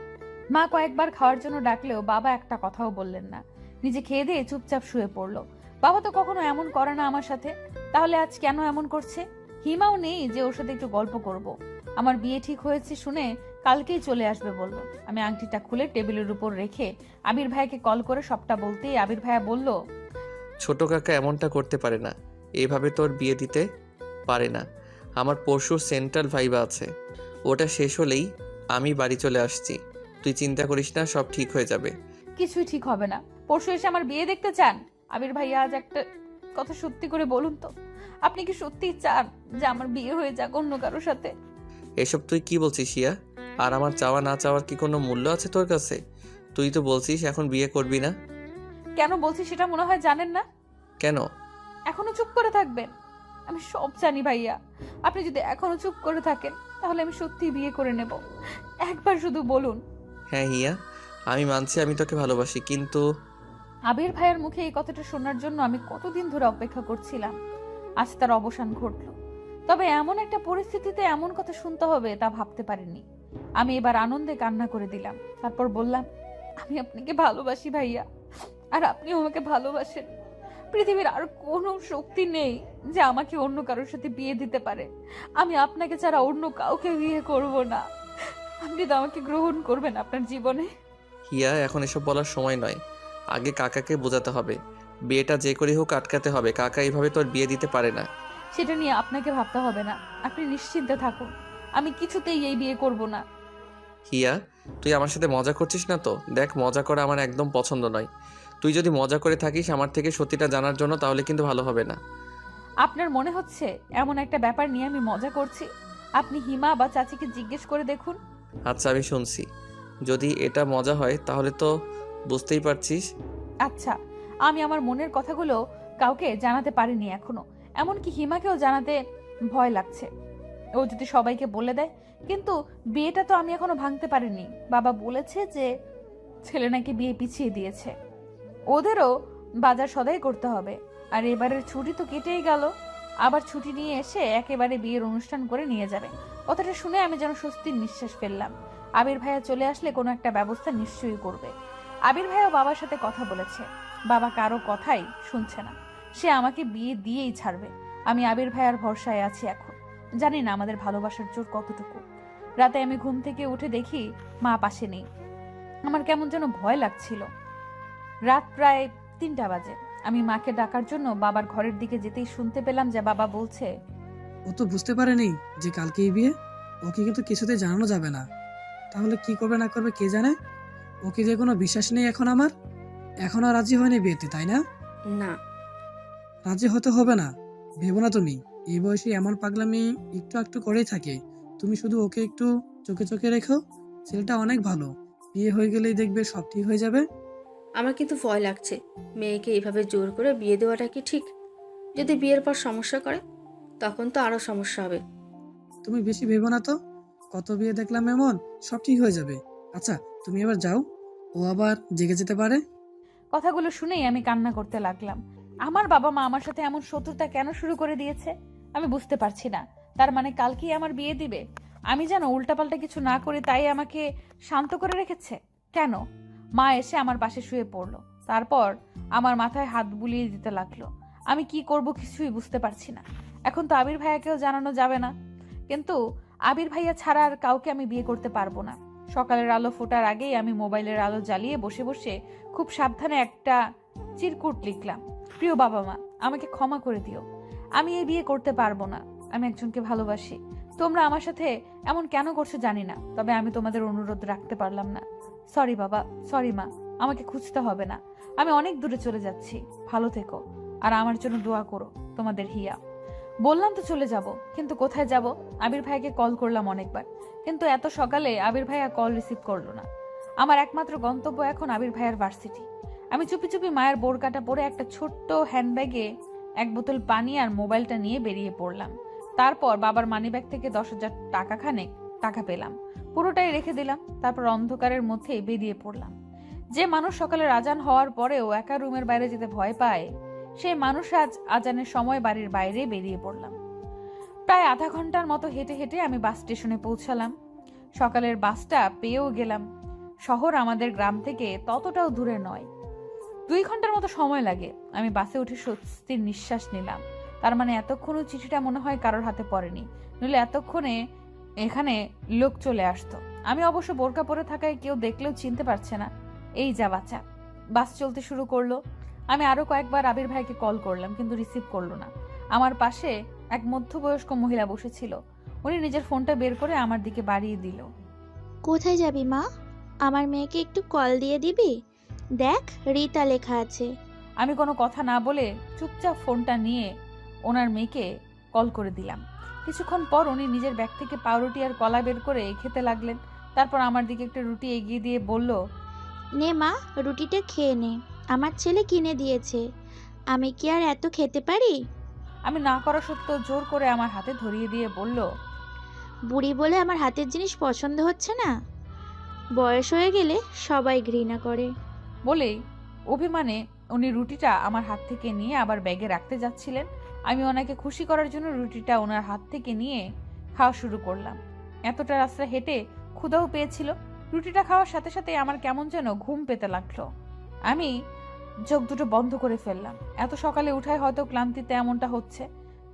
মা কয়েকবার খাওয়ার জন্য ডাকলেও বাবা একটা কথাও বললেন না, নিজে খেয়ে দিয়ে চুপচাপ শুয়ে পড়লো। বাবা তো কখনো এমন করে না আমার সাথে, তাহলে আজ কেন এমন করছে? হিমাও নেই যে ওর সাথে একটু গল্প করব। আমার বিয়ে ঠিক হয়েছে শুনে কালকেই চলে আসবে বললো। আমি আংটিটা খুলে টেবিলের উপর রেখে আবির ভাইকে কল করে সবটা বলতেই আবির ভাইয়া বলল, ছোট কাকা এমনটা করতে পারে না, এভাবে তোর বিয়ে দিতে পারে না। আমার পরশুর সেন্ট্রাল ভাইবা আছে, ওটা শেষ হলেই আমি বাড়ি চলে আসছি। তুই চিন্তা করিস না, সব ঠিক হয়ে যাবে। কিছুই ঠিক হবে না। পরশু এসে আমার বিয়ে দেখতে চান? আবির ভাইয়া আজ একটা কথা সত্যি করে বলুন তো, আপনি কি সত্যিই চান যে আমার বিয়ে হয়ে যাক অন্য কারোর সাথে? এসব তুই কি বলছিস ইয়া? আর আমার চাওয়া না চাওয়ার কি কোনো মূল্য আছে তোর কাছে? তুই তো বলছিস এখন বিয়ে করবি না। কেন বলছি সেটা মনে হয় জানেন না। কেন? এখনো চুপ করে থাকবেন? আমি সব জানি ভাইয়া, আপনি যদি এখনো চুপ করে থাকেন তাহলে আমি সত্যি বিয়ে করে নেব। একবার শুধু বলুন। হ্যাঁ হিয়া, আমি মানছি আমি তোকে ভালোবাসি, কিন্তু আবির ভাইয়ের মুখে এই কথাটা শোনার জন্য আমি কতদিন ধরে অপেক্ষা করছিলাম। আজ তার অবসান ঘটলো, তবে এমন একটা পরিস্থিতিতে এমন কথা শুনতে হবে তা ভাবতে পারিনি। আমি এবার আনন্দে কান্না করে দিলাম, তারপর বললাম, আমি আপনাকে ভালোবাসি ভাইয়া, আর আপনিও আমাকে ভালোবাসেন। পৃথিবীর আর কোনো শক্তি নেই যে আমাকে অন্য কারোর সাথে বিয়ে দিতে পারে। আমি আপনাকে ছাড়া অন্য কাউকে বিয়ে করব না। আপনি তো আমাকে গ্রহণ করবেন আপনার জীবনে। হিয়া এখন এসব বলার সময় নয়, আগে কাকাকে বোঝাতে হবে। বিয়েটা যে করে হোক আটকাতে হবে। কাকা এইভাবে তোর বিয়ে দিতে পারে না। সেটা নিয়ে আপনাকে ভাবতে হবে না, আপনি নিশ্চিন্তে থাকুন। আমি কিছুতেই এই বিয়ে করব না। হিয়া, তুই আমার সাথে মজা করছিস না তো? দেখ, মজা করা আমার একদম পছন্দ নয়। তুই যদি মজা করে থাকিস আমার থেকে সত্যিটা জানার জন্য, তাহলে কিন্তু ভালো হবে না। আপনার মনে হচ্ছে এমন একটা ব্যাপার নিয়ে আমি মজা করছি? আপনি হিমা বা চাচিকে জিজ্ঞেস করে দেখুন। আচ্ছা, আমি শুনছি। যদি এটা মজা হয় তাহলে তো বুঝতেই পারছিস। আচ্ছা, আমি আমার মনের কথাগুলো কাউকে জানাতে পারিনি এখনো, এমনকি হিমাকেও জানাতে ভয় লাগছে। ও যদি সবাইকে বলে দেয়, কিন্তু বিয়েটা তো আমি এখনো ভাঙতে পারিনি। বাবা বলেছে যে ছেলে নাকি বিয়ে পিছিয়ে দিয়েছে, ওদেরও বাজার সদাই করতে হবে। আর এবারের ছুটি তো কেটেই গেল, আবার ছুটি নিয়ে এসে একেবারে বিয়ের অনুষ্ঠান করে নিয়ে যাবে। কথাটা শুনে আমি যেন স্বস্তির নিঃশ্বাস ফেললাম। আবির ভাইয়া চলে আসলে কোনো একটা ব্যবস্থা নিশ্চয়ই করবে। আবির ভাইয়া বাবার সাথে কথা বলেছে, বাবা কারো কথাই শুনছে না, সে আমাকে বিয়ে দিয়েই ছাড়বে। আমি আবির ভাইয়ার ভরসায় আছি এখন। জানি না আমাদের ভালোবাসার জোর কতটুকু। রাতে আমি ঘুম থেকে উঠে দেখি মা পাশে নেই। আমার কেমন যেন ভয় লাগছিল। রাত প্রায় 3টা বাজে। আমি মাকে ডাকার জন্য বাবার ঘরের দিকে যেতেই শুনতে পেলাম যে বাবা বলছে, ও তো বুঝতে পারেনি যে কালকেই বিয়ে, ওকে কিন্তু কিছুতে জানানো যাবে না। তাহলে কি করবে না করবে কে জানে। ওকে যে কোনো বিশ্বাস নেই এখন আমার। এখনো রাজি হয়নি বিয়েতে, তাই না? না, রাজি হতে হবে না, ভেবো না তুমি। এই বয়সে এমন পাগলামি একটু একটু করেই থাকে। তুমি শুধু ওকে একটু চোখে চোখে রেখো, ছেলেটা অনেক ভালো। বিয়ে হয়ে গেলেই দেখবে সব ঠিক হয়ে যাবে। আমার কিন্তু ভয় লাগছে। মেয়েকে এইভাবে জোর করে বিয়ে দেওয়াটা কি ঠিক? যদি বিয়ের পর সমস্যা করে তখন তো আরো সমস্যা হবে। তুমি বেশি ভেবো না তো, কত বিয়ে দেখলাম এমন, সব ঠিক হয়ে যাবে। আচ্ছা তুমি এবার যাও, ও আবার জেগে যেতে পারে। কথাগুলো শুনেই আমি কান্না করতে লাগলাম। আমার বাবা মা আমার সাথে এমন শত্রুতা কেন শুরু করে দিয়েছে আমি বুঝতে পারছি না। তার মানে কালকেই আমার বিয়ে দিবে? আমি যেন উল্টাপাল্টা কিছু না করি তাই আমাকে শান্ত করে রেখেছে কেন? মা এসে আমার পাশে শুয়ে পড়লো, তারপর আমার মাথায় হাত বুলিয়ে দিতে লাগলো। আমি কি করব কিছুই বুঝতে পারছি না। এখন তো আবির ভাইয়াকেও জানানো যাবে না, কিন্তু আবির ভাইয়া ছাড়া আর কাউকে আমি বিয়ে করতে পারবো না। সকালের আলো ফোটার আগেই আমি মোবাইলের আলো জ্বালিয়ে বসে বসে খুব সাবধানে একটা চিরকুট লিখলাম। প্রিয় বাবা মা, আমাকে ক্ষমা করে দিও। আমি এই বিয়ে করতে পারবো না। আমি একজনকে ভালোবাসি। তোমরা আমার সাথে এমন কেন করছো জানি না, তবে আমি তোমাদের অনুরোধ রাখতে পারলাম না। সরি বাবা, সরি মা, আমাকে খুঁজতে হবে না। আমি অনেক দূরে চলে যাচ্ছি। ভালো থেকো আর আমার জন্য দোয়া করো। তোমাদের হিয়া। বললাম তো চলে যাব, কিন্তু কোথায় যাব? আবির ভাইয়াকে কল করলাম অনেকবার, কিন্তু এত সকালে আবির ভাইয়া কল রিসিভ করলো না। আমার একমাত্র গন্তব্য এখন আবির ভাইয়ার ভার্সিটি। আমি চুপি চুপি মায়ের বোরকাটা পরে একটা ছোট্ট হ্যান্ডব্যাগে এক বোতল পানি আর মোবাইলটা নিয়ে বেরিয়ে পড়লাম। তারপর বাবার মানিব্যাগ থেকে 10,000 টাকা খানেক টাকা পেলাম, পুরোটাই রেখে দিলাম। তারপর অন্ধকারের মধ্যেই বেরিয়ে পড়লাম। যে মানুষ সকালের আজান হওয়ার পরেও একা রুমের বাইরে যেতে ভয় পায়, সেই মানুষ আজ আজানের সময় বাড়ির বাইরে বেরিয়ে পড়লাম। প্রায় আধা ঘন্টার মতো হেঁটে হেঁটে আমি বাস স্টেশনে পৌঁছালাম। সকালের বাসটা পেয়েও গেলাম। শহর আমাদের গ্রাম থেকে ততটাও দূরে নয়, 2 ঘন্টার মতো সময় লাগে। আমি বাসে উঠে স্বস্তির নিঃশ্বাস নিলাম। তার মানে এতক্ষণও চিঠিটা মনে হয় কারোর হাতে পড়েনি, নইলে এতক্ষণে এখানে লোক চলে আসতো। আমি অবশ্য বোরকা পরে থাকায় কেউ দেখলেও চিনতে পারছে না। এই যা বাচ্চা। বাস চলতে শুরু করলো। আমি আরো কয়েকবার আবির ভাইকে কল করলাম, কিন্তু রিসিভ করলো না। আমার পাশে এক মধ্যবয়স্ক মহিলা বসেছিল। উনি নিজের ফোনটা বের করে আমার দিকে বাড়িয়ে দিল। কোথায় যাবি মা? আমার মেয়েকে একটু কল দিয়ে দিবি? দেখ রিতা লেখা আছে। আমি কোনো কথা না বলে চুপচাপ ফোনটা নিয়ে ওনার মেয়েকে কল করে দিলাম। কিছুক্ষণ পর উনি নিজের ব্যাগ থেকে পাউরুটি আর কলা বের করে খেতে লাগলেন। তারপর আমার দিকে একটা রুটি এগিয়ে দিয়ে বলল, নে মা, রুটিটা খেয়ে নে, আমার ছেলে কিনে দিয়েছে। আমি কি আর এত খেতে পারি? আমি না করা সত্ত্বেও জোর করে আমার হাতে ধরিয়ে দিয়ে বলল, বুড়ি বলে আমার হাতের জিনিস পছন্দ হচ্ছে না? বয়স হয়ে গেলে সবাই ঘৃণা করে। বলেই অভিমানে উনি রুটিটা আমার হাত থেকে নিয়ে আবার ব্যাগে রাখতে যাচ্ছিলেন। আমি ওনাকে খুশি করার জন্য রুটিটা ওনার হাত থেকে নিয়ে খাওয়া শুরু করলাম। এতটা রাস্তা হেঁটে ক্ষুধাও পেয়েছিল। রুটিটা খাওয়ার সাথে সাথে আমার কেমন যেন ঘুম পেতে লাগলো। আমি চোখ দুটো বন্ধ করে ফেললাম। এত সকালে উঠায় হয়তো ক্লান্তিতে এমনটা হচ্ছে।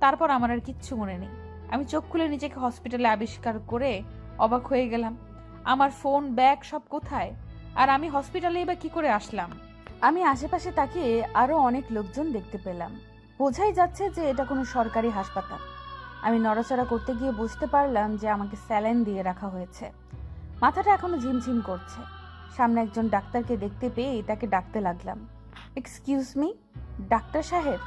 তারপর আমার আর কিচ্ছু মনে নেই। আমি চোখ খুলে নিজেকে হসপিটালে আবিষ্কার করে অবাক হয়ে গেলাম। আমার ফোন, ব্যাগ সব কোথায়? আর আমি হসপিটালেই বা কি করে আসলাম? আমি আশেপাশে তাকিয়ে আরো অনেক লোকজন দেখতে পেলাম। বোঝাই যাচ্ছে যে এটা কোনো সরকারি হাসপাতাল। আমি নড়াচড়া করতে গিয়ে বুঝতে পারলাম যে আমাকে স্যালাইন দিয়ে রাখা হয়েছে। মাথাটা এখনো ঝিমঝিম করছে। সামনে একজন ডাক্তারকে দেখতে পেয়ে তাকে ডাকতে লাগলাম। এক্সকিউজ মি, ডাক্তার সাহেব।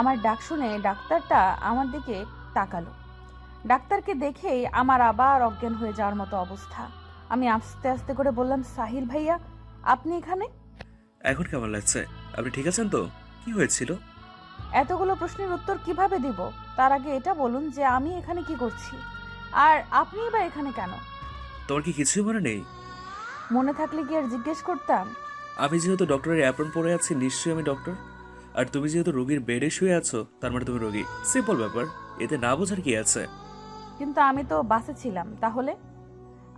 আমার ডাক শুনে ডাক্তারটা আমার দিকে তাকালো। ডাক্তারকে দেখেই আমার আবার অজ্ঞান হয়ে যাওয়ার মতো অবস্থা। আমি আস্তে আস্তে করে বললাম, সাহিল ভাইয়া, আপনি এখানে? এখন কেমন লাগছে? আপনি ঠিক আছেন তো? কি হয়েছিল? এতগুলো প্রশ্নের উত্তর কিভাবে দিব? তার আগে এটা বলুন যে আমি এখানে কি করছি, আর আপনি এবার এখানে কেন? তোমার কি কিছুই মনে নেই? মনে থাকলে কি আর জিজ্ঞেস করতাম? আমি যেহেতু ডক্টরের অ্যাপ্রন পরে আছি, নিশ্চয়ই আমি ডক্টর। আর তুমি যেহেতু রোগীর বেডে শুয়ে আছো, তার মানে তুমি রোগী। সিম্পল ব্যাপার, এতে না বোঝার কি আছে? কিন্তু আমি তো বাসে ছিলাম। তাহলে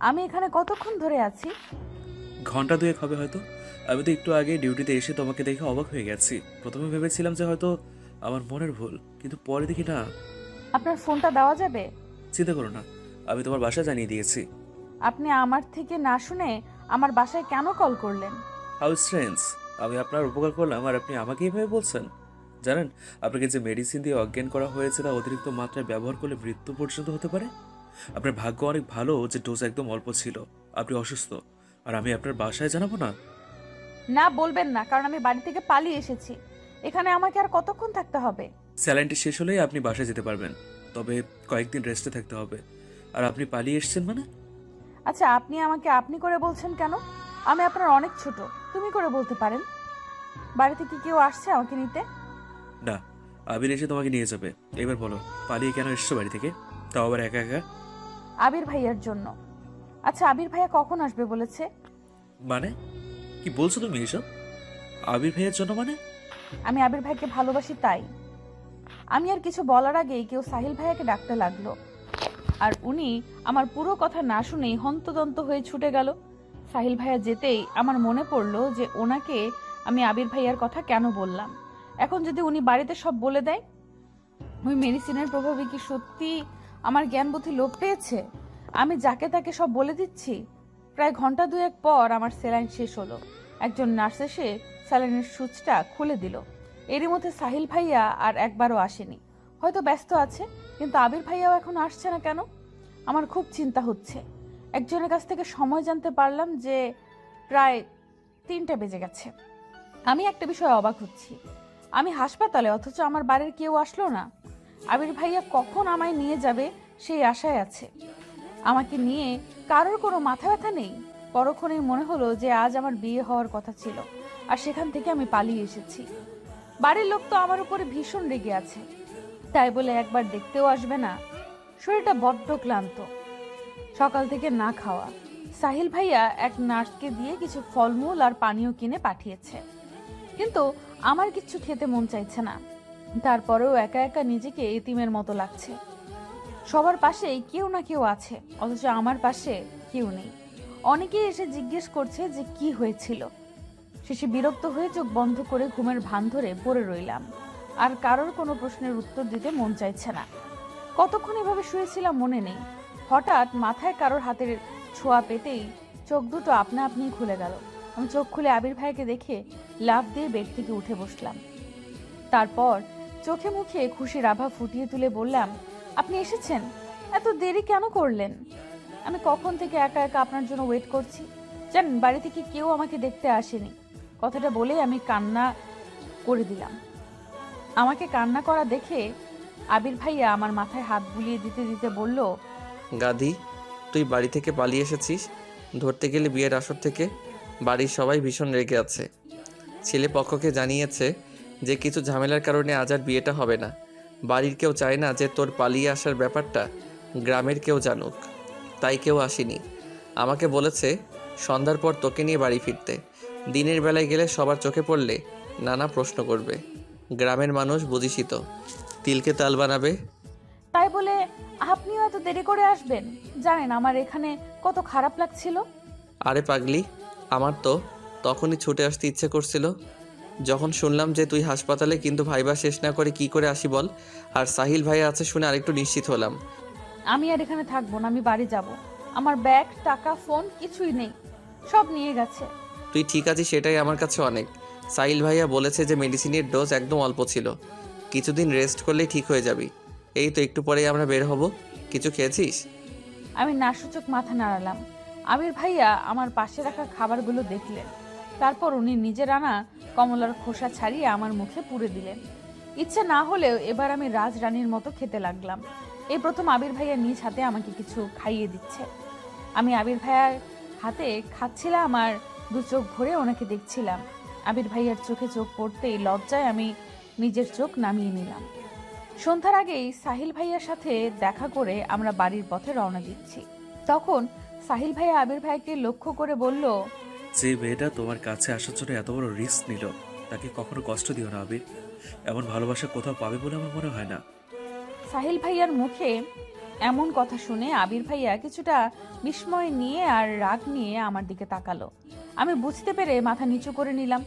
আমি এখানে কতক্ষণ ধরে আছি? ঘন্টা 2 হবে হয়তো। আমি তো একটু আগে ডিউটিতে এসে তোমাকে দেখে অবাক হয়ে গেছি। প্রথমে ভেবেছিলাম যে হয়তো আমার মনের ভুল, কিন্তু পরে দেখি না। আপনার ফোনটা দেওয়া যাবে? চিন্তা করো না, আমি তোমার বাসা জানিয়ে দিয়েছি। আপনি আমার থেকে না শুনে আমার বাসায় কেন কল করলেন? হাউ স্ট্রেঞ্জ, আমি আপনার উপকার করলাম আর আপনি আমাকে এইভাবে বলছেন? জানেন, আপনাকে যে মেডিসিন দিয়ে অজ্ঞান করা হয়েছে তা অতিরিক্ত মাত্রায় ব্যবহার করলে মৃত্যু পর্যন্ত হতে পারে। আপনার ভাগ্য অনেক ভালো যে ডোজ একদম অল্প ছিল। আপনি অসুস্থ আর আমি আপনার বাসায় জানাবো না? না, বলবেন না, কারণ আমি বাড়ি থেকে পালিয়ে এসেছি। এখানে আমাকে আর কতক্ষণ থাকতে হবে? স্যালাইনটি শেষ হলেই আপনি বাসায় যেতে পারবেন, তবে কয়েকদিন রেস্টে থাকতে হবে। আর আপনি পালিয়ে এসেছেন মানে? আচ্ছা, আপনি আমাকে আপনি করে বলছেন কেন? আমি আপনার অনেক ছোট, তুমি করে বলতে পারেন। বাড়িতে কি কেউ আসছে আমাকে নিতে? না, আবির এসে তোমাকে নিয়ে যাবে। এবার বলো, পালিয়ে কেন এসছো বাড়ি থেকে, তাও আবার একা একা? আবির ভাইয়ার জন্য। আচ্ছা, আবির ভাইয়া কখন আসবে বলেছে? মানে কি বলছো তুমি এসব? আবির ভাইয়ের জন্য মানে? আমি আবির ভাইকে ভালোবাসি তাই। আমি আর কিছু বলার আগেই কেউ সাহিল ভাইয়াকে ডাকতে লাগলো, আর উনি আমার পুরো কথা না শুনেই হন্তদন্ত হয়ে ছুটে গেল। সাহিল ভাইয়া যেতেই আমার মনে পড়লো যে ওনাকে আমি আবির ভাইয়ার কথা কেন বললাম। এখন যদি উনি বাড়িতে সব বলে দেয়, ওই মেডিসিনের প্রভাবে কি সত্যি আমার জ্ঞান বুদ্ধি লোপ পেয়েছে? আমি যাকে তাকে সব বলে দিচ্ছি। প্রায় ঘন্টা দুয়েক পর আমার স্যালাইন শেষ হলো। একজন নার্স এসে স্যালাইনের সুচটা খুলে দিল। এরই মধ্যে সাহিল ভাইয়া আর একবারও আসেনি, হয়তো ব্যস্ত আছে। কিন্তু আবির ভাইয়াও এখন আসছে না কেন? আমার খুব চিন্তা হচ্ছে। একজনের কাছ থেকে সময় জানতে পারলাম যে প্রায় 3টা বেজে গেছে। আমি একটা বিষয়ে অবাক হচ্ছি, আমি হাসপাতালে অথচ আমার বাড়ির কেউ আসলো না। আবির ভাইয়া কখন আমায় নিয়ে যাবে সেই আশায় আছে। আমাকে নিয়ে কারোর কোনো মাথা ব্যথা নেই। পরক্ষণেই মনে হলো যে আজ আমার বিয়ে হওয়ার কথা ছিল, আর সেখান থেকে আমি পালিয়ে এসেছি। বাড়ির লোক তো আমার উপরে ভীষণ রেগে আছে, তাই বলে একবার দেখতেও আসবে না। শরীরটা বড্ড ক্লান্ত, সকাল থেকে না খাওয়া। সাহিল ভাইয়া এক নার্সকে দিয়ে কিছু ফলমূল আর পানীয় কিনে পাঠিয়েছে, কিন্তু আমার কিচ্ছু খেতে মন চাইছে না। তারপরেও একা একা নিজেকে এতিমের মতো লাগছে। সবার পাশেই কেউ না কেউ আছে, অথচ আমার পাশে কেউ নেই। অনেকেই এসে জিজ্ঞেস করছে যে কি হয়েছিল। শেষে বিরক্ত হয়ে চোখ বন্ধ করে ঘুমের ভান ধরে পড়ে রইলাম। আর কারোর কোনো প্রশ্নের উত্তর দিতে মন চাইছে না। কতক্ষণ এভাবে শুয়েছিলাম মনে নেই। হঠাৎ মাথায় কারোর হাতের ছোঁয়া পেতেই চোখ দুটো আপনা আপনি খুলে গেল। আমি চোখ খুলে আবির ভাইকে দেখে লাফ দিয়ে বেড থেকে উঠে বসলাম। তারপর চোখে মুখে খুশির আভা ফুটিয়ে তুলে বললাম, আপনি এসেছেন? এত দেরি কেন করলেন? আমি কখন থেকে একা একা আপনার জন্য ওয়েট করছি। জানেন, বাড়ি থেকে কেউ আমাকে দেখতে আসেনি। কথাটা বলে আমি কান্না করে দিলাম। আমাকে কান্না করা দেখে আবির ভাইয়া আমার মাথায় হাত বুলিয়ে দিতে দিতে বলল, গাধি, তুই বাড়ি থেকে পালিয়ে এসেছিস, ধরতে গেলে বিয়ের আসর থেকে। বাড়ির সবাই ভীষণ রেগে আছে। ছেলে পক্ষকে জানিয়েছে যে কিছু ঝামেলার কারণে আজ আর বিয়েটা হবে না। বাড়ির কেউ চায় না যে তোর পালিয়ে আসার ব্যাপারটা গ্রামের কেউ জানুক, তাই কেউ আসেনি। আমাকে বলেছে সন্ধ্যার পর তোকে নিয়ে বাড়ি ফিরতে। দিনের বেলায় গেলে সবার চোখে পড়লে নানা প্রশ্ন করবে। গ্রামের মানুষ বুঝিসই তো, তিলকে তাল বানাবে। তাই বলে আপনিও এত দেরি করে আসবেন? জানেন আমার এখানে কত খারাপ লাগছিল। আরে পাগলি, আমার তো তখনই ছুটে আসতে ইচ্ছে করছিল যখন শুনলাম যে তুই হাসপাতালে, কিন্তু ভাইবা শেষ না করে কি করে আসি বল। আর সাহিল ভাই আছে শুনে আরেকটু নিশ্চিত হলাম। আমি আর এখানে থাকবো না, আমি বাড়ি যাব। আমার ব্যাগ, টাকা, ফোন কিছুই নেই, সব নিয়ে গেছে। তুই ঠিক আছিস সেটাই আমার কাছে অনেক। সাহিল ভাইয়া বলেছে যে মেডিসিনের ডোজ একদম অল্প ছিল, কিছুদিন রেস্ট করলেই ঠিক হয়ে যাবি। এই তো একটু পরেই আমরা বের হব। কিছু খেয়েছিস? আমি নাসূচক মাথা নাড়ালাম। আবির ভাইয়া আমার পাশে রাখা খাবারগুলো দেখলেন। তারপর উনি নিজের আনা কমলার খোসা ছাড়িয়ে আমার মুখে পুরে দিলেন। ইচ্ছে না হলেও এবার আমি রাজরানীর মতো খেতে লাগলাম। এই প্রথম আবির ভাইয়া নিজ হাতে আমাকে কিছু খাইয়ে দিচ্ছে। আমি আবির ভাইয়ার হাতে খাচ্ছিলাম আর দু চোখ ভরে ওনাকে দেখছিলাম। আবির ভাইয়ার চোখে চোখ পড়তেই লজ্জায় আমি নিজের চোখ নামিয়ে নিলাম। সন্ধ্যার আগেই সাহিল ভাইয়ার সাথে দেখা করে আমরা বাড়ির পথে রওনা দিচ্ছি। তখন সাহিল ভাইয়া আবির ভাইকে লক্ষ্য করে বলল, যে মেয়েটা তোমার কাছে আসার জন্য এত বড় রিস্ক নিল, তাকে কখনো কষ্ট দিও না আবির। এমন ভালোবাসা কোথাও পাবে বলে আমার মনে হয় না। সাহিল ভাইয়ার মুখে এমন কথা শুনে আবির ভাইয়া কিছুটা বিস্ময় নিয়ে আর রাগ নিয়ে আমার দিকে তাকালো। আমি বুঝতে পেরে মাথা নিচু করে নিলাম।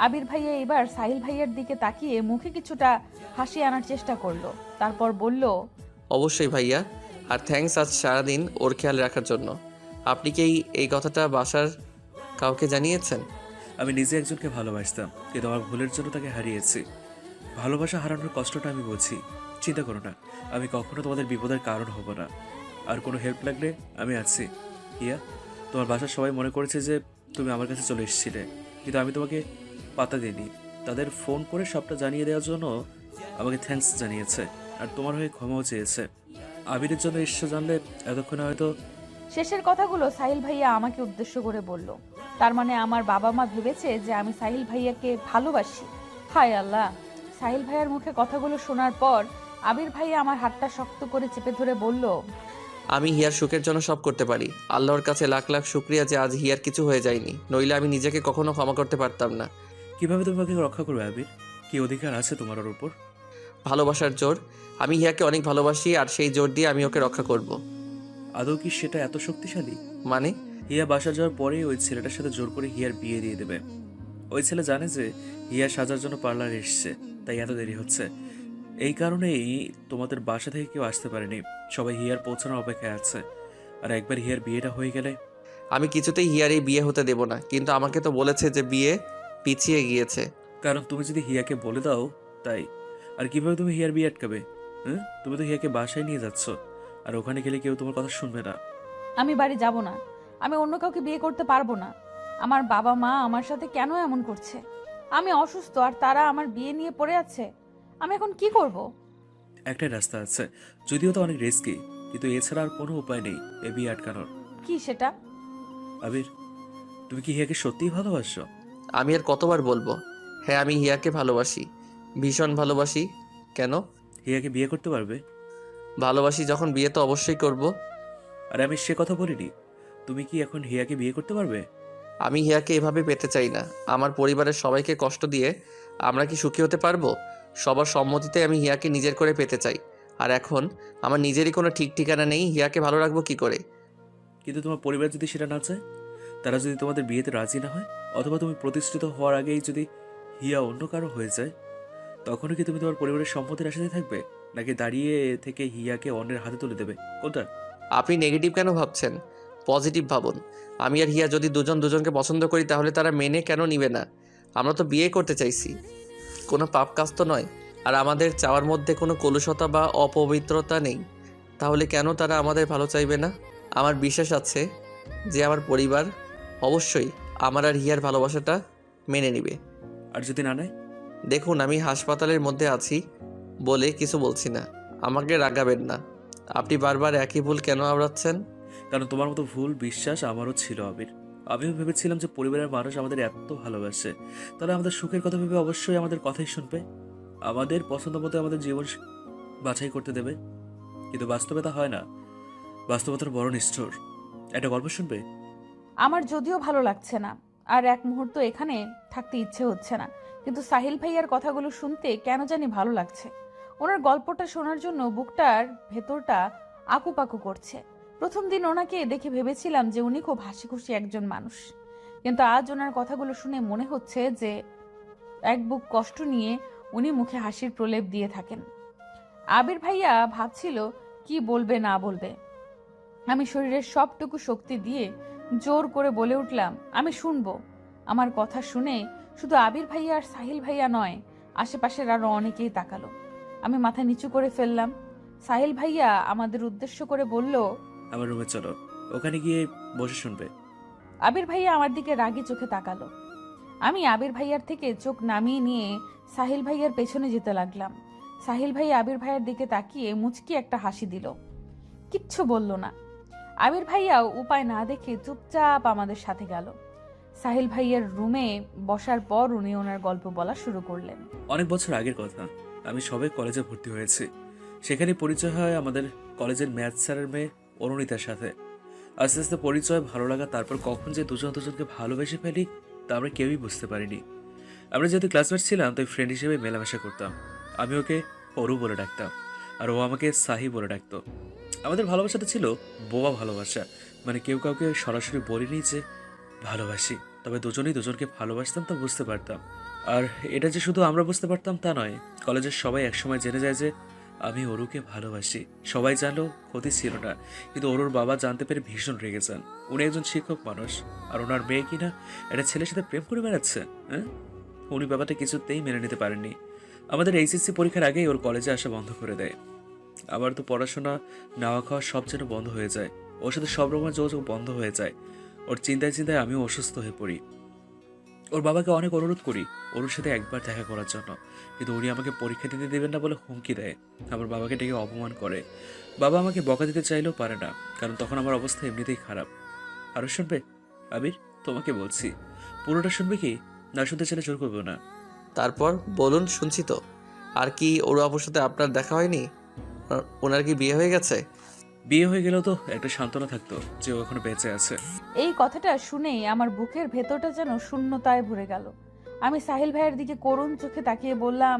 আবির ভাইয়া এবার সাহিল ভাইয়ার দিকে তাকিয়ে মুখে কিছুটা হাসি আনার চেষ্টা করলো। তারপর বলল, অবশ্যই ভাইয়া, আর থ্যাঙ্কস আজ সারাদিন ওর খেয়াল রাখার জন্য। আপনি কি এই কথাটা বাসার কাউকে জানিয়েছেন? আমি নিজে একজনকে ভালোবাসতাম, কিন্তু আমার ভুলের জন্য তাকে হারিয়েছি। ভালোবাসা হারানোর কষ্টটা আমি বুঝি। চিন্তা করো না, আমি কখনো তোমাদের বিপদের কারণ হব না। আর কোনো হেল্প লাগলে আমি আছি। ইয়া, তোমার বাসার সবাই মনে করেছে যে তুমি আমার কাছে চলে এসেছিলে, কিন্তু আমি তোমাকে পাত্তা দিইনি। তাদের ফোন করে সবটা জানিয়ে দেওয়ার জন্য আমাকে থ্যাঙ্কস জানিয়েছে, আর তোমার হয়ে ক্ষমাও চেয়েছে। আবিরের জন্য এসে জানলে এতক্ষণে হয়তো। শেষের কথাগুলো সাহিল ভাইয়া আমাকে উদ্দেশ্য করে বলল। তার মানে আমার বাবা মা ভেবেছে যে আমি সাহিল ভাইয়াকে ভালোবাসি। হায় আল্লাহ! সাহিল ভাইয়ার মুখে কথাগুলো শোনার পর আবির ভাইয়া আমার হাতটা শক্ত করে চেপে ধরে বলল, আমি হিয়ার সুখের জন্য সব করতে পারি। আল্লাহর কাছে লাখ লাখ শুক্রিয়া যে আজ হিয়ার কিছু হয়ে যায়নি, নইলে আমি নিজেকে কখনো ক্ষমা করতে পারতাম না। কিভাবে তুমি ওকে রক্ষা করবে আবির? কি অধিকার আছে তোমার ওর উপর? ভালোবাসার জোর। আমি হিয়াকে অনেক ভালোবাসি, আর সেই জোর দিয়ে আমি ওকে রক্ষা করব। আদৌ কি সেটা এত শক্তিশালী? মানে? হিয়া বাসা যাওয়ার পরেই ওই ছেলেটার সাথে জোর করে হিয়ার বিয়ে দিয়ে দেবে। ওই ছেলে জানে যে হিয়া সাজার জন্য পার্লারে এসছে, তাই এত দেরি হচ্ছে। এই কারণেই তোমাদের বাসা থেকে কেউ আসতে পারেনি, সবাই হিয়ার পৌঁছানোর অপেক্ষায় আছে। আর একবার হিয়ার বিয়েটা হয়ে গেলে? আমি কিছুতেই হিয়ার এই বিয়ে হতে দেব না, কিন্তু আমাকে তো বলেছে যে বিয়ে পিছিয়ে গিয়েছে। কারণ তুমি যদি হিয়াকে বলে দাও তাই। আর কিভাবে তুমি হিয়ার বিয়ে আটকাবে? হ্যাঁ, তুমি তো হিয়াকে বাসায় নিয়ে যাচ্ছ, আর ওখানে গেলে কেউ তোমার কথা শুনবে না। আমি বাড়ি যাব না। আমি অন্য কাউকে বিয়ে করতে পারবো না। আমার বাবা মা আমার সাথে কেন এমন করছে? আমি অসুস্থ আর তারা আমার বিয়ে নিয়ে পড়ে আছে। আমি এখন কি করব? একটাই রাস্তা আছে, যদিও তো অনেক রিস্কি, কিন্তু এছাড়া আর কোনো উপায় নেই এ বিয়ে আটকানোর। কি সেটা? আবির, তুমি কি হিয়াকে সত্যিই ভালোবাসো? আমি আর কতবার বলবো? হ্যাঁ, আমি হিয়াকে ভালোবাসি, ভীষণ ভালোবাসি। কেন? হিয়াকে বিয়ে করতে পারবে? ভালোবাসি যখন, বিয়ে তো অবশ্যই করব। আর আমি সে কথা বলিনি। তুমি কি এখন হিয়াকে বিয়ে করতে পারবে? আমি হিয়াকে এভাবে পেতে চাই না। আমার পরিবারের সবাইকে কষ্ট দিয়ে আমরা কি সুখী হতে পারবো? সবার সম্মতিতে আমি হিয়াকে নিজের করে পেতে চাই। আর এখন আমার নিজেরই কোনো ঠিক ঠিকানা নেই, হিয়াকে ভালো রাখবো কি করে? কিন্তু তোমার পরিবার যদি সেটা না চায়, তারা যদি তোমাদের বিয়েতে রাজি না হয়, অথবা তুমি প্রতিষ্ঠিত হওয়ার আগেই যদি হিয়া অন্য কারো হয়ে যায়, তখনও কি তুমি তোমার পরিবারের সম্মতির আশাতে থাকবে, নাকি দাঁড়িয়ে থেকে হিয়াকে অন্যের হাতে তুলে দেবে? কোনটা? আপনি নেগেটিভ কেন ভাবছেন? পজিটিভ ভাবুন। আমি আর হিয়া যদি দুজন দুজনকে পছন্দ করি, তাহলে তারা মেনে কেন নিবে না? আমরা তো বিয়ে করতে চাইছি, কোনো পাপ কাজ তো নয়। আর আমাদের চাওয়ার মধ্যে কোনো কলুষতা বা অপবিত্রতা নেই, তাহলে কেন তারা আমাদের ভালো চাইবে না? আমার বিশ্বাস আছে যে আমার পরিবার অবশ্যই আমার আর হিয়ার ভালোবাসাটা মেনে নেবে। আর যদি না নেয়? দেখুন, আমি হাসপাতালের মধ্যে আছি বলে কিছু বলছি না, আমাকে রাগাবেন না। আপনি বারবার একই ভুল কেন আওড়াচ্ছেন? কারণ তোমার মতো ভুল বিশ্বাস আমারও ছিল আবির। আমিও ভেবেছিলাম যে পরিবারের মানুষ আমাদের এত ভালোবাসে, তাহলে আমাদের সুখের কথা ভেবে অবশ্যই আমাদের কথাই শুনবে, আমাদের পছন্দ মতো আমাদের জীবন বাছাই করতে দেবে। কিন্তু বাস্তবে তা হয় না। বাস্তবতার বড় নিষ্ঠুর। একটা গল্প শুনবে? আমার যদিও ভালো লাগছে না, আর এক মুহূর্ত এখানে থাকতে ইচ্ছে হচ্ছে না, কিন্তু সাহিল ভাইয়ার কথাগুলো শুনতে কেন জানি ভালো লাগছে। ওনার গল্পটা শোনার জন্য বুকটার ভেতরটা আকুপাকু করছে। প্রথম দিন ওনাকে দেখে ভেবেছিলাম যে উনি খুব হাসি খুশি একজন মানুষ, কিন্তু আজ ওনার কথাগুলো শুনে মনে হচ্ছে যে এক বুক কষ্ট নিয়ে উনি মুখে হাসির প্রলেপ দিয়ে থাকেন। আবির ভাইয়া ভাবছিল কি বলবে না বলবে। আমি শরীরের সবটুকু শক্তি দিয়ে জোর করে বলে উঠলাম, আমি শুনবো। আমার কথা শুনে শুধু আবির ভাইয়া আর সাহিল ভাইয়া নয়, আশেপাশের আরো অনেকেই তাকালো। আমি মাথা নিচু করে ফেললাম। সাহিল ভাইয়া আমাদের উদ্দেশ্য করে বলল, আমার রুমে চলো, ওখানে গিয়ে বসে শুনবে। আবির ভাইয়া আমার দিকে রাগি চোখে তাকালো। আমি আবির ভাইয়ার থেকে চোখ নামিয়ে নিয়ে সাহিল ভাইয়ার পেছনে যেতে লাগলাম। সাহিল ভাই আবির ভাইয়ার দিকে তাকিয়ে মুচকি একটা হাসি দিল, কিচ্ছু বলল না। আবির ভাইয়াও উপায় না দেখে চুপচাপ আমাদের সাথে গেল। সাহিল ভাইয়ার রুমে বসার পর উনি ওনার গল্প বলা শুরু করলেন। অনেক বছর আগের কথা, আমি সবে কলেজে ভর্তি হয়েছি। সেখানে পরিচয় হয় আমাদের কলেজের ম্যাথ স্যারের মেয়ে অরুণিতার সাথে। আস্তে আস্তে পরিচয়, ভালো লাগা, তারপর কখন যে দুজন দুজনকে ভালোবেসে ফেলি তা আমরা কেউই বুঝতে পারিনি। আমরা যেহেতু ক্লাসমেট ছিলাম, তাই ফ্রেন্ড হিসেবে মেলামেশা করতাম। আমি ওকে অরু বলে ডাকতাম, আর ও আমাকে সাহি বলে ডাকতো। আমাদের ভালোবাসাটা ছিল বোবা ভালোবাসা, মানে কেউ কাউকে সরাসরি বলিনি যে ভালোবাসি, তবে দুজনেই দুজনকে ভালোবাসতাম তা বুঝতে পারতাম। আর এটা যে শুধু আমরা বুঝতে পারতাম তা নয়, কলেজের সবাই একসময় জেনে যায় যে আমি অরুকে ভালোবাসি। সবাই জানলেও ক্ষতি ছিল না, কিন্তু অরুর বাবা জানতে পেরে ভীষণ রেগে যান। উনি একজন শিক্ষক মানুষ, আর ওনার মেয়ে কিনা একটা ছেলের সাথে প্রেম করে বেড়াচ্ছে। হ্যাঁ, উনি ব্যাপারটা কিছুতেই মেনে নিতে পারেননি। আমাদের এইচএসসি পরীক্ষার আগেই ওর কলেজে আসা বন্ধ করে দেয়। আবার তো পড়াশোনা, নাওয়া খাওয়া সব যেন বন্ধ হয়ে যায়। ওর সাথে সব রকমের যোগাযোগ বন্ধ হয়ে যায়। ওর চিন্তায় চিন্তায় আমিও অসুস্থ হয়ে পড়ি। ওর বাবাকে অনেক অনুরোধ করি ওর সাথে একবার দেখা করার জন্য, কিন্তু উনি আমাকে পরীক্ষা দিতে দেবেন না বলে হুমকি দেয়। আমার বাবাকে ডেকে অপমান করে। বাবা আমাকে বকা দিতে চাইলেও পারে না, কারণ তখন আমার অবস্থা এমনিতেই খারাপ। আরও শুনবে আবির? তোমাকে বলছি, পুরোটা শুনবে কি? না শুনতে চাইলে জোর করবো না। তারপর বলুন, শুনছি তো। আর কি ওর আপুর সাথে আপনার দেখা হয়নি? ওনার কি বিয়ে হয়ে গেছে? বিয়ে হয়ে গেলেও তো একটা সান্ত্বনা থাকতো যে ও এখনো বেঁচে আছে। এই কথাটা শুনেই আমার বুকের ভেতরটা যেন শূন্যতায় ভরে গেল। আমি সাহিল ভাইয়ের দিকে করুণ চোখে তাকিয়ে বললাম,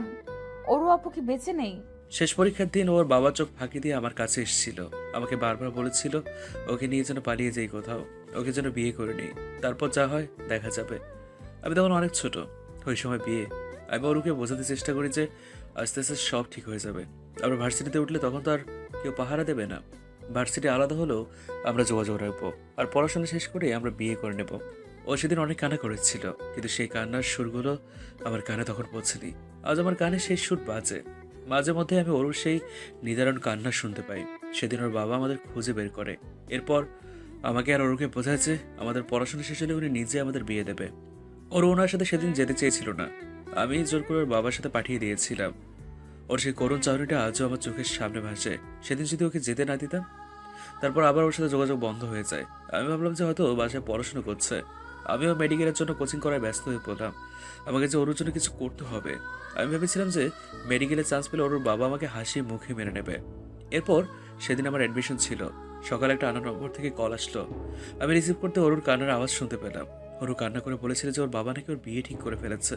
ওরু আপু কি বেঁচে নেই? শেষ পরীক্ষার দিন ওর বাবা চোখ ফাঁকি দিয়ে আমার কাছে এসেছিল। আমাকে বারবার বলেছিল ওকে নিয়ে যেন পালিয়ে যাই কোথাও, ওকে যেন বিয়ে করে নিই, তারপর যা হয় দেখা যাবে। আমি তখন অনেক ছোট, ওই সময় বিয়ে। আমি ওরকে বোঝাতে চেষ্টা করি যে আস্তে আস্তে সব ঠিক হয়ে যাবে। আমরা ভার্সিটিতে উঠলে তখন তো আর কেউ পাহারা দেবে না। ভার্সিটি আলাদা হলেও আমরা যোগাযোগ রাখবো, আর পড়াশোনা শেষ করে আমরা বিয়ে করে নেব। ও সেদিন অনেক কান্না করেছিল, কিন্তু সেই কান্নার সুরগুলো আমার কানে তখন পৌঁছেনি। আজ আমার কানে সেই সুর বাজে। মাঝে মধ্যে আমি ওর সেই নিদারুণ কান্না শুনতে পাই। সেদিন ওর বাবা আমাদের খুঁজে বের করে। এরপর আমাকে আর ওরকে বোঝাচ্ছে আমাদের পড়াশোনা শেষ হলে উনি নিজে আমাদের বিয়ে দেবে। ওর ওনার সাথে সেদিন যেতে চেয়েছিল না, আমি জোর করে ওর বাবার সাথে পাঠিয়ে দিয়েছিলাম। ওর সেই করুণ চাউনিটা আজও আমার চোখের সামনে ভাসে। সেদিন যদি ওকে যেতে না দিতাম, তারপর আবার ওর সাথে যোগাযোগ বন্ধ হয়ে যায়। আমি ভাবলাম যে হয়তো বাসায় পড়াশোনা করছে। আমিও মেডিকেলের জন্য কোচিং করায় ব্যস্ত হয়ে পড়লাম। আমাকে যে ওর জন্য কিছু করতে হবে। আমি ভেবেছিলাম যে মেডিকেলে চান্স পেলে ওর বাবা আমাকে হাসি মুখে মেনে নেবে। এরপর সেদিন আমার অ্যাডমিশন ছিল। সকালে একটা আনা নম্বর থেকে কল আসলো। আমি রিসিভ করতে ওর কান্নার আওয়াজ শুনতে পেলাম। ওর কান্না করে বলেছিল যে ওর বাবা নাকি ওর বিয়ে ঠিক করে ফেলেছে।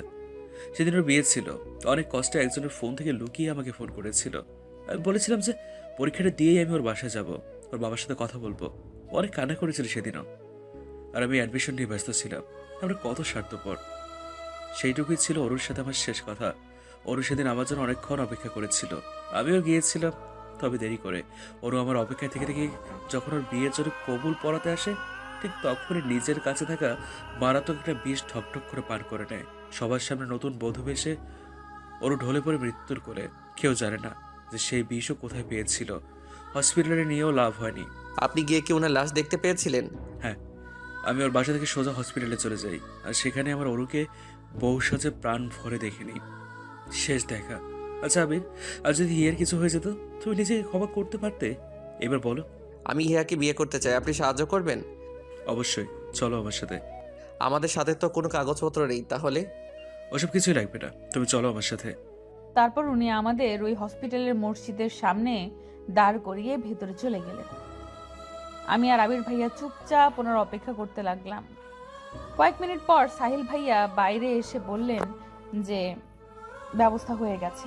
সেদিন ওর বিয়ে ছিল। অনেক কষ্টে একজনের ফোন থেকে লুকিয়ে আমাকে ফোন করেছিল। আমি বলেছিলাম যে পরীক্ষাটা দিয়েই আমি ওর বাসায় যাব, ওর বাবার সাথে কথা বলবো। অনেক কান্না করেছিল সেদিনও। আর আমি অ্যাডমিশন নিয়ে ব্যস্ত ছিলাম। আমরা কত স্বার্থপর। সেইটুকুই ছিল ওর সাথে আমার শেষ কথা। ওর সেদিন আমার জন্য অনেকক্ষণ অপেক্ষা করেছিল। আমিও গিয়েছিলাম, তবে দেরি করে। ওরও আমার অপেক্ষায় থেকে থেকে যখন ওর বিয়ের জন্য কবুল পড়াতে আসে, ঠিক তখনই নিজের কাছে থাকা মারাত্মক একটা বিষ ঠকঠক করে পার করে নেয়। সবার সামনে নতুন বধূ বেশে ওর ঢলে পড়ে মৃত্যুর কোলে। কেউ জানে না যে সেই বিষও কোথায় পেয়েছিল। হসপিটালে নিয়েও লাভ হয়নি। আপনি গিয়ে কি ওনার লাশ দেখতে পেয়েছিলেন? হ্যাঁ, আমি ওর বাসা থেকে সোজা হসপিটালে চলে যাই। আর সেখানে আমার ওরুকে বউ সাজে প্রাণ ভরে দেখেনি। শেষ দেখা। আচ্ছা আবির, আর যদি হিয়ার কিছু হয়ে যেত, তুমি নিজেকে ক্ষমা করতে পারতে? এবার বলো। আমি হিয়াকে বিয়ে করতে চাই, আপনি সাহায্য করবেন? অবশ্যই, চলো আমার সাথে। আমাদের সাথে তো কোনো কাগজপত্র নেই, তাহলে? ওসব কিছুই লাগবে না, তুমি চলো আমার সাথে। তারপর উনি আমাদের ওই হসপিটালের মসজিদের সামনে দাঁড় করিয়ে ভেতরে চলে গেলেন। আমি আর আবির ভাইয়া চুপচাপ ওনার অপেক্ষা করতে লাগলাম। কয়েক মিনিট পর সাহিল ভাইয়া বাইরে এসে বললেন যে ব্যবস্থা হয়ে গেছে।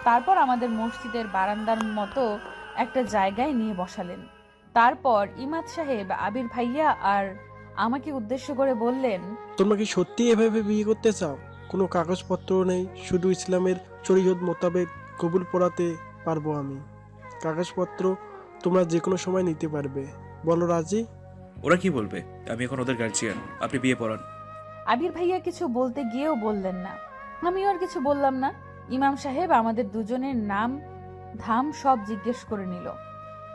তারপর আমাদের মসজিদের বারান্দার মতো একটা জায়গায় নিয়ে বসালেন। তারপর ইমাদ সাহেব আবির ভাইয়া আর আমাকে উদ্দেশ্য করে বললেন, তোমরা কি সত্যি এভাবে বিয়ে করতে চাও? কোনো কাগজপত্র নেই, শুধু ইসলামের শরীয়ত মোতাবেক কবুল পড়াতে পারবো আমি। কাগজপত্র তোমরা যে কোনো সময় নিতে পারবে। বলো রাজি? ওরা কি বলবে? আমি এখন ওদের গার্জিয়ান, আপনি বিয়ে পড়ান। আবির ভাইয়া কিছু বলতে গিয়েও বললেন না। আমিও আর কিছু বললাম না। ইমাম সাহেব আমাদের দুজনের নাম ধাম সব জিজ্ঞেস করে নিল।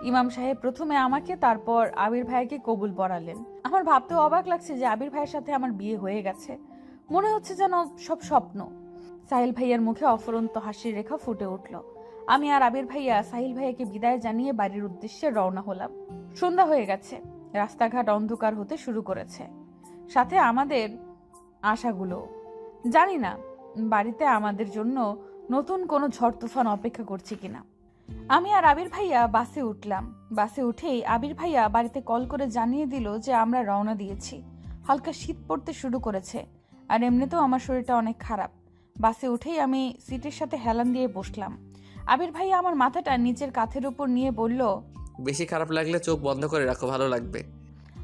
ইমাম সাহেব প্রথমে আমাকে, তারপর আবির ভাইয়াকে কবুল পড়ালেন। আমার ভাবতে অবাক লাগছে যে আবির ভাইয়ের সাথে আমার বিয়ে হয়ে গেছে। মনে হচ্ছে যেন সব স্বপ্ন। সাহিল ভাইয়ার মুখে অফুরন্ত হাসির রেখা ফুটে উঠল। আমি আর আবির ভাইয়া সাহিল ভাইয়াকে বিদায় জানিয়ে বাড়ির উদ্দেশ্যে রওনা হলাম। সন্ধ্যা হয়ে গেছে, রাস্তাঘাট অন্ধকার হতে শুরু করেছে, সাথে আমাদের আশাগুলো। জানি না বাড়িতে আমাদের জন্য নতুন কোনো ঝড় তুফান অপেক্ষা করছে কিনা। আমি আর আবির ভাইয়া বাসে উঠলাম। বাসে উঠেই আবির ভাইয়া বাড়িতে কল করে জানিয়ে দিল যে আমরা রওনা দিয়েছি। হালকা শীত পড়তে শুরু করেছে, আর এমনিতেও আমার শরীরটা অনেক খারাপ। বাসে উঠেই আমি সিটের সাথে হেলান দিয়ে বসলাম। আবির ভাইয়া আমার মাথাটা নিচের কাঁধের উপর নিয়ে বলল, বেশি খারাপ লাগলে চোখ বন্ধ করে রাখো, ভালো লাগবে।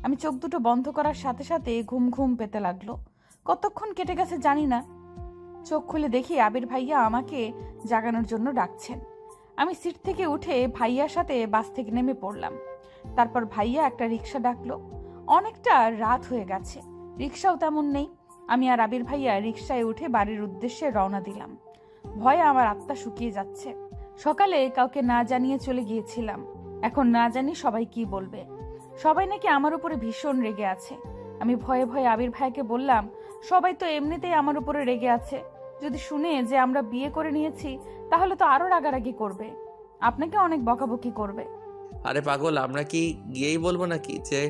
আমি চোখ দুটো বন্ধ করার সাথে সাথে ঘুম ঘুম পেতে লাগলো। কতক্ষণ কেটে গেছে জানি না। চোখ খুলে দেখি আবির ভাইয়া আমাকে জাগানোর জন্য ডাকছেন। আমি সিট থেকে উঠে ভাইয়ার সাথে বাস থেকে নেমে পড়লাম। তারপর ভাইয়া একটা রিক্সা ডাকলো। অনেকটা রাত হয়ে গেছে, রিক্সাও তেমন নেই। আমি আর আবির ভাইয়া রিক্সায় উঠে বাড়ির উদ্দেশ্যে রওনা দিলাম। ভয়ে আমার আত্মা শুকিয়ে যাচ্ছে। সকালে কাউকে না জানিয়ে চলে গিয়েছিলাম, এখন না জানি সবাই কি বলবে। সবাই নাকি আমার উপরে ভীষণ রেগে আছে। আমি ভয়ে ভয়ে আবির ভাইকে বললাম, সবাই তো এমনিতেই আমার উপরে রেগে আছে, যদি শুনে যে আমরা বিয়ে করে নিয়েছি তাহলে তো আরো রাগারাগি করবে, আপনাকে অনেক বকাবকি করবে। আরে পাগল, আমরা কি গিয়েই বলবো নাকি যে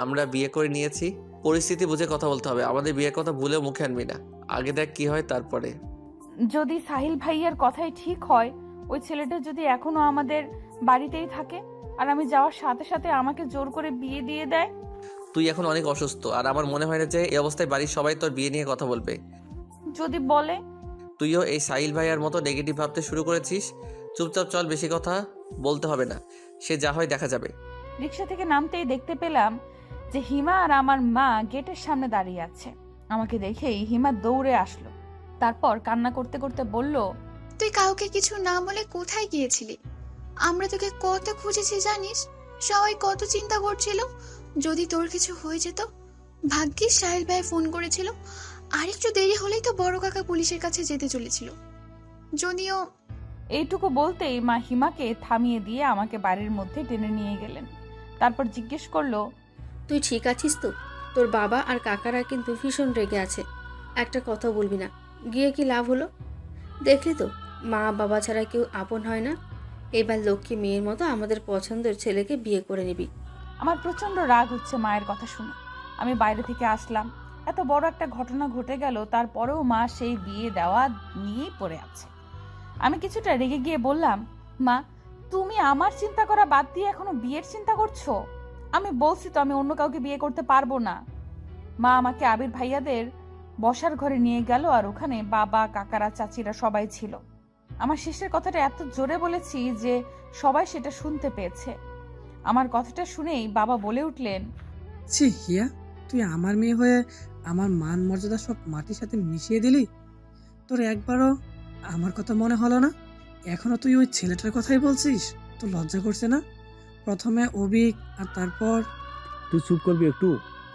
আমরা বিয়ে করে নিয়েছি? পরিস্থিতি বুঝে কথা বলতে হবে। আমাদের বিয়ের কথা ভুলেও মুখে আনবি না। আগে দেখ কি হয় তারপরে। যদি সাহিল ভাইয়ার কথাই ঠিক হয়, ওই ছেলেটা যদি এখনো আমাদের বাড়িতেই থাকে আর আমি যাওয়ার সাথে সাথে আমাকে জোর করে বিয়ে দিয়ে দেয়। তুই এখন অনেক অসুস্থ, আর আমার মনে হয় না যে এই অবস্থায় বাড়ির সবাই তোর বিয়ে নিয়ে কথা বলবে। যদি বলে? তুইও এই সাহিল ভাইয়ার মতো নেগেটিভ ভাবতে শুরু করেছিস। চুপচাপ চল, বেশি কথা বলতে হবে না। সে যা হয় দেখা যাবে। রিক্সা থেকে নামতেই দেখতে পেলাম যে হিমা আর আমার মা গেটের সামনে দাঁড়িয়ে আছে। আমাকে দেখেই হিমা দৌড়ে আসলো, তারপর কান্না করতে করতে বলল, তুই কাউকে কিছু না বলে কোথায় গিয়েছিলি? আমরা তোকে কত খুঁজেছি জানিস? সবাই কত চিন্তা করছিল যদি তোর কিছু হয়ে যেত। ভাগ্যিস সাহেল ভাই ফোন করেছিল, আর একটু দেরি হলেই তো বড় কাকা পুলিশের কাছে যেতে চলেছিল। যদিও এইটুকু বলতেই মা হিমাকে থামিয়ে দিয়ে আমাকে বাড়ির মধ্যে টেনে নিয়ে গেলেন। তারপর জিজ্ঞেস করলো, তুই ঠিক আছিস তো? তোর বাবা আর কাকারা কিন্তু ভীষণ রেগে আছে। একটা কথা বলবি না, গিয়ে কি লাভ হলো? দেখলি তো, মা বাবা ছাড়া কেউ আপন হয় না। এবার লক্ষ্মী মেয়ের মতো আমাদের পছন্দের ছেলেকে বিয়ে করে নিবি। আমার প্রচন্ড রাগ হচ্ছে মায়ের কথা শুনে। আমি বাইরে থেকে আসলাম, এত বড় একটা ঘটনা ঘটে গেল, তারপরেও মা সেই বিয়ে দেওয়া নিয়েই পড়ে আছে। আমি কিছুটা রেগে গিয়ে বললাম, মা তুমি আমার চিন্তা করা বাদ দিয়ে এখনো বিয়ের চিন্তা করছো? আমি বলছি তো আমি অন্য কাউকে বিয়ে করতে পারবো না। মা আমাকে আবির ভাইয়াদের বসার ঘরে নিয়ে গেল, আর ওখানে বাবা কাকারা চাচিরা সবাই ছিল। আমার শেষের কথাটা এত জোরে বলেছি যে সবাই সেটা শুনতে পেয়েছে। আমার কথাটা শুনেই বাবা বলে উঠলেন, ছি হিয়া, তুই আমার মেয়ে হয়ে আমার মান মর্যাদা সব মাটির সাথে মিশিয়ে দিলি। তোর একবারও আমার কথা মনে হলো না? এখনো তুই ওই ছেলেটার কথাই বলছিস? তোর লজ্জা করছে না? প্রথমে অভিক আর তারপর তুই চুপ করবি একটু?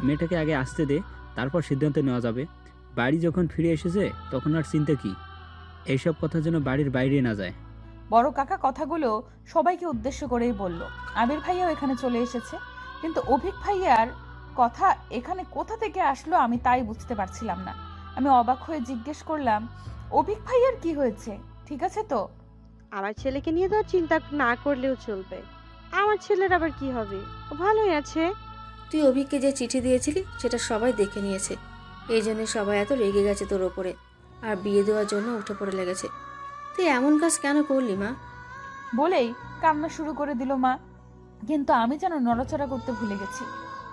মেয়েটাকে আগে আসতে দে, তারপর সিদ্ধান্ত নেওয়া যাবে। বাড়ি যখন ফিরে এসেছে তখন আর চিন্তা কি? এইসব কথা যেন বাড়ির বাইরে না যায়। বড় কাকা কথাগুলো সবাইকে উদ্দেশ্য করেই বলল। আবির ভাইয়াও এখানে চলে এসেছে, কিন্তু অভিক ভাইয়ার কথা এখানে কোথা থেকে আসলো আমি তাই বুঝতে পারছিলাম না। আমি অবাক হয়ে জিজ্ঞেস করলাম, অভিক ভাইয়ার কি হয়েছে? ঠিক আছে তো? আমার ছেলেকে নিয়ে তো চিন্তা না করলেও চলবে। আমার ছেলের আবার কি হবে? ও ভালোই আছে। তুই অভিককে যে চিঠি দিয়েছিলি সেটা সবাই দেখে নিয়েছে, এই জন্য সবাই এত রেগে গেছে তোর ওপরে, আর বিয়ে দেওয়ার জন্য উঠে পড়ে লেগেছে। তুই এমন কাজ কেন করলি মা? বলেই কান্না শুরু করে দিল মা। কিন্তু আমি যেন নড়াচড়া করতে ভুলে গেছি।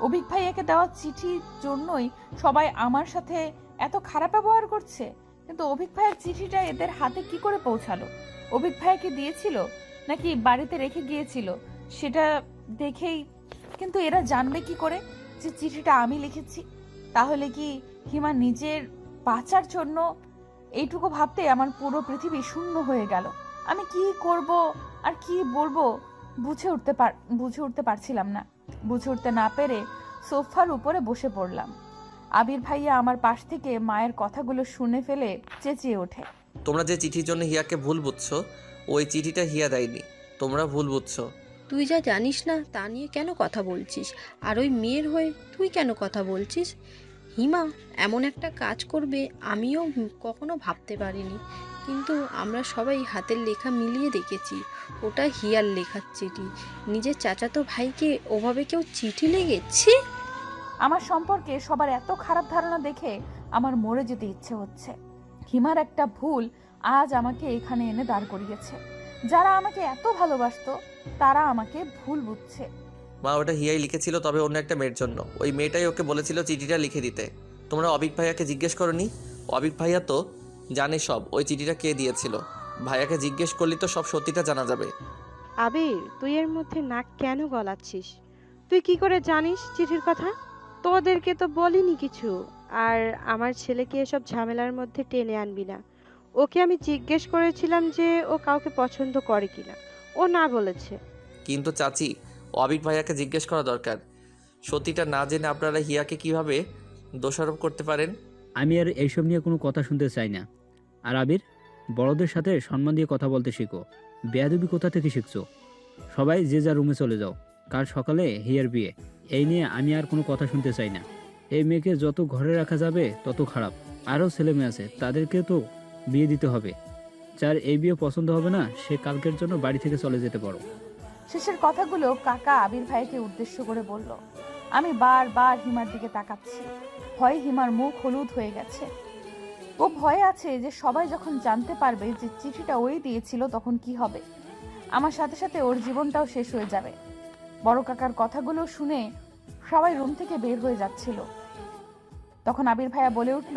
অভিক ভাইয়াকে দেওয়া চিঠির জন্যই সবাই আমার সাথে এত খারাপ ব্যবহার করছে, কিন্তু অভিক ভাইয়ের চিঠিটা এদের হাতে কি করে পৌঁছালো? অভিক ভাইয়াকে দিয়েছিল নাকি বাড়িতে রেখে গিয়েছিল সেটা দেখেই, কিন্তু এরা জানবে কি করে যে চিঠিটা আমি লিখেছি? তাহলে কি হিমা নিজের বাঁচার জন্য? এইটুকু ভাবতে আমার পুরো পৃথিবী শূন্য হয়ে গেল। আমি কি করব আর কি বলবো বুঝে উঠতে পারছিলাম না। বুঝে উঠতে না পেরে সোফার উপরে বসে পড়লাম। আবির ভাইয়া আমার পাশ থেকে মায়ের কথাগুলো শুনে ফেলে চেঁচিয়ে ওঠে, তোমরা যে চিঠির জন্য হিয়াকে ভুল বুঝছো, ওই চিঠিটা হিয়া দেয়নি, তোমরা ভুল বুঝছো। তুই যা জানিস না তা নিয়ে কেন কথা বলছিস? আর ওই মেয়ের হয়ে তুই কেন কথা বলছিস? হিমা এমন একটা কাজ করবে আমিও কখনো ভাবতে পারিনি, কিন্তু আমরা সবাই হাতের লেখা মিলিয়ে দেখেছি ওটা হিয়ার লেখার চিঠি। নিজের চাচাতো ভাইকে ওভাবে কেউ চিঠি লেগেছে? আমার সম্পর্কে সবার এত খারাপ ধারণা দেখে আমার মরে যেতে ইচ্ছে হচ্ছে। হিমার একটা ভুল আজ আমাকে এখানে এনে দাঁড় করিয়েছে। যারা আমাকে এত ভালোবাসতো তারা আমাকে ভুল বুঝছে। মা ওটা হিয়াই লিখেছিল, তবে অন্য একটা মেয়ের জন্য। ওই মেয়েটাই ওকে বলেছিল চিঠিটা লিখে দিতে। তোমরা অবিক ভাইয়াকে জিজ্ঞেস করনি? অবিক ভাইয়া তো জানে সব, ওই চিঠিটা কে দিয়েছিল। ভাইয়াকে জিজ্ঞেস করলি তো সব সত্যিটা জানা যাবে। আবির, তুই এর মধ্যে নাক কেন গলাচ্ছিস? তুই কি করে জানিস চিঠির কথা? তোদেরকে তো বলিনি কিছু। আর আমার ছেলেকে এসব ঝামেলার মধ্যে টেনে আনবি না। ওকে আমি জিজ্ঞেস করেছিলাম যে ও কাউকে পছন্দ করে কিনা, ও না বলেছে। কিন্তু চাচি, অবিক ভাইয়াকে জিজ্ঞেস করা দরকার। সত্যিটা না জেনে আপনারা হিয়াকে কিভাবে দোষারোপ করতে পারেন? আমি আর এইসব নিয়ে কোনো কথা শুনতে চাই না। আর আবির, বড়দের সাথে সম্মান দিয়ে কথা বলতে শিখো। বেয়াদবি কোথা থেকে শিখছো? সবাই যে যার রুমে চলে যাও। কাল সকালে হিয়ার বিয়ে, এই নিয়ে আমি আর কোনো কথা শুনতে চাই না। এই মেয়েকে যত ঘরে রাখা যাবে তত খারাপ। আরও ছেলে মেয়ে আছে, তাদেরকে তো বিয়ে দিতে হবে। যার এই বিয়ে পছন্দ হবে না সে কালকের জন্য বাড়ি থেকে চলে যেতে পারো। শেষের কথাগুলো কাকা আবির ভাইকে উদ্দেশ্য করে বলল। আমি বারবার হিমার দিকে তাকাচ্ছি। ভয়ে হিমার মুখ হলুদ হয়ে গেছে। ও ভয়ে আছে যে সবাই যখন জানতে পারবে যে চিঠিটা ওই দিয়েছিল তখন কি হবে। আমার সাথে সাথে ওর জীবনটাও শেষ হয়ে যাবে। বড় কাকার কথাগুলো শুনে সবাই রুম থেকে বের হয়ে যাচ্ছিল। তখন আবির ভাইয়া বলে উঠল,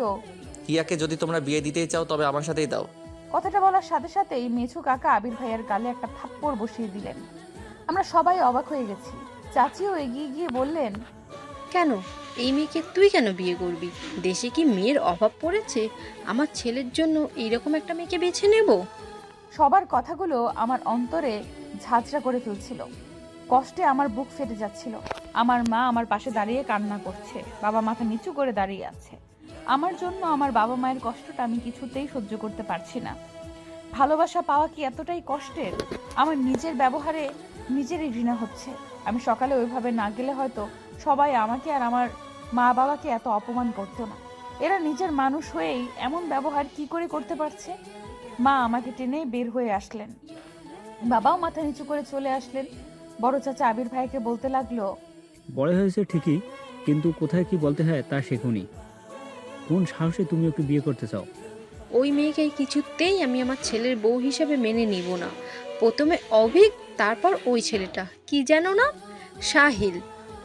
হিয়াকে যদি তোমরা বিয়ে দিতেই চাও তবে আমার সাথেই দাও। কথাটা বলার সাথে সাথেই মেছু কাকা আবির ভাইয়ার গালে একটা থাপ্পড় বসিয়ে দিলেন। আমরা সবাই অবাক হয়ে গেছি। চাচিও এগিয়ে গিয়ে বললেন, কেন এই মেয়েকে তুই কেন বিয়ে করবি? দেশে কি মেয়ের অভাব পড়েছে? আমার ছেলের জন্য এইরকম একটা মেয়েকে বেছে নেব? সবার কথাগুলো আমার অন্তরে ঝাঁঝরা করে ফেলছিল। কষ্টে আমার বুক ফেটে যাচ্ছিল। আমার মা আমার পাশে দাঁড়িয়ে কান্না করছে, বাবা মাথা নিচু করে দাঁড়িয়ে আছে। আমার জন্য আমার বাবা মায়ের কষ্টটা আমি কিছুতেই সহ্য করতে পারছি না। ভালোবাসা পাওয়া কি এতটাই কষ্টের? আমার নিজের ব্যবহারে নিজেরই ঘৃণা হচ্ছে। আমি সকালে ওইভাবে না গেলে হয়তো সবাই আমাকে আর আমার মা বাবাকে এত অপমান করতো না। এরা নিজের মানুষ হয়েই এমন ব্যবহার কি করে করতে পারছে? মা আমাকে টেনে বের হয়ে আসলেন, বাবাও মাথা নিচু করে চলে আসলেন। বড় চাচা আবির ভাইকে বলতে লাগলো, বড় হয়েছে ঠিকই, কিন্তু কোথায় কি বলতে হয় তা শেখুনি। কোন সাহসে তুমি ওকে বিয়ে করতে চাও? ওই মেয়েকে কিছুতেই আমি আমার ছেলের বউ হিসেবে মেনে নিব না। প্রথমে অভিক, তারপর ওই ছেলেটা কি যেন না, সাহিল,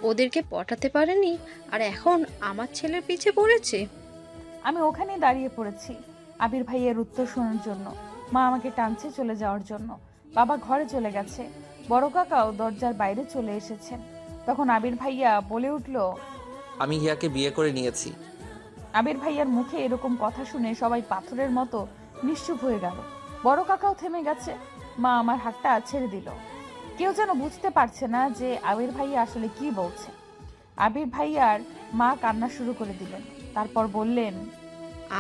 ওদেরকে পটাতে পারেনি আর এখন আমার ছেলের পিছে পড়েছে। আমি ওখানে দাঁড়িয়ে পড়েছি আবির ভাইয়ের উত্তর শোনার জন্য। মা আমাকে টানছে চলে যাওয়ার জন্য। বাবা ঘরে চলে গেছে। বড় কাকাও দরজার বাইরে চলে এসেছেন। তখন আবির ভাইয়া বলে উঠল, আমি হিয়াকে বিয়ে করে নিয়েছি। আবির ভাইয়ার মুখে এরকম কথা শুনে সবাই পাথরের মতো নিশ্চুপ হয়ে গেল। বড় কাকাও থেমে গেছে। মা আমার হাতটা ছেড়ে দিল। কেউ যেন বুঝতে পারছে না যে আবির ভাইয়া আসলে কি বলছে। আবির ভাইয়ার মা কান্না শুরু করে দিলেন। তারপর বললেন,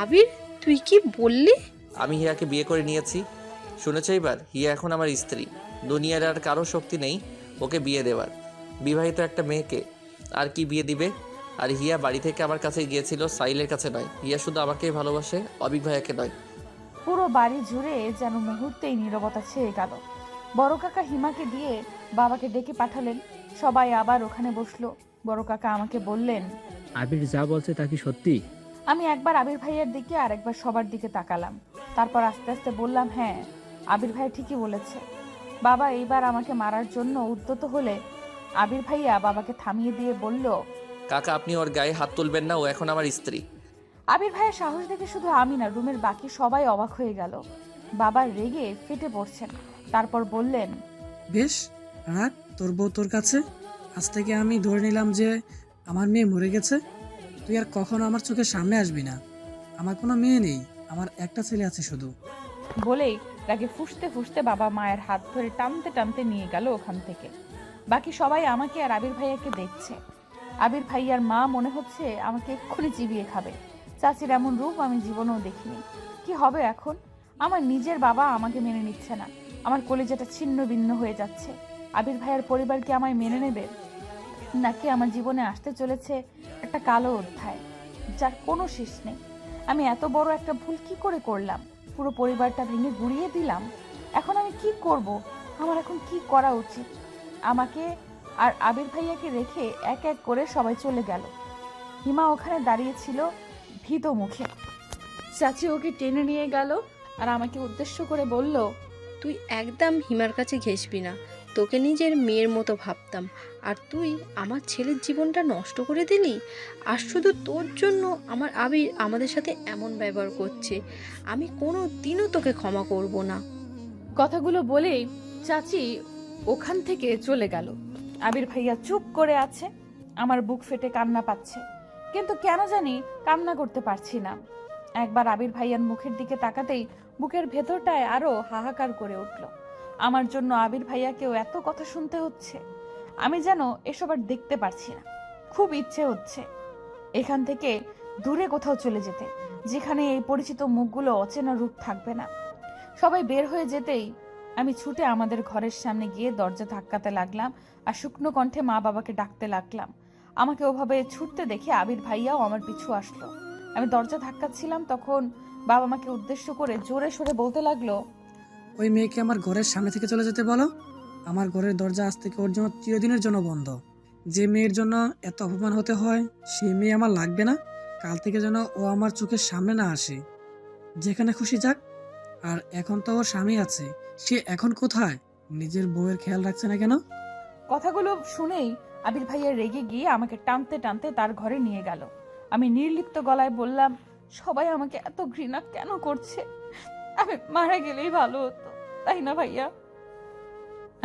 আবির, তুই কি বললি? আমি হিয়াকে বিয়ে করে নিয়েছি। শুনেছ এবার? হিয়া এখন আমার স্ত্রী। দুনিয়ার আর কারো শক্তি নেই ওকে বিয়ে দেওয়ার। বিবাহিত একটা মেয়েকে আর কি বিয়ে দিবে? আর হিয়া বাড়ি থেকে আমার কাছে গিয়েছিল, সাইলের কাছে নয়। হিয়া শুধু আমাকেই ভালোবাসে, অবিক ভাইয়াকে নয়। পুরো বাড়ি জুড়ে যেন মুহূর্তেই নীরবতা ছেয়ে গেল। বড় কাকা হিমাকে দিয়ে বাবাকে ডেকে পাঠালেন। সবাই আবার ওখানে বসলো। বড় কাকা আমাকে বললেন, আবির যা বলছে তা কি সত্যি? আমি একবার আবির ভাইয়ের দিকে আর একবার সবার দিকে তাকালাম। তারপর আস্তে আস্তে বললাম, হ্যাঁ, আবির ভাই ঠিকই বলেছে। বাবা এইবার আমাকে মারার জন্য উদ্যত হলে আবির ভাইয়া বাবাকে থামিয়ে দিয়ে বলল, কাকা, আপনি ওর গায়ে হাত তুলবেন না, ও এখন আমার স্ত্রী। আবির ভাইয়ের সাহস দেখে শুধু আমি না, রুমের বাকি সবাই অবাক হয়ে গেল। বাবা রেগে ফেটে পড়ছেন। তারপর বললেন, বেশ, রাখ তোর বউ তোর কাছে। আজ থেকে আমি ধরে নিলাম যে আমার মেয়ে মরে গেছে। তুই আর কখনো আমার চোখের সামনে আসবি না। আমার কোনো মেয়ে নেই, আমার একটা ছেলে আছে শুধু। বলেই রাগে ফুঁসতে ফুঁসতে বাবা মায়ের হাত ধরে টানতে টানতে নিয়ে গেল ওখান থেকে। বাকি সবাই আমাকে আর আবির ভাইয়াকে দেখছে। আবির ভাইয়ার মা মনে হচ্ছে আমাকে এক্ষুনি চিবিয়ে খাবে। চাচির এমন রূপ আমি জীবনেও দেখিনি। কি হবে এখন? আমার নিজের বাবা আমাকে মেনে নিচ্ছে না। আমার কলিজাটা ছিন্ন ভিন্ন হয়ে যাচ্ছে। আবির ভাইয়ার পরিবার কি আমায় মেনে নেবে, নাকি আমার জীবনে আসতে চলেছে একটা কালো অধ্যায় যার কোনো শেষ নেই? আমি এত বড় একটা ভুল কি করে করলাম? পুরো পরিবারটা ভেঙে গুড়িয়ে দিলাম। এখন আমি কি করব? আমার এখন কি করা উচিত? আমাকে আর আবির ভাইয়াকে রেখে এক এক করে সবাই চলে গেল। হিমা ওখানে দাঁড়িয়েছিল ভীত মুখে। চাচি ওকে টেনে নিয়ে গেল আর আমাকে উদ্দেশ্য করে বলল, তুই একদম হিমার কাছে ঘেসবি না। তোকে নিজের মেয়ের মতো ভাবতাম, আর তুই আমার ছেলের জীবনটা নষ্ট করে দিলি। আর শুধু তোর জন্য আমার আবির আমাদের সাথে এমন ব্যবহার করছে। আমি কোনো দিনও তোকে ক্ষমা করব না। কথাগুলো বলেই চাচি ওখান থেকে চলে গেল। আবির ভাইয়া চুপ করে আছে। আমার বুক ফেটে কান্না পাচ্ছে, কিন্তু কেন জানি কান্না করতে পারছি না। একবার আবির ভাইয়ার মুখের দিকে তাকাতেই বুকের ভেতরটায় আরো হাহাকার করে উঠল। আমার জন্য আবির ভাইয়াকেও এত কথা শুনতে হচ্ছে। আমি যেন এসব আর দেখতে পারছি না। খুব ইচ্ছে হচ্ছে এখান থেকে দূরে কোথাও চলে যেতে, যেখানে এই পরিচিত মুখগুলো অচেনা রূপ থাকবে না। সবাই বের হয়ে যেতেই আমি ছুটে আমাদের ঘরের সামনে গিয়ে দরজা ধাক্কাতে লাগলাম আর শুকনো কণ্ঠে মা বাবাকে ডাকতে লাগলাম। আমাকে ওভাবে ছুটতে দেখে আবির ভাইয়াও আমার পিছু আসলো। আমি দরজা ধাক্কাচ্ছিলাম, তখন বাবা মাকে উদ্দেশ্য করে জোরে সরে বলতে লাগলো, ওই মেয়েকে আমার ঘরের সামনে থেকে চলে যেতে বলো। আমার ঘরের দরজা আজ থেকে ওর জন্য চিরদিনের জন্য বন্ধ। যে মেয়ের জন্য এত অপমান হতে হয় সেই মেয়ে আমার লাগবে না। কাল থেকে যেন ও আমার চোখের সামনে না আসে, যেখানে খুশি যাক। আর এখন তো ওর স্বামী আছে, সে এখন কোথায়? নিজের বউয়ের খেয়াল রাখছে না কেন? কথাগুলো শুনেই আবির ভাইয়া রেগে গিয়ে আমাকে টানতে টানতে তার ঘরে নিয়ে গেল। আমি নির্লিপ্ত গলায় বললাম, সবাই আমাকে এত ঘৃণা কেন করছে? আমি মারা গেলেই ভালো হতো, তাই না ভাইয়া?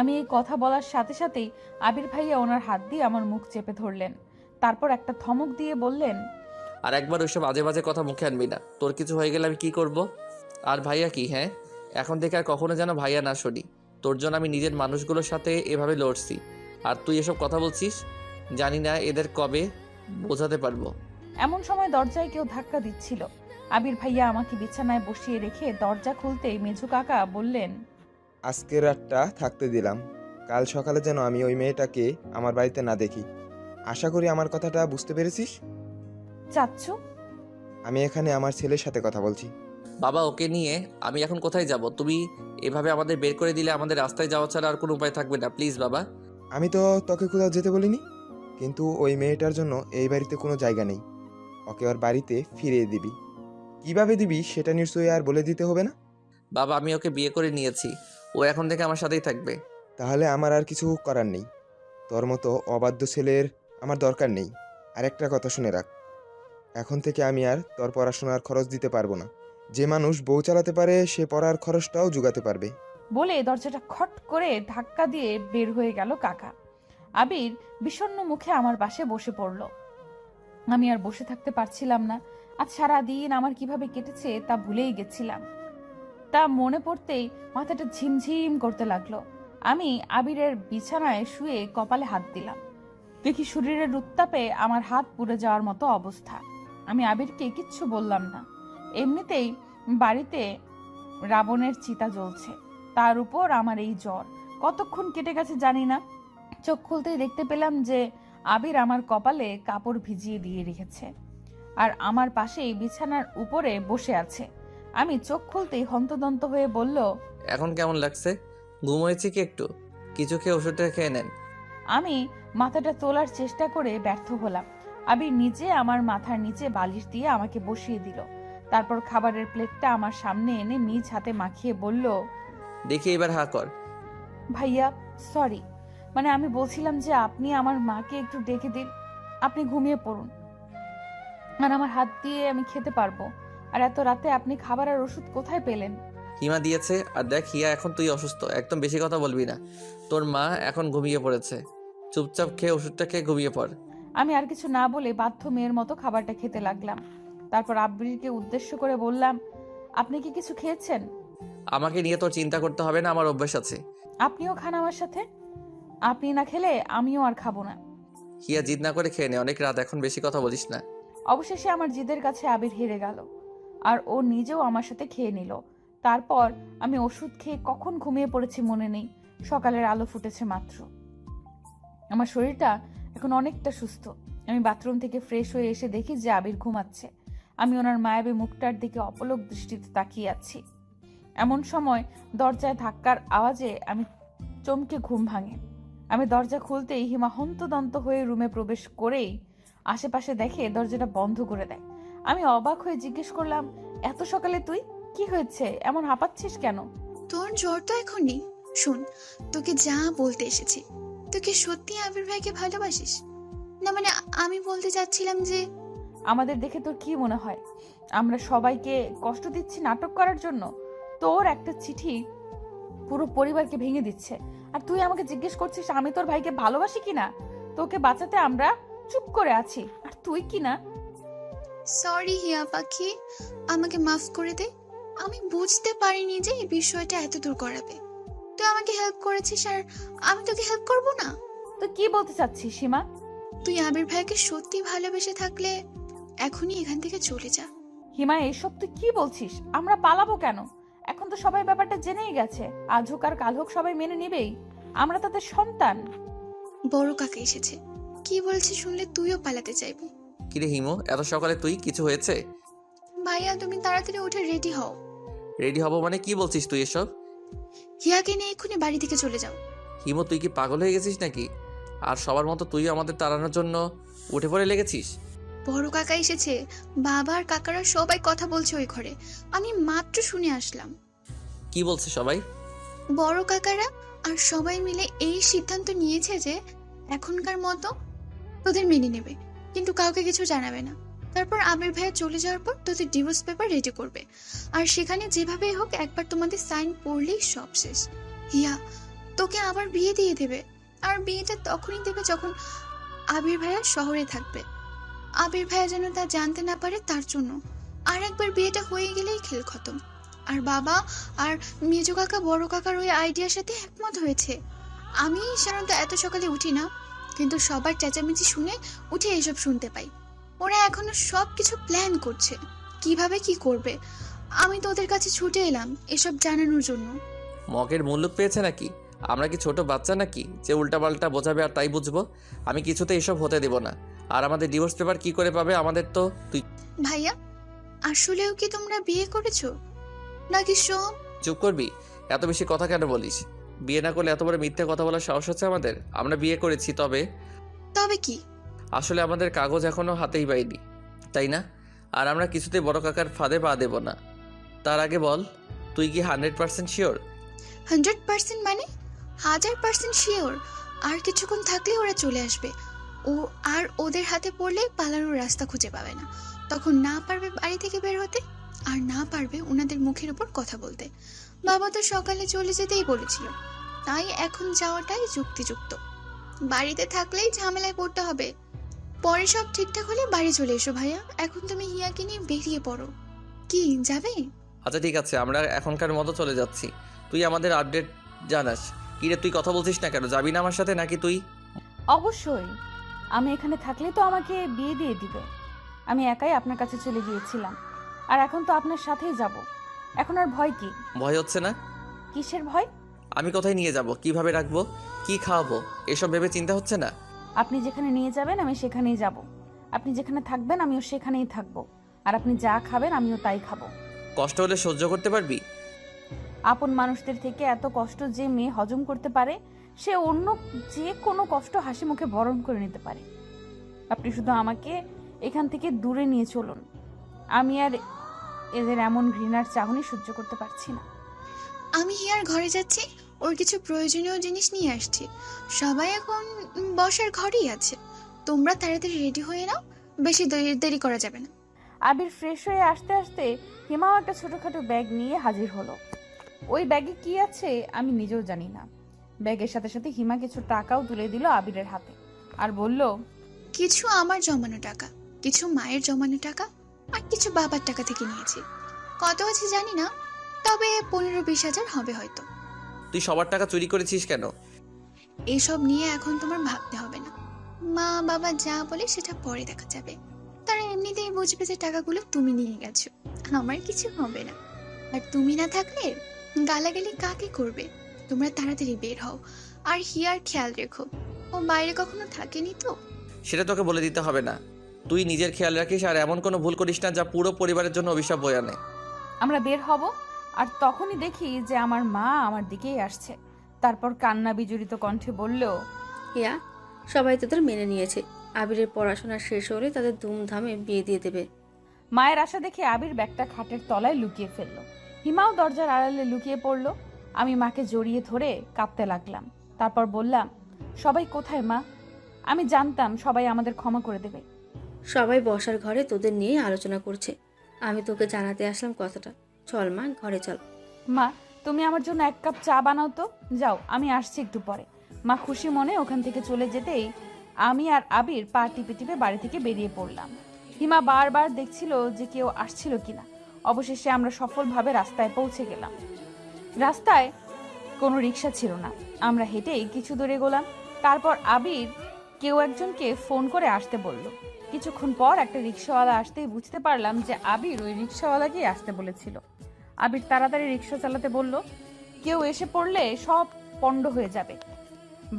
আমি এই কথা বলার সাথে সাথেই আবির ভাইয়া ওনার হাত দিয়ে আমার মুখ চেপে ধরলেন। তারপর একটা ধমক দিয়ে বললেন, আর একবার ওইসব আজে বাজে কথা মুখে আনবি না। তোর কিছু হয়ে গেলে আমি কি করব? আর ভাইয়া কি? হ্যাঁ, এখন থেকে আর কখনো যেন ভাইয়া না শুনি। তোর জন্য আমি নিজের মানুষগুলোর সাথে এভাবে লড়ছি, আর তুই এসব কথা বলছিস। জানি না এদের কবে বোঝাতে পারবো। এমন সময় দরজায় কেউ ধাক্কা দিচ্ছিল। আবির ভাইয়া আমাকে বিছানায় বসিয়ে রেখে দরজা খুলতেই মেজু কাকা বললেন, আজকের রাতটা থাকতে দিলাম, কাল সকালে যেন আমি ওই মেয়েটাকে আমার বাড়িতে না দেখি। আশা করি আমার কথাটা বুঝতে পেরেছিস। চাচ্ছু? আমি এখানে আমার ছেলের সাথে কথা বলছি। বাবা, ওকে নিয়ে আমি এখন কোথায় যাব? তুমি এভাবে আমাদের বের করে দিলে আমাদের রাস্তায় যাওয়া ছাড়া আর কোনো উপায় থাকবে না। প্লিজ বাবা। আমি তো তোকে কোথাও যেতে বলিনি, কিন্তু ওই মেয়েটার জন্য এই বাড়িতে কোনো জায়গা নেই। ওকে ওর বাড়িতে ফিরিয়ে দিবি। কিভাবে দিবি সেটা নিশ্চয়ই আর বলে দিতে হবে না। বাবা, আমি ওকে বিয়ে করে নিয়েছি, ও এখন থেকে আমার সাথেই থাকবে। তাহলে আমার আর কিছু করার নেই। তোর মতো অবাধ্য ছেলের আমার দরকার নেই। আর একটা কথা শুনে রাখ, এখন থেকে আমি আর তোর পড়াশোনার খরচ দিতে পারবো না। যে মানুষ বউ চালাতে পারে সে পড়ার খরচটাও জোগাতে পারবে। বলে দরজাটা খট করে ধাক্কা দিয়ে বের হয়ে গেল কাকা। আবির বিষণ্ণ মুখে আমার পাশে বসে পড়ল। আমি আর বসে থাকতে পারছিলাম না। আজ সারা দিন আমার কিভাবে কেটেছে তা ভুলেই গেছিলাম। তা মনে পড়তেই মাথাটা ঝিমঝিম করতে লাগলো। আমি আবিরের বিছানায় শুয়ে কপালে হাত দিলাম। দেখি শরীরের উত্তাপে আমার হাত পুড়ে যাওয়ার মতো অবস্থা। আমি আবিরকে কিচ্ছু বললাম না। এমনিতেই বাড়িতে রাবণের চিতা জ্বলছে, তার উপর আমার এই জ্বর। কতক্ষণ কেটে গেছে জানি না। চোখ খুলতেই দেখতে পেলাম যে আবির আমার কপালে কাপড় ভিজিয়ে দিয়ে রেখেছে আর আমার পাশেই বিছানার উপরে বসে আছে। আমি চোখ খুলতেই হন্তদন্ত হয়ে বলল, এখন কেমন লাগছে? ঘুম হয়েছে কি একটু? কিছু খেয়ে ওষুধটা খেয়ে নেন। আমি মাথাটা তোলার চেষ্টা করে ব্যর্থ হলাম। আবির নিজে আমার মাথার নিচে বালিশ দিয়ে আমাকে বসিয়ে দিল। তারপর খাবারের প্লেটটা আমার সামনে এনে নিজ হাতে মাখিয়ে বলল, দেখি এবার হা কর। ভাইয়া সরি, মানে আমি বলছিলাম যে আপনি আমার মাকে একটু ডেকে দিন, আপনি ঘুমিয়ে পড়ুন, আর আমার হাত দিয়ে আমি খেতে পারবো। আর এত রাতে আপনি খাবার আর ওষুধ কোথায় পেলেন? হিমা দিয়েছে। আর দেখ হিয়া, এখন তুই অসুস্থ, একদম বেশি কথা বলবি না। তোর মা এখন ঘুমিয়ে পড়েছে, চুপচাপ খেয়ে ওষুধটা খেয়ে ঘুমিয়ে পড়। আমি আর কিছু না বলে বাধ্য মেয়ের মতো খাবারটা খেতে লাগলাম। তারপর আব্রিলকে উদ্দেশ্য করে বললাম, আপনি কি কিছু খেয়েছেন? আমাকে নিয়ে তোর চিন্তা করতে হবে না, আমার অভ্যাস আছে। আপনিও খান আমার সাথে। আপনি না খেলে আমিও আর খাবো না। হিয়া, জিদ না করে খেয়ে নে, অনেক রাত, এখন বেশি কথা বলিস না। অবশেষে আমার জিদের কাছে আবির হেরে গেল আর ও নিজেও আমার সাথে খেয়ে নিল। তারপর আমি ওষুধ খেয়ে কখন ঘুমিয়ে পড়েছি মনে নেই। সকালের আলো ফুটেছে মাত্র। আমার শরীরটা এখন অনেকটা সুস্থ। আমি বাথরুম থেকে ফ্রেশ হয়ে এসে দেখি যে আবির ঘুমাচ্ছে। আমি ওনার মায়াবী মুখটার দিকে অপলক দৃষ্টিতে তাকিয়ে আছি। এমন সময় দরজায় ধাক্কার আওয়াজে আমি চমকে ঘুম ভাঙে। আমি দরজা খুলতেই হিমা হন্তদন্ত হয়ে রুমে প্রবেশ করেই আশেপাশে দেখে দরজাটা বন্ধ করে দেয়। আমি অবাক হয়ে জিজ্ঞেস করলাম, এত সকালে তুই? কি হয়েছে, এমন হাঁপাচ্ছিস কেন? তোর জ্বর তো এখন নেই। শোন, তোকে যা বলতে এসেছি, তুই কি সত্যি আবির ভাইকে ভালোবাসিস? না মানে আমি বলতে চাচ্ছিলাম যে, আমাদের দেখে তোর কি মনে হয় আমরা সবাইকে কষ্ট দিচ্ছি নাটক করার জন্য? তোর একটা চিঠি পুরো পরিবারকে ভেঙে দিচ্ছে, আর তুই আমাকে জিজ্ঞেস করছিস আমি তোর ভাইকে ভালোবাসি কিনা? তোকে বাঁচাতে আমরা চুপ করে আছি, আর তুই কিনা। সরি হিয়া পাখি, আমাকে মাফ করে দে। আমি বুঝতে পারিনি যে এই বিষয়টা এত দূর করাবে। তুই আমাকে হেল্প করেছিস আর আমি তোকে হেল্প করব না? তুই কি বলতে চাচ্ছিস সীমা? তুই আবির ভাইকে সত্যি ভালোবেসে থাকলে এখনই এখান থেকে চলে যা। হিমা, এসব তুই কি বলছিস? আমরা পালাবো কেন? এখন তো সবাই ব্যাপারটা জেনেই গেছে। আজ হোক আর কাল হোক সবাই মেনে নেবেই, আমরা তাদের সন্তান। বড় কাকা এসেছে, কি বলছে শুনলে তুইও পালাতে চাইবি। কিরে হিমু, এত সকালে তুই? কিছু হয়েছে? ভাইয়া তুমি তাড়াতাড়ি উঠে রেডি হও। রেডি হব মানে কি বলছিস তুই এসব? হিয়াকে নিয়ে এক্ষুনি বাড়ি থেকে চলে যাও। হিমু, তুই কি পাগল হয়ে গেছিস নাকি? আর সবার মতো তুই আমাদের তাড়ানোর জন্য উঠে পড়ে লেগেছিস। বড় কাকা এসেছে, বাবা আর কাকারা সবাই কথা বলছে ওই ঘরে, আমি মাত্র শুনে আসলাম। কি বলছে সবাই? বড় কাকারা আর সবাই মিলে এই সিদ্ধান্ত নিয়েছে যে এখনকার মতো তোদের মেনে নেবে, কিন্তু কাউকে কিছু জানাবে না। তারপর আবির ভাইয়া চলে যাওয়ার পর তোদের ডিভোর্স পেপার রেডি করবে, আর সেখানে যেভাবেই হোক একবার তোমাদের সাইন পড়লেই সব শেষ। হিয়া তোকে আবার বিয়ে দিয়ে দেবে, আর বিয়েটা তখনই দেবে যখন আবির ভাইয়া শহরে থাকবে। আবির ভাইয়া যেন তা জানতে না পারে, তার জন্য। আর একবার বিয়েটা হয়ে গেলেই খেল খতম। আর বাবা আর মেজো কাকা বড় কাকার ওই আইডিয়ার সাথে একমত হয়েছে। আমি সাধারণত এত সকালে উঠি না, কিন্তু সবার চেঁচামেচি শুনে উঠে এসব শুনতে পাই। ওরা এখনো সব কিছু প্ল্যান করছে, কিভাবে কি করবে। আমি তো ওদের কাছে ছুটে এলাম এসব জানানোর জন্য। মগের মুল্লুক পেয়েছে নাকি? আমরা কি ছোট বাচ্চা নাকি যে উল্টাপাল্টা বোঝাবে আর তাই বুঝবো? আমি কিছুতে এসব হতে দেব না। আর আমাদের ডিভোর্স পেপার কি করে পাবে? আমাদের তো তুই ভাইয়া আসলেও কি তোমরা বিয়ে করেছো নাকি সব? চুপ করবি? এত বেশি কথা কেন বলিস? বিয়ে না করলে এত বড় মিথ্যে কথা বলার সাহস হচ্ছে আমাদের? আমরা বিয়ে করেছি, তবে কি? আসলে আমাদের কাগজ এখনো হাতেই পাইনি, তাই না? আর আমরা কিছুতেই বড় কাকার ফাঁদে পা দেব না। তার আগে বল, তুই কি 100% শিওর? 100% মানে 1000% শিওর। আর কিছুক্ষণ থাকলে ওরা চলে আসবে। আর ওদের হাতে পড়লে পালানোর রাস্তা খুঁজে পাবে না। তখন না পারবে বাড়ি থেকে বের হতে, আর না পারবে ওনাদের মুখের উপর কথা বলতে। বাবা তো সকালে চলে যেতেই বলেছিল, তাই এখন যাওয়াটাই যুক্তিযুক্ত। বাড়িতে থাকলেই ঝামেলায় পড়তে হবে। পরে সব ঠিকঠাক হলে বাড়ি চলে এসো ভাইয়া। এখন তুমি হিয়াকে নিয়ে বেরিয়ে পড়ো। কি যাবে? আচ্ছা ঠিক আছে, আমরা এখনকার মতো চলে যাচ্ছি। তুই আমাদের আপডেট জানাস। কিরে তুই কথা বলছিস না কেন? যাবি না আমার সাথে নাকি তুই? অবশ্যই, আমি এখানে থাকলে তো আমাকে বিয়ে দিয়ে দিবে। আমি একাই আপনার কাছে চলে গিয়েছিলাম, আর এখন তো আপনার সাথেই যাব। এখন আর ভয় কি? ভয় হচ্ছে না? কিসের ভয়? আমি কোথায় নিয়ে যাব, কিভাবে রাখবো, কি খাওয়াবো, এসব ভেবে চিন্তা হচ্ছে না? আপনি যেখানে নিয়ে যাবেন আমি সেখানেই যাব। আপনি যেখানে থাকবেন আমিও সেখানেই থাকবো। আর আপনি যা খাবেন আমিও তাই খাবো। কষ্ট হলে সহ্য করতে পারবি? আপন মানুষদের থেকে এত কষ্ট যে মেয়ে হজম করতে পারে, সে অন্য যে কোনো কষ্ট হাসি মুখে বরণ করে নিতে পারে। আপনি শুধু আমাকে এখান থেকে দূরে নিয়ে চলুন। আমি আর এদের এমন ঘৃণার চাহনি সহ্য করতে পারছি না। আমি হিয়ার ঘরে যাচ্ছি, ওর কিছু প্রয়োজনীয় জিনিস নিয়ে আসছি। সবাই এখন বসার ঘরেই আছে। তোমরা তাড়াতাড়ি রেডি হয়ে নাও, বেশি দেরি করা যাবে না। আবির ফ্রেশ হয়ে আসতে আসতে হিমাও একটা ছোটখাটো ব্যাগ নিয়ে হাজির হলো। ওই ব্যাগে কি আছে আমি নিজেও জানি না। ব্যাগের সাথে সাথে হিমা কিছু টাকাও তুলে দিল আবিরের হাতে, আর বলল, কিছু আমার জমানো টাকা, কিছু মায়ের জমানো টাকা, আর কিছু বাবার টাকা থেকে নিয়েছি। কত আছে জানি না, তবে 15-20 হাজার হবে হয়তো। তুই সবার টাকা চুরি করেছিস কেন? এসব নিয়ে এখন তোমার ভাবতে হবে না। মা বাবা যা বলে সেটা পরে দেখা যাবে। তারা এমনিতেই বুঝবে যে টাকাগুলো তুমি নিয়ে গেছো, আমার কিছু হবে না। আর তুমি না থাকলে গালাগালি কাকে করবে? তোমরা তাড়াতাড়ি বের হও, আর হিয়ার খেয়াল রেখো, ও বাইরে কখনো থাকেনি তো। সেটা তোকে বলে দিতে হবে না। তুই নিজের খেয়াল রাখিস, আর এমন কোনো ভুল করিস না যা পুরো পরিবারের জন্য অভিশাপ বয়ে আনে। আমরা বের হব, আর তখনই দেখি যে আমার মা আমার দিকেই আসছে। তারপর কান্না বিজড়িত কণ্ঠে বলল, হিয়া, সবাই তোদের মেনে নিয়েছে। আবিরের পড়াশোনা শেষ হলে তাদের ধুমধামে বিয়ে দিয়ে দেবে। মায়ের আশা দেখে আবির ব্যাগটা খাটের তলায় লুকিয়ে ফেললো। হিমাও দরজার আড়ালে লুকিয়ে পড়লো। আমি মাকে জড়িয়ে ধরে কাঁদতে লাগলাম। তারপর বললাম, সবাই কোথায় মা? আমি জানতাম সবাই আমাদের ক্ষমা করে দেবে। সবাই বসার ঘরে তোদের নিয়ে আলোচনা করছে। আমি তোকে জানাতে আসলাম কথাটা। চল মা, ঘরে চল। মা, তুমি আমার জন্য 1 কাপ চা বানাও তো। যাও, আমি আসছি একটু পরে। মা খুশি মনে ওখান থেকে চলে যেতেই আমি আর আবির পা টিপে টিপে বাড়ি থেকে বেরিয়ে পড়লাম। হিমা বারবার দেখছিল যে কেউ আসছিল কিনা। অবশেষে আমরা সফলভাবে রাস্তায় পৌঁছে গেলাম। রাস্তায় কোনো রিক্সা ছিল না। আমরা হেঁটেই কিছু দূরে গেলাম। তারপর আবির কেউ একজনকে ফোন করে আসতে বলল। কিছুক্ষণ পর একটা রিক্সাওয়ালা আসতেই বুঝতে পারলাম যে আবির ওই রিক্সাওয়ালাকেই আসতে বলেছিল। আবির তাড়াতাড়ি রিক্সা চালাতে বলল, কেউ এসে পড়লে সব পণ্ড হয়ে যাবে।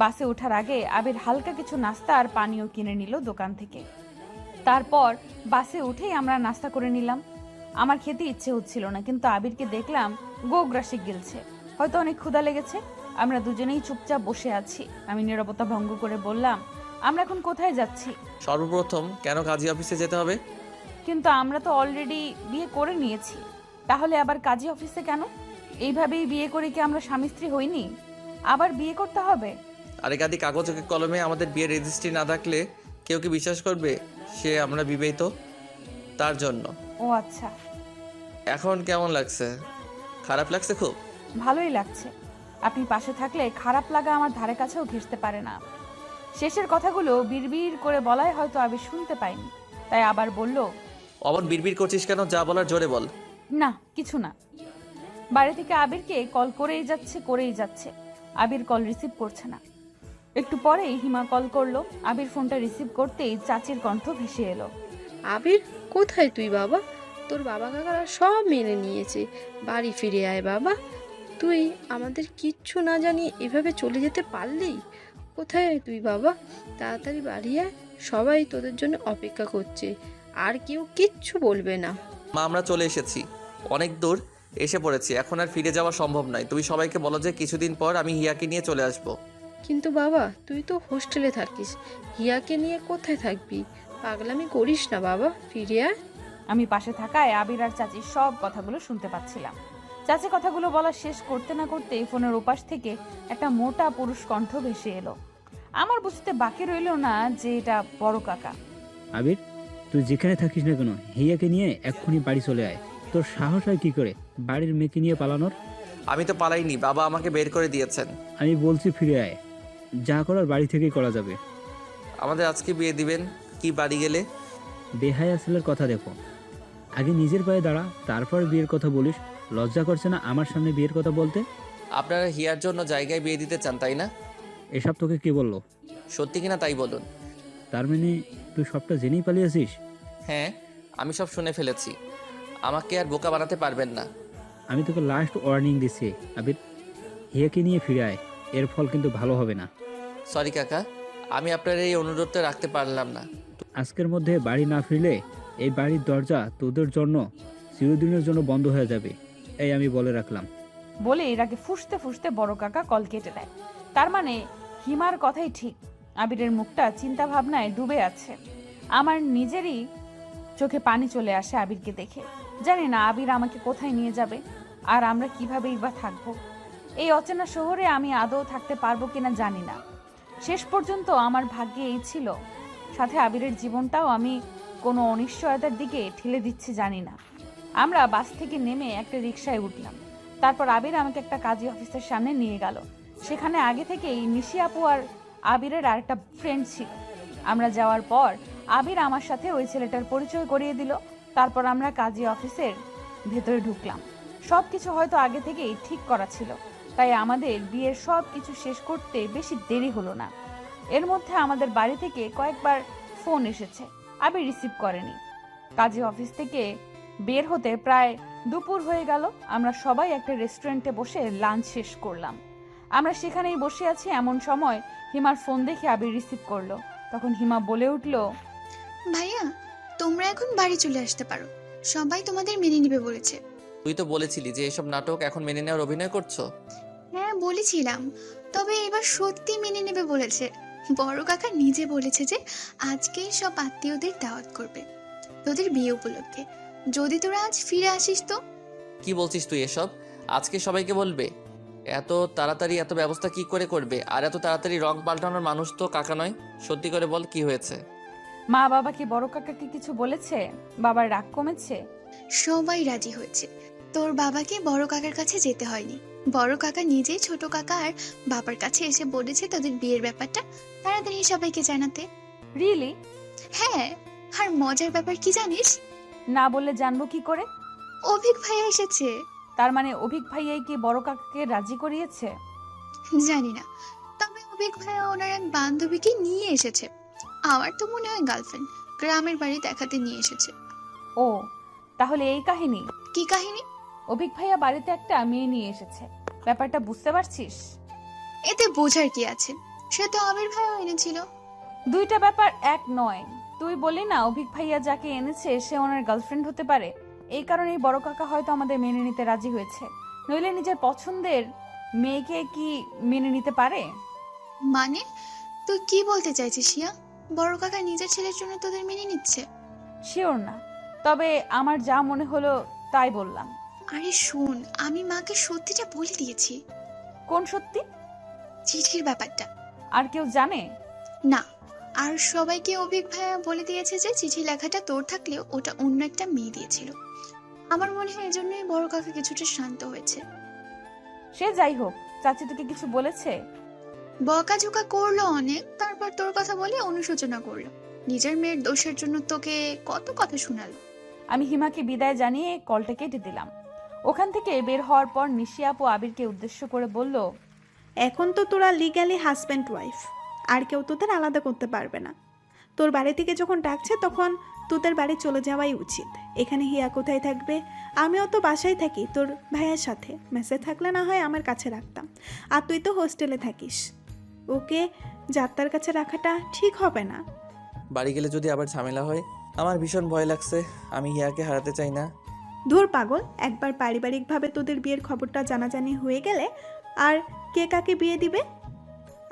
বাসে ওঠার আগে আবির হালকা কিছু নাস্তা আর পানীয় কিনে নিল দোকান থেকে। তারপর বাসে উঠেই আমরা নাস্তা করে নিলাম। আমার খেতে ইচ্ছে হচ্ছিল না, কিন্তু আবিরকে দেখলাম গোগ্রাসে গিলছে। হয়তো অনেক ক্ষুধা লেগেছে। আমরা দুজনেই চুপচাপ বসে আছি। আমি নীরবতা ভঙ্গ করে বললাম, আমরা এখন কোথায় যাচ্ছি? সর্বপ্রথম কেন কাজী অফিসে যেতে হবে? কিন্তু আমরা তো অলরেডি বিয়ে করে নিয়েছি, তাহলে আবার কাজী অফিসে কেন? এইভাবেই বিয়ে করে কি আমরা স্বামী স্ত্রী হইনি? আবার বিয়ে করতে হবে? আরে গাদি, কাগজে কলমে আমাদের বিয়ের রেজিস্ট্রি না থাকলে কেউ কি বিশ্বাস করবে সে আমরা বিবাহিত? তার জন্য। ও আচ্ছা, এখন কেমন লাগছে? খারাপ লাগছে খুব? ভালোই লাগছে। আপনি পাশে থাকলে খারাপ লাগা আমার ধারে কাছেও ঘেঁষতে পারে না। শেষের কথাগুলো বিড়বিড় করে বলায় হয়তো আমি শুনতে পাইনি, তাই আবার বলল, অমন বিড়বিড় করছিস কেন? যা বলার জোরে বল। না কিছু না। বাড়ি থেকে আবিরকে কল করেই যাচ্ছে। আবির কল রিসিভ করছে না। একটু পরেই হিমা কল করলো। আবির ফোনটা রিসিভ করতেই চাচির কণ্ঠ ভেসে এলো, আবির, কোথায় তুই বাবা? তোর বাবা কাকারা সব মেনে নিয়েছে, বাড়ি ফিরে আয় বাবা। তুই আমাদের কিচ্ছু না জানিয়ে এভাবে চলে যেতে পারলি? কোথায় তুই বাবা? তাড়াতাড়ি বাড়ি আয়, সবাই তোদের জন্য অপেক্ষা করছে, আর কেউ কিচ্ছু বলবে না। মা, আমরা চলে এসেছি, অনেক দূর এসে পড়েছি, এখন আর ফিরে যাওয়া সম্ভব নয়। তুমি সবাইকে বলো যে কিছুদিন পর আমি হিয়াকে নিয়ে চলে আসবো। কিন্তু বাবা, তুই তো হোস্টেলে থাকিস, হিয়াকে নিয়ে কোথায় থাকবি? পাগলামি করিস না বাবা, ফিরে আয়। আমি পাশে থাকায় আবির আর চাচির সব কথাগুলো শুনতে পাচ্ছিলাম। চাচি কথাগুলো বলা শেষ করতে না করতেই ফোনের ওপাশ থেকে একটা মোটা পুরুষ কণ্ঠ ভেসে এলো। আমার বুঝতে বাকি রইল না যে এটা বড় কাকা। আবির, তুই যেখানে থাকিস না কেন হিয়াকে নিয়ে এক্ষুনি বাড়ি চলে আয়। তোর সাহস হয় কি করে বাড়ির মেয়েকে নিয়ে পালানোর? আমি তো পালাইনি, বাবা আমাকে বের করে দিয়েছেন। আমি বলছি ফিরে আয়, যা করার বাড়ি থেকেই করা যাবে। আমাদের আজকে বিয়ে দিবেন কি বাড়ি গেলে? বেহায়া ছেলের কথা দেখো, আগে নিজের পায়ে দাঁড়া, তারপর বিয়ের কথা বলিস। লজ্জা করছে না আমার সামনে বিয়ের কথা বলতে? আপনারা হিয়ার জন্য জায়গায় বিয়ে দিতে চান, তাই না? এসব তোকে কে বললো? সত্যি কিনা তাই বলুন। তার মানে তুই সবটা জেনেই পালিয়েছিস? হ্যাঁ, আমি সব শুনে ফেলেছি, আমাকে আর বোকা বানাতে পারবেন না। আমি তোকে লাস্ট ওয়ার্নিং দিচ্ছি আবির, হিয়াকে নিয়ে ফিরে আয়, এর ফল কিন্তু ভালো হবে না। সরি কাকা, আমি আপনার এই অনুরোধটা রাখতে পারলাম না। আজকের মধ্যে বাড়ি না ফিরলে এই বাড়ির দরজা তোদের জন্য চিরদিনের জন্য বন্ধ হয়ে যাবে, এই আমি বলে রাখলাম। বলে এর আগে ফুঁসতে ফুঁসতে বড় কাকা কল কেটে দেয়। তার মানে হিমার কথাই ঠিক, আবিরের মুখটা চিন্তা ভাবনায় ডুবে আছে। আমার নিজেরই চোখে পানি চলে আসে আবিরকে দেখে। জানি না আবির আমাকে কোথায় নিয়ে যাবে, আর আমরা কিভাবেই বা থাকবো। এই অচেনা শহরে আমি আদৌ থাকতে পারবো কিনা জানি না। শেষ পর্যন্ত আমার ভাগ্যে এই ছিল, সাথে আবিরের জীবনটাও আমি কোনো অনিশ্চয়তার দিকে ঠেলে দিচ্ছি জানি না। আমরা বাস থেকে নেমে একটা রিকশায় উঠলাম। তারপর আবির আমাকে একটা কাজী অফিসের সামনে নিয়ে গেল। সেখানে আগে থেকেই নিশি আপু আর আবিরের আরেকটা ফ্রেন্ড ছিল। আমরা যাওয়ার পর আবির আমার সাথে ওই ছেলেটার পরিচয় করিয়ে দিল। তারপর আমরা কাজী অফিসের ভেতরে ঢুকলাম। সব কিছু হয়তো আগে থেকেই ঠিক করা ছিল, তাই আমাদের বিয়ের সব কিছু শেষ করতে বেশি দেরি হলো না। এর মধ্যে আমাদের বাড়ি থেকে কয়েকবার ফোন এসেছে, আবির রিসিভ করেনি। কাজী অফিস থেকে বের হতে প্রায় দুপুর হয়ে গেল। আমরা সবাই একটা রেস্টুরেন্টে বসে লাঞ্চ শেষ করলাম। আমরা সেখানেই বসে আছি, এমন সময় হিমার ফোন দেখে আবির রিসিভ করলো। তখন হিমা বলে উঠল, ভাইয়া, তোমরা এখন বাড়ি চলে আসতে পারো, সবাই তোমাদের মেনে নিবে বলেছে। তুই তো বলেছিলি যে এসব নাটক এখন মেনে নেওয়ার অভিনয় করছো। হ্যাঁ বলেছিলাম, তবে এবার সত্যি মেনে নেবে বলেছে। বড় কাকা নিজে বলেছে যে আজকেই সব আত্মীয়দের দাওয়াত করবে তোদের বিয়ে উপলক্ষে, যদি তোরা আজ ফিরে আসিস তো। কি বলছিস তুই এসব? আজকে সবাইকে বলবে? এত তাড়াতাড়ি এত ব্যবস্থা কি করে করবে? আর এত তাড়াতাড়ি রং পাল্টানোর মানুষ তো কাকা নয়। সত্যি করে বল, কি হয়েছে? মা বাবা কি বড় কাকাকে কিছু বলেছে? বাবার রাগ কমেছে? সবাই রাজি হয়েছে, তোর বাবাকে বড় কাকার কাছে যেতে হয়নি। বড় কাকা নিজেই ছোট কাকা আর বাবার কাছে এসে বলেছে তোদের বিয়ের ব্যাপারটা তাড়াতাড়ি সবাইকে জানাতে। রিয়েলি? হ্যাঁ, আর মজার ব্যাপার কি জানিস? না বললে জানবো কি করে? অভিক ভাইয়া এসেছে। তার মানে অভিক ভাইয়াই কি বড় কাকাকে রাজি করিয়েছে? জানি না, তবে অভিক ভাইয়া ওনার এক বান্ধবীকে নিয়ে এসেছে। আমার তো মনে হয় গার্লফ্রেন্ড, গ্রামের বাড়ি দেখাতে নিয়ে এসেছে। ও, তাহলে এই কাহিনী? কি কাহিনী? অভিক ভাইয়া বাড়িতে একটা মেয়ে নিয়ে এসেছে, ব্যাপারটা বুঝতে পারছিস? এতে বোঝার কি আছে, সে তো আবির ভাইয়া এনেছিল। দুইটা ব্যাপার এক নয়। তুই বলি না অভিক ভাইয়া যাকে এনেছে সে ওনার গার্লফ্রেন্ড হতে পারে। এই কারণেই বড় কাকা হয়তো আমাদের মেনে নিতে রাজি হয়েছে, নইলে নিজের পছন্দের মেয়েকে কি মেনে নিতে পারে? মানে তুই কি বলতে চাইছিস শিয়া? বড় কাকা নিজের ছেলের জন্য তোদের মেনে নিচ্ছে? শিওর না, তবে আমার যা মনে হলো তাই বললাম। আরে শোন, আমি মাকে সত্যিটা বলে দিয়েছি। কোন সত্যি? চিঠির ব্যাপারটা। আর কেউ জানে? না, আর সবাইকে অভিক ভাইয়া বলে দিয়েছে যে চিঠি লেখাটা তোর থাকলেও ওটা অন্য একটা মেয়ে দিয়েছিল। আমার মনে হয় এজন্যই বড় কাকা কিছুটা শান্ত হয়েছে। সে যাই হোক, চাচি তোকে কিছু বলেছে? বকাঝোকা করলো অনেক, তারপর তোর কথা বলে অনুশোচনা করলো। নিজের মেয়ের দোষের জন্য তোকে কত কথা শোনালো। আমি হিমাকে বিদায় জানিয়ে কলটা কেটে দিলাম। ওখান থেকে বের হওয়ার পর নিশি আপু আবিরকে উদ্দেশ্য করে বলল, এখন তো তোরা লিগ্যালি হাজব্যান্ড ওয়াইফ, আর কেউ তোদের আলাদা করতে পারবে না। তোর বাড়ি থেকে যখন ডাকছে তখন তোদের বাড়ি চলে যাওয়াই উচিত। এখানে হিয়া কোথায় থাকবে? আমিও তো বাসায় থাকি তোর ভাইয়ের সাথে, মেসে থাকলে না হয় আমার কাছে রাখতাম, আর তুই তো হোস্টেলে থাকিস। ওকে যাত্রার কাছে রাখাটা ঠিক হবে না। বাড়ি গেলে যদি আবার ঝামেলা হয়, আমার ভীষণ ভয় লাগছে। আমি হিয়াকে হারাতে চাই না। ধুর পাগল, একবার পারিবারিকভাবে তোদের বিয়ের খবরটা জানাজানি হয়ে গেলে আর কে কাকে বিয়ে দিবে?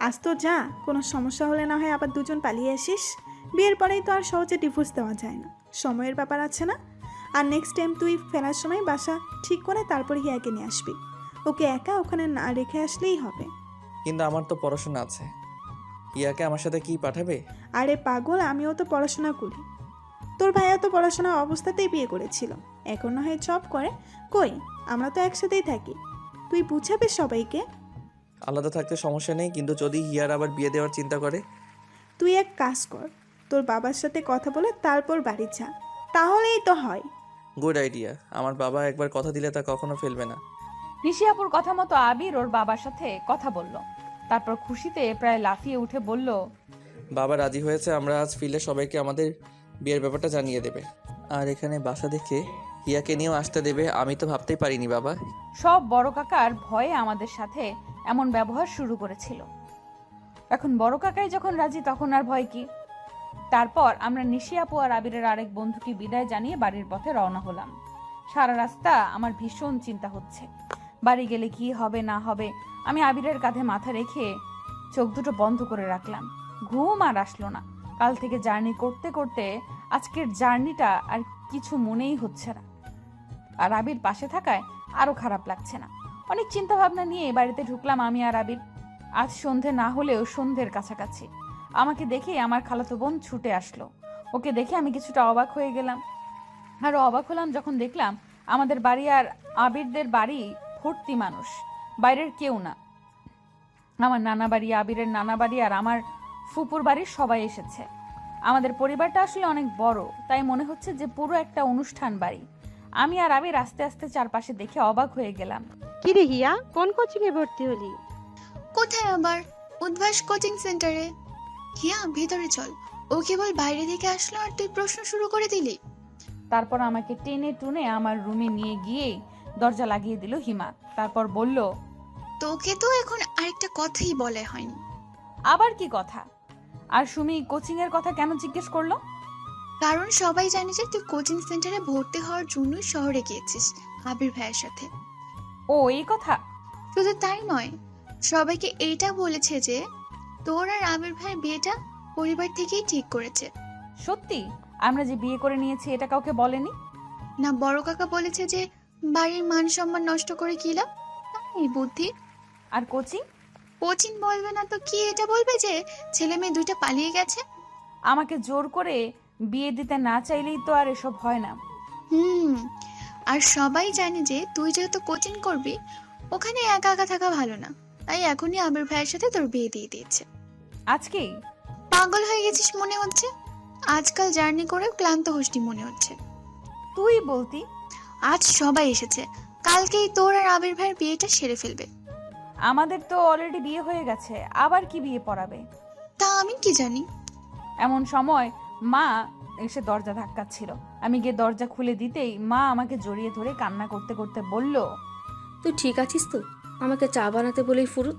আজ তো যা, কোনো সমস্যা হলে না হয় আবার দুজন পালিয়ে আসিস। বিয়ের পরেই তো আর সহজে ডিভোর্স দেওয়া যায় না, সময়ের ব্যাপার আছে না? আর নেক্সট টাইম তুই ফেরার সময় বাসা ঠিক করে তারপর হিয়াকে নিয়ে আসবি। ওকে একা ওখানে না রেখে আসলেই হবে। কিন্তু আমার তো পড়াশোনা আছে। হিয়াকে আমার সাথে কি পাঠাবে? আরে পাগল, আমিও তো পড়াশোনা করি। তোর ভাইয়া তো পড়াশোনা অবস্থাতেই বিয়ে করেছিল, এখন না হয় জব করে। কই, আমরা তো একসাথেই থাকি। তুই বুঝাবি সবাইকে। আলাদা থাকতে সমস্যা নেই, কিন্তু যদি হিয়ার আবার বিয়ে দেওয়ার চিন্তা করে? তুই এক কাজ কর, তোর বাবার সাথে কথা বলে তারপর বাড়ি যা, তাহলেই তো হয়। Good idea. আমার বাবা একবার কথা দিলে তা কখনো ফেলবে না। নিশি আপুর কথা মতো আবির ওর বাবার সাথে কথা বলল। তারপর খুশিতে প্রায় লাফিয়ে উঠে বলল, বাবা রাজি হয়েছে, আমরা আজ ফিরলে সবাইকে আমাদের বিয়ের ব্যাপারটা জানিয়ে দেবে। আর এখানে বাসা দেখে হিয়াকে নিয়েও আসতে দেবে। আমি তো ভাবতেই পারিনি বাবা। সব বড় কাকার ভয়ে আমাদের সাথে এমন ব্যবহার শুরু করেছিল, এখন বড় কাকাই যখন রাজি তখন আর ভয় কি? তারপর আমরা নিশি আপু আর আবিরের আরেক বন্ধুকে বিদায় জানিয়ে বাড়ির পথে রওনা হলাম। সারা রাস্তা আমার ভীষণ চিন্তা হচ্ছে, বাড়ি গেলে কি হবে না হবে। আমি আবিরের কাঁধে মাথা রেখে চোখ দুটো বন্ধ করে রাখলাম। ঘুম আর আসলো না। কাল থেকে জার্নি করতে করতে আজকের জার্নিটা আর কিছু মনেই হচ্ছে না। আর আবির পাশে থাকায় আরো খারাপ লাগছে না। অনেক চিন্তা ভাবনা নিয়ে বাড়িতে ঢুকলাম আমি আর আবির। আজ সন্ধে না হলেও সন্ধ্যের কাছাকাছি। আমাকে দেখে আমার খালাতো বোন ছুটে আসলো। ওকে দেখে আমি কিছুটা অবাক হয়ে গেলাম। আরো অবাক হলাম যখন দেখলাম আমাদের বাড়ি আর আবিরদের বাড়ি ভর্তি মানুষ, বাইরের কেউ না। আমার নানা বাড়ি, আবিরের নানা বাড়ি আর আমার ফুপুর বাড়ির সবাই এসেছে। আমাদের পরিবারটা আসলে অনেক বড়, তাই মনে হচ্ছে যে পুরো একটা অনুষ্ঠান বাড়ি। আমি আর আবির আস্তে আস্তে চারপাশে দেখে অবাক হয়ে গেলাম। কি রে হিয়া, কোন কোচিং এ ভর্তি হলি? কোথায় আবার? উদ্ভাস কোচিং সেন্টারে। হিয়া ভেতরে চল। ও কেবল বাইরে থেকে আসলো আর তুই প্রশ্ন শুরু করে দিলি। তারপর আমাকে টেনে টুনে আমার রুমে নিয়ে গিয়ে দরজা লাগিয়ে দিল হিমা। তারপর বলল, তোকে তো এখন আরেকটা কথাই বলা হয়নি। আবার কি কথা? আর সুমি কোচিং এর কথা কেন জিজ্ঞেস করলো? কারণ সবাই জানে যে তুই কোচিং সেন্টারে ভর্তি হওয়ার জন্যই শহরে গিয়েছিস আবির ভাইয়ের সাথে। ও এই কথা? শুধু তাই নয়, সবাইকে এইটা বলেছে যে তোর আর আবির ভাইয়ের বিয়েটা পরিবার থেকেই ঠিক করেছে। সত্যি? আমরা যে বিয়ে করে নিয়েছি এটা কাউকে বলেনি? না, বড় কাকা বলেছে যে বাড়ির মান সম্মান নষ্ট করে কি লাভ, এই বুদ্ধি। আর কোচিং? কোচিং বলবে না তো কি এটা বলবে যে ছেলে মেয়ে দুইটা পালিয়ে গেছে। আমাকে জোর করে বিয়ে দিতে না চাইলেই তো আর এসব হয় না। আর সবাই জানে যে তুই যেহেতু কোচিং করবি, ওখানে একা একা থাকা ভালো না, তাই এখনই আবির ভাইয়ের সাথে তোর বিয়ে দিয়ে দিয়েছে। আজকেই? পাগল হয়ে গেছিস মনে হচ্ছে। আজকাল জার্নি করে ক্লান্ত হসটি মনে হচ্ছে। তুই বলতি? আজ সবাই এসেছে, কালকেই তোর আর আবির ভাইয়ের বিয়েটা সেরে ফেলবে। আমাদের তো অলরেডি বিয়ে হয়ে গেছে, আবার কি বিয়ে পড়াবে? তা আমি কি জানি। এমন সময় মা এসে দরজা ধাক্কাচ্ছিল। আমি গিয়ে দরজা খুলে দিতেই মা আমাকে জড়িয়ে ধরে কান্না করতে করতে বলল, তুই ঠিক আছিস তো? আমাকে চা বানাতে বলেই ফুরুত।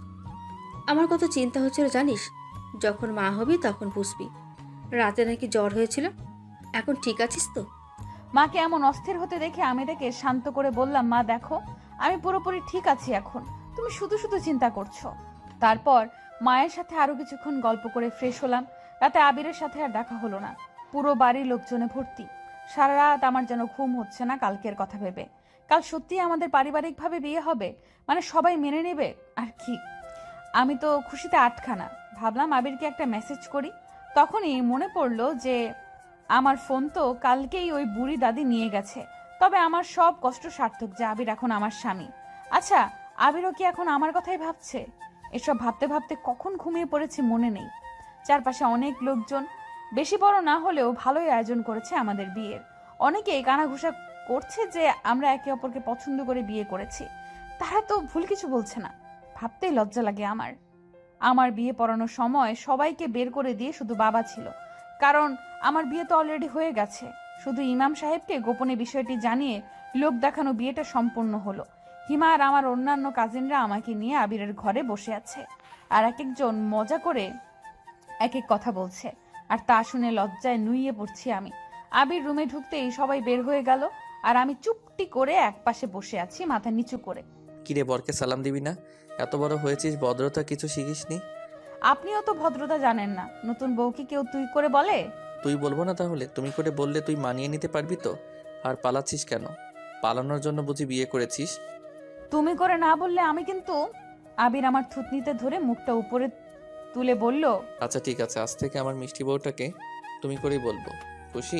আমার কত চিন্তা হচ্ছিল জানিস, যখন মা হবি তখন বুঝবি। রাতে নাকি জ্বর হয়েছিল, এখন ঠিক আছিস তো? মাকে এমন অস্থির হতে দেখে আমি তাকে শান্ত করে বললাম, মা দেখো আমি পুরোপুরি ঠিক আছি এখন, তুমি শুধু শুধু চিন্তা করছো। তারপর মায়ের সাথে আরো কিছুক্ষণ গল্প করে ফ্রেশ হলাম। রাতে আবিরের সাথে আর দেখা হলো না। পুরো বাড়ির লোকজনে ভর্তি। সারা রাত আমার যেন ঘুম হচ্ছে না কালকের কথা ভেবে। কাল সত্যি আমাদের পারিবারিকভাবে বিয়ে হবে, মানে সবাই মেনে নেবে আর কি। আমি তো খুশিতে আটখানা। ভাবলাম আবিরকে একটা মেসেজ করি। তখনই মনে পড়লো যে আমার ফোন তো কালকেই ওই বুড়ি দাদি নিয়ে গেছে। তবে আমার সব কষ্ট সার্থক যে আবির এখন আমার স্বামী। আচ্ছা, আবিরও কি এখন আমার কথাই ভাবছে? এসব ভাবতে ভাবতে কখন ঘুমিয়ে পড়েছি মনে নেই। চারপাশে অনেক লোকজন, বেশি বড় না হলেও ভালোই আয়োজন করেছে আমাদের বিয়ের। অনেকেই কানাঘুষা করছে যে আমরা একে অপরকে পছন্দ করে বিয়ে করেছি। তারা তো ভুল কিছু বলছে না। ভাবতেই লজ্জা লাগে আমার। আমার বিয়ে পড়ানোর সময় সবাইকে বের করে দিয়ে শুধু বাবা ছিল, কারণ আমার বিয়ে তো অলরেডি হয়ে গেছে। শুধু ইমাম সাহেবকে গোপনে বিষয়টি জানিয়ে লোক দেখানো বিয়েটা সম্পূর্ণ হলো। হিমা আর আমার অন্যান্য কাজিনরা আমাকে নিয়ে আবিরের ঘরে বসে আছে, আর এক একজন মজা করে এক এক কথা বলছে, আর তা শুনে লজ্জায় নুইয়ে পড়ছি আমি। আবির রুমে ঢুকতেই সবাই বের হয়ে গেল, আর আমি চুপটি করে একপাশে বসে আছি মাথা নিচু করে। কিরে, বরকে সালাম দিবি না? এত বড় হয়েছিস, ভদ্রতা কিছু শিখিসনি? আপনিও তো ভদ্রতা জানেন না। নতুন বউকে কেউ তুই করে বলে? তুই বলবো না তাহলে? তুমি করে বললে তুই মানিয়ে নিতে পারবি তো? আর পালাচ্ছিস কেন? পালানোর জন্য বুঝি বিয়ে করেছিস? তুমি করে না বললে আমি কিন্তু। আবির আমার থুতনিতে ধরে মুখটা উপরে তুলে বলল, আচ্ছা ঠিক আছে, আজ থেকে আমার মিষ্টি বউটাকে তুমি করেই বলবো। খুশি?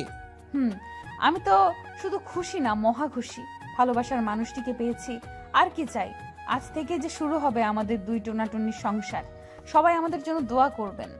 আমি তো শুধু খুশি না, মহা খুশি। ভালোবাসার মানুষটিকে পেয়েছি, আর কি চাই। আজ থেকে যে শুরু হবে আমাদের দুই টোনাটুনির সংসার। সবাই আমাদের জন্য দোয়া করবেন।